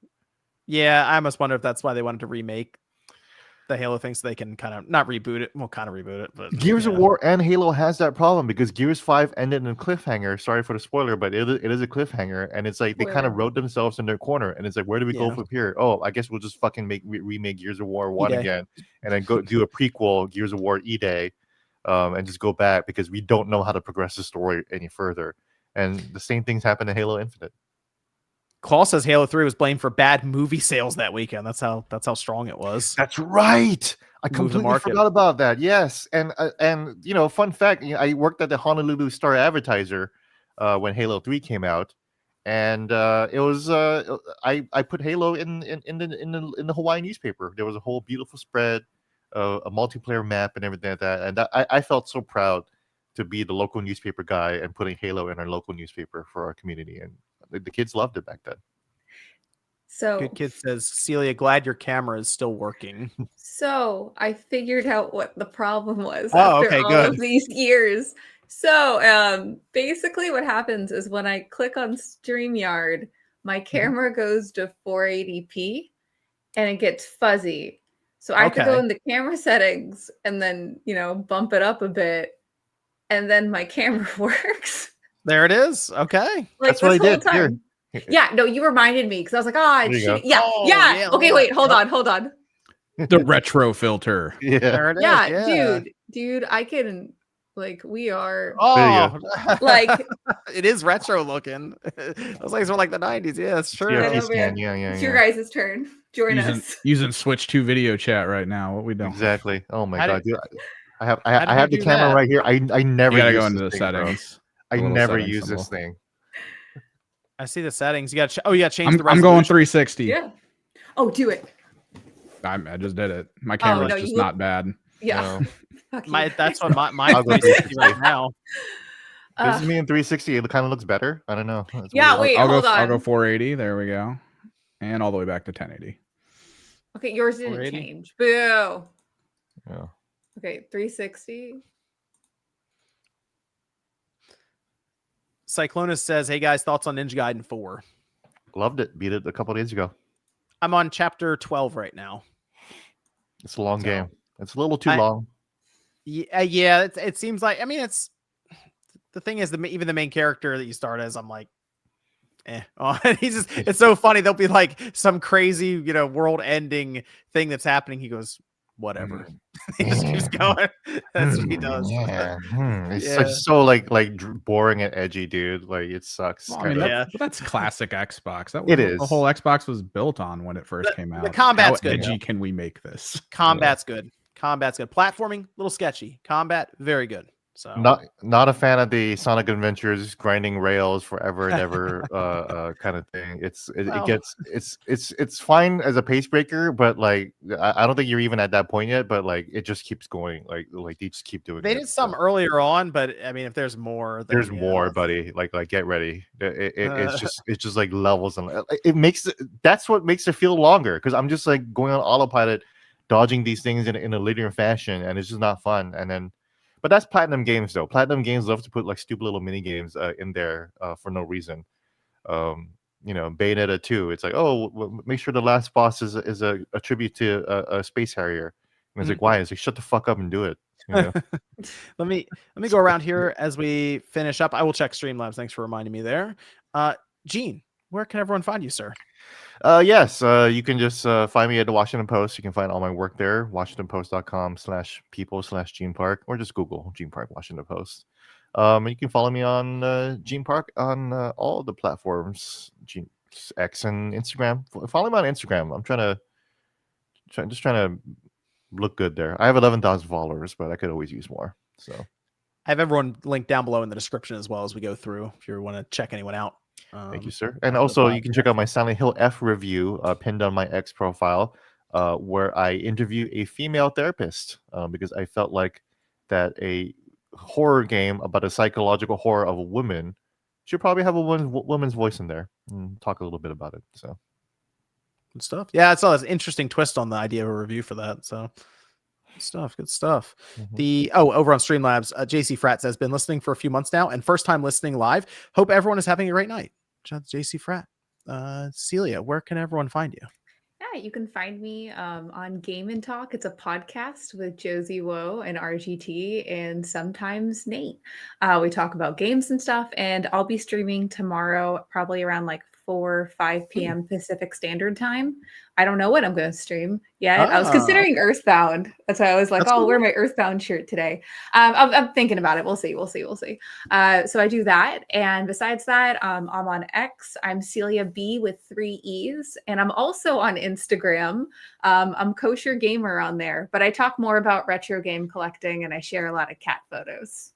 Speaker 1: Yeah, I almost wonder if that's why they wanted to remake the Halo thing, so they can kind of not reboot it. Well, kind of reboot it, but
Speaker 2: Gears of War and Halo has that problem because Gears 5 ended in a cliffhanger. Sorry for the spoiler, but it is a cliffhanger, and it's like they kind of wrote themselves in their corner, and it's like, where do we go from here? Oh, I guess we'll just fucking remake Gears of War 1 again, and then go do a prequel, Gears of War E-Day, and just go back because we don't know how to progress the story any further. And the same things happened in Halo Infinite.
Speaker 1: Claw says Halo 3 was blamed for bad movie sales that weekend. That's how strong it was.
Speaker 2: That's right. I
Speaker 1: Move the
Speaker 2: completely
Speaker 1: market.
Speaker 2: forgot about that. Yes, and you know, fun fact, I worked at the Honolulu Star Advertiser when Halo 3 came out, and it was I put Halo in the Hawaii newspaper. There was a whole beautiful spread, a multiplayer map, and everything like that. And I felt so proud to be the local newspaper guy and putting Halo in our local newspaper for our community, and the kids loved it back then.
Speaker 3: So
Speaker 1: Good Kid says, Celia, glad your camera is still working.
Speaker 3: So I figured out what the problem was
Speaker 1: Oh,
Speaker 3: after
Speaker 1: okay,
Speaker 3: all
Speaker 1: good.
Speaker 3: of these years. So basically what happens is when I click on StreamYard, my camera goes to 480p and it gets fuzzy. So I have to go
Speaker 1: Okay.
Speaker 3: in the camera settings and then, bump it up a bit, and then my camera works.
Speaker 1: There it is. Okay.
Speaker 3: Like
Speaker 2: That's what
Speaker 3: this
Speaker 2: I
Speaker 3: whole
Speaker 2: did. Here.
Speaker 3: time. Yeah, no, you reminded me because I was like, oh,
Speaker 2: There
Speaker 3: it's
Speaker 2: you go.
Speaker 3: shitty. Yeah,
Speaker 1: Oh,
Speaker 3: yeah.
Speaker 1: yeah,
Speaker 3: Okay,
Speaker 1: look.
Speaker 3: wait, hold on.
Speaker 4: The retro filter.
Speaker 2: Yeah.
Speaker 1: There it is.
Speaker 3: Yeah,
Speaker 1: Yeah.
Speaker 3: dude, I can, like, we are
Speaker 1: Oh,
Speaker 3: like
Speaker 1: it is retro looking. Those things were like the 90s. Yeah, it's true.
Speaker 3: I
Speaker 2: CRT
Speaker 3: know,
Speaker 2: scan.
Speaker 3: man.
Speaker 2: Yeah.
Speaker 3: It's your guys' turn. Join us.
Speaker 4: Using Switch 2 video chat right now. What we doing?
Speaker 2: Exactly. Oh my
Speaker 1: How
Speaker 2: god,
Speaker 1: did-
Speaker 2: dude. I have
Speaker 1: how did
Speaker 2: I
Speaker 1: you
Speaker 2: have the
Speaker 1: do
Speaker 2: camera
Speaker 1: that?
Speaker 2: right here. I never
Speaker 4: You gotta
Speaker 2: use
Speaker 4: go into
Speaker 2: this
Speaker 4: the
Speaker 2: thing, bro.
Speaker 4: settings.
Speaker 2: I
Speaker 4: the little
Speaker 2: never
Speaker 4: settings
Speaker 2: use this
Speaker 4: symbol.
Speaker 2: thing.
Speaker 1: I see the settings. You got to change the resolution.
Speaker 4: I'm going 360.
Speaker 3: Yeah. Oh, do it.
Speaker 4: I just did it. My camera's
Speaker 3: no,
Speaker 4: just
Speaker 3: you
Speaker 4: not bad.
Speaker 3: Yeah.
Speaker 2: No.
Speaker 3: Fuck you.
Speaker 1: That's what my
Speaker 2: I'll go
Speaker 1: 360 right now.
Speaker 2: This is me in 360. It kind of looks better. I don't know. It's
Speaker 3: Yeah,
Speaker 2: weird.
Speaker 3: wait,
Speaker 4: I'll
Speaker 3: hold
Speaker 4: go. I'll
Speaker 3: on.
Speaker 4: go 480. There we go, and all the way back to 1080.
Speaker 3: Okay, yours didn't
Speaker 1: 480?
Speaker 3: change. Boo.
Speaker 2: Yeah.
Speaker 3: Okay, 360.
Speaker 1: Cyclonus says, hey guys, thoughts on Ninja Gaiden 4?
Speaker 2: Loved it. Beat it a couple days ago.
Speaker 1: I'm on chapter 12 right now.
Speaker 2: It's a long
Speaker 1: So,
Speaker 2: game. It's a little too long.
Speaker 1: Yeah, it seems like, I mean, it's the thing is, even the main character that you start as, I'm like, Oh, he's just, it's so funny. There'll be like some crazy, world ending thing that's happening. He goes, whatever. He just keeps going. That's what he does.
Speaker 2: Yeah. It's
Speaker 1: Yeah.
Speaker 2: so like boring and edgy, dude. Like it sucks.
Speaker 4: Well, I mean,
Speaker 1: Yeah.
Speaker 4: that's classic Xbox. That was
Speaker 2: It
Speaker 4: what
Speaker 2: is.
Speaker 4: the whole Xbox was built on when it first came out.
Speaker 1: The combat's
Speaker 4: How
Speaker 1: good.
Speaker 4: edgy can we make this?
Speaker 1: Combat's good. Combat's good. Platforming, a little sketchy. Combat, very good. So
Speaker 2: Not a fan of the Sonic Adventures grinding rails forever and ever kind of thing. It's fine as a pace breaker, but like I don't think you're even at that point yet. But like it just keeps going. Like they just keep doing.
Speaker 1: they
Speaker 2: it,
Speaker 1: did some earlier on, but I mean, if there's more, then
Speaker 2: there's more, buddy. Like get ready. It's just like levels and that's what makes it feel longer because I'm just like going on autopilot, dodging these things in a linear fashion, and it's just not fun. And then. But that's Platinum Games, though. Platinum Games love to put like stupid little mini games in there for no reason. Bayonetta 2. It's like, make sure the last boss is a tribute to a space harrier. And it's like, why? It's like, shut the fuck up and do it.
Speaker 1: Let me go around here as we finish up. I will check Streamlabs. Thanks for reminding me there. Gene, where can everyone find you, sir?
Speaker 2: Yes, you can just find me at the Washington Post. You can find all my work there, washingtonpost.com/people/Gene Park, or just Google Gene Park Washington Post. You can follow me on Gene Park on all the platforms, X and Instagram. Follow me on Instagram. I'm trying to look good there. I have 11,000 followers, but I could always use more. So
Speaker 1: I have everyone linked down below in the description as well as we go through if you want to check anyone out.
Speaker 2: Thank you, sir. And also, you can check out my Silent Hill F review pinned on my X profile, where I interview a female therapist because I felt like that a horror game about a psychological horror of a woman should probably have a woman's voice in there and talk a little bit about it. So
Speaker 1: good stuff. Yeah, I saw this interesting twist on the idea of a review for that. So good stuff.
Speaker 2: Mhm.
Speaker 1: Over on Streamlabs, JC Frat says, been listening for a few months now and first time listening live. Hope everyone is having a great night. Shout out to JC Frat. Celia, where can everyone find you?
Speaker 3: Yeah, you can find me on Game and Talk. It's a podcast with Josie Woe and RGT and sometimes Nate. We talk about games and stuff, and I'll be streaming tomorrow, probably around like for 5 p.m. Pacific Standard Time. I don't know what I'm going to stream yet. I was considering Earthbound. That's why I was like, I'll wear my Earthbound shirt today. I'm thinking about it. We'll see. So I do that. And besides that, I'm on X. I'm Celia B with 3 E's. And I'm also on Instagram. I'm Kosher Gamer on there. But I talk more about retro game collecting and I share a lot of cat photos.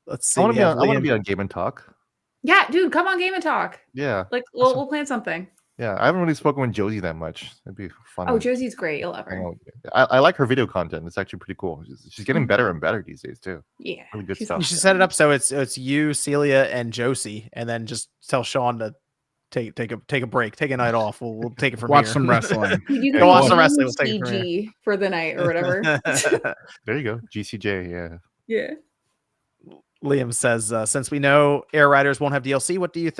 Speaker 1: Let's see.
Speaker 2: I want to be on Game and Talk.
Speaker 3: Yeah, dude, come on Game and Talk.
Speaker 2: Yeah.
Speaker 3: Like we'll plan something.
Speaker 2: Yeah, I haven't really spoken with Josie that much. It'd be fun.
Speaker 3: Oh, Josie's great. You'll love her.
Speaker 2: I like her video content. It's actually pretty cool. She's getting better and better these days too.
Speaker 3: Yeah.
Speaker 2: Really good
Speaker 3: she's
Speaker 2: stuff.
Speaker 1: You should set it up so it's you, Celia, and Josie, and then just tell Sean to take a break, take a night off. We'll take it from
Speaker 4: Watch
Speaker 1: here.
Speaker 4: some wrestling.
Speaker 3: You
Speaker 1: Go
Speaker 3: can
Speaker 1: watch some wrestling. We'll take it from here.
Speaker 3: GG for the night or whatever.
Speaker 2: There you go. GCJ, yeah.
Speaker 3: Yeah.
Speaker 1: Liam says, since we know Air Riders won't have DLC, what do you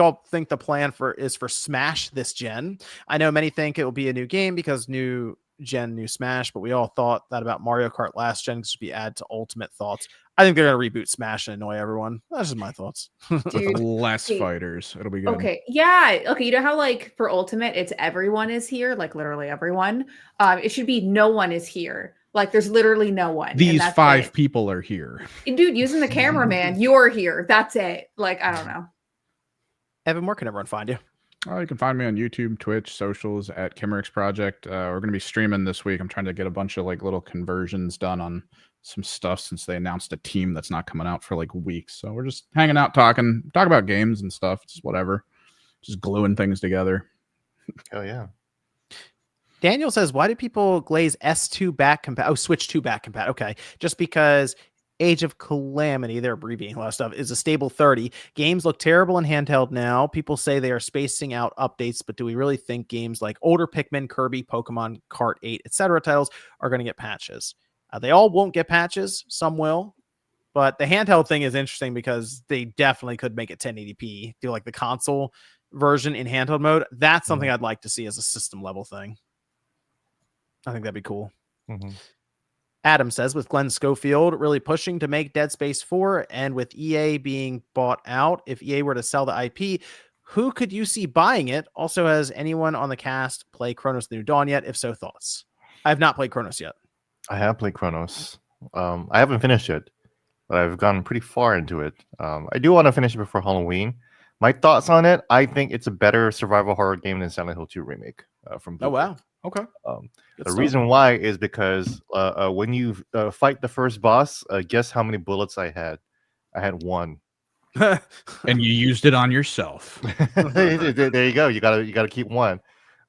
Speaker 1: all think the plan is for Smash this gen? I know many think it will be a new game because new gen, new Smash, but we all thought that about Mario Kart last gen should be add to Ultimate thoughts. I think they're going to reboot Smash and annoy everyone. That's just my thoughts.
Speaker 3: Dude,
Speaker 4: Less fighters. It'll be good.
Speaker 3: Okay. Yeah. Okay. You know how like for Ultimate, it's everyone is here, like literally everyone. It should be no one is here. Like there's literally no one.
Speaker 4: These 5 people are here.
Speaker 3: Dude, using the cameraman, you're here. That's it. Like, I don't know.
Speaker 1: Evan, where can everyone find you?
Speaker 4: You can find me on YouTube, Twitch, socials at Kimmerix Project. We're going to be streaming this week. I'm trying to get a bunch of like little conversions done on some stuff since they announced a team that's not coming out for like weeks. So we're just hanging out, talk about games and stuff. Just whatever. Just gluing things together.
Speaker 2: Oh yeah.
Speaker 1: Daniel says, why do people glaze S2 back compat? Oh, switch to back compat. Okay. Just because Age of Calamity, they're abbreviating a lot of stuff, is a stable 30. Games look terrible in handheld now. People say they are spacing out updates, but do we really think games like older Pikmin, Kirby, Pokemon, Kart 8, etc. titles are going to get patches? They all won't get patches. Some will. But the handheld thing is interesting because they definitely could make it 1080p, do like the console version in handheld mode. That's something I'd like to see as a system level thing. I think that'd be cool.
Speaker 2: Mm-hmm.
Speaker 1: Adam says, with Glenn Schofield really pushing to make Dead Space 4 and with EA being bought out, if EA were to sell the IP, who could you see buying it? Also, has anyone on the cast play Chronos The New Dawn yet? If so, thoughts? I have not played Chronos yet.
Speaker 2: I have played Chronos. I haven't finished it, but I've gone pretty far into it. I do want to finish it before Halloween. My thoughts on it, I think it's a better survival horror game than Silent Hill 2 Remake from Blue.
Speaker 1: Oh, wow. Okay.
Speaker 2: The reason why is because when you fight the first boss, guess how many bullets I had? I had 1.
Speaker 4: And you used it on yourself.
Speaker 2: There you go. You gotta keep 1.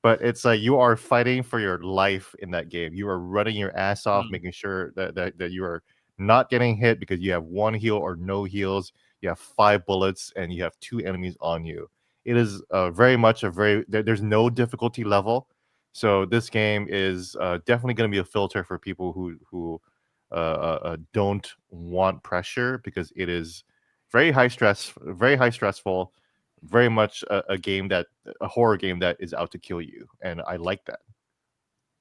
Speaker 2: But it's like you are fighting for your life in that game. You are running your ass off, making sure that you are not getting hit because you have 1 heal or no heals. You have 5 bullets and you have 2 enemies on you. It is very much there's no difficulty level. So this game is definitely going to be a filter for people who don't want pressure because it is very high stressful, very much a horror game that is out to kill you, and I like that.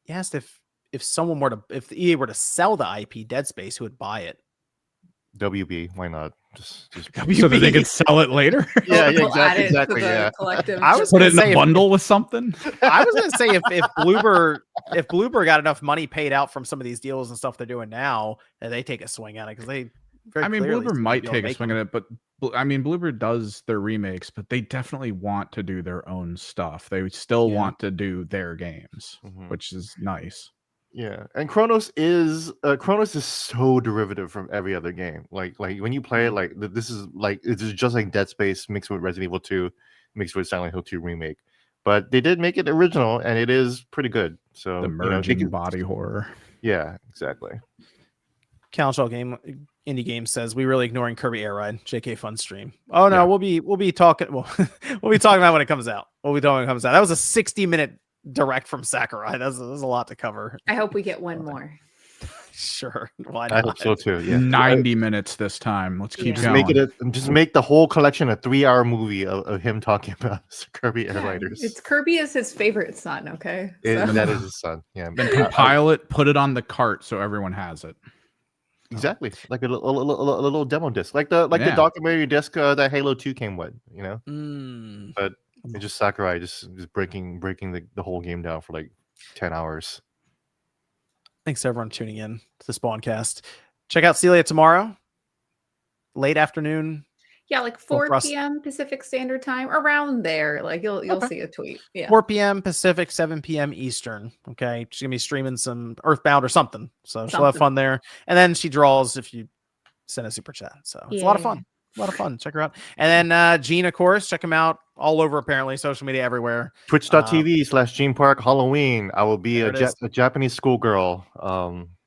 Speaker 1: He asked if the EA were to sell the IP Dead Space, who would buy it?
Speaker 2: WB, why not? Just
Speaker 4: so that they could sell it later.
Speaker 2: Yeah,
Speaker 3: We'll add it
Speaker 2: exactly.
Speaker 3: to the
Speaker 2: Yeah.
Speaker 3: collective.
Speaker 1: I was
Speaker 4: Put it
Speaker 1: gonna
Speaker 4: in
Speaker 1: say
Speaker 4: a bundle with something.
Speaker 1: I was going to say if Bloober got enough money paid out from some of these deals and stuff they're doing now, that they take a swing at it because they.
Speaker 4: Bloober might take a swing at it, but Bloober does their remakes, but they definitely want to do their own stuff. They still want to do their games, which is nice.
Speaker 2: Yeah, and Chronos is so derivative from every other game. Like when you play it, like this is just like Dead Space mixed with Resident Evil 2, mixed with Silent Hill 2 remake. But they did make it original, and it is pretty good. So
Speaker 4: The merging body horror.
Speaker 2: Yeah, exactly.
Speaker 1: Calshall Indie Game says we really ignoring Kirby Air Ride. JK fun stream. Oh no, we'll be talking. We'll be talking about when it comes out. That was a 60-minute direct from Sakurai. That's a lot to cover.
Speaker 3: I hope we get one more.
Speaker 1: Sure, why not?
Speaker 2: I hope so too. Yeah,
Speaker 4: 90 minutes this time. Let's keep going.
Speaker 2: Just make the whole collection a 3-hour movie of him talking about Kirby Air Riders.
Speaker 3: It's Kirby is his favorite son. Okay,
Speaker 2: that is his son. Yeah,
Speaker 4: Then compile it, put it on the cart so everyone has it.
Speaker 2: Exactly, like a little demo disc, like the
Speaker 4: Yeah.
Speaker 2: documentary disc that Halo 2 came with, you know.
Speaker 1: Mm.
Speaker 2: But it's just Sakurai just breaking the whole game down for like 10 hours.
Speaker 1: Thanks everyone tuning in to the Spawncast. Check out Celia tomorrow, late afternoon.
Speaker 3: Yeah, like
Speaker 1: Well,
Speaker 3: 4
Speaker 1: for us-
Speaker 3: p.m. Pacific Standard Time, around there. Like you'll
Speaker 1: Okay.
Speaker 3: see a tweet. Yeah.
Speaker 1: 4 p.m. Pacific, 7 p.m. Eastern. Okay. She's going to be streaming some Earthbound or something. So she'll have
Speaker 3: Something.
Speaker 1: fun there. And then she draws if you send a super chat. So it's a lot of
Speaker 3: Yeah.
Speaker 1: fun. A lot of fun. Check her out. And then Gene, of course, check him out all over, apparently, social media everywhere.
Speaker 2: Twitch.tv/Gene Park Halloween. I will be
Speaker 1: There
Speaker 2: a
Speaker 1: it is.
Speaker 2: Japanese schoolgirl.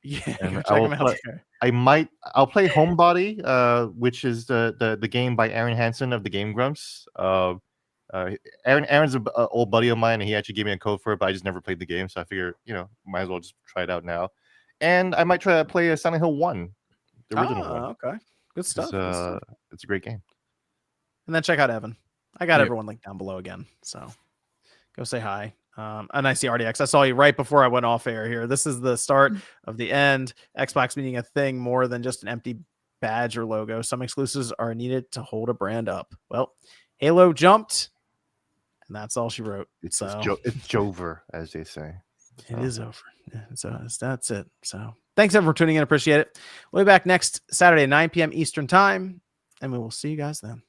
Speaker 1: Yeah,
Speaker 2: And
Speaker 1: go
Speaker 2: I
Speaker 1: check
Speaker 2: will
Speaker 1: him out.
Speaker 2: I'll play Homebody, which is the game by Aaron Hansen of the Game Grumps. Aaron's an old buddy of mine, and he actually gave me a code for it, but I just never played the game, so I figure, might as well just try it out now. And I might try to play Silent Hill 1, the original one.
Speaker 1: Okay. Good stuff. Good stuff.
Speaker 2: It's a great game.
Speaker 1: And then check out Evan. I got
Speaker 4: Yep.
Speaker 1: everyone linked down below again. So go say hi. And I see RDX. I saw you right before I went off air here. This is the start of the end. Xbox meaning a thing more than just an empty badge or logo. Some exclusives are needed to hold a brand up. Well, Halo jumped, and that's all she wrote.
Speaker 2: It's
Speaker 1: so
Speaker 2: it's Jover, as they say.
Speaker 1: it is over. Yeah, so that's it. So thanks everyone for tuning in. Appreciate it. We'll be back next Saturday, 9 p.m. Eastern time, and we will see you guys then.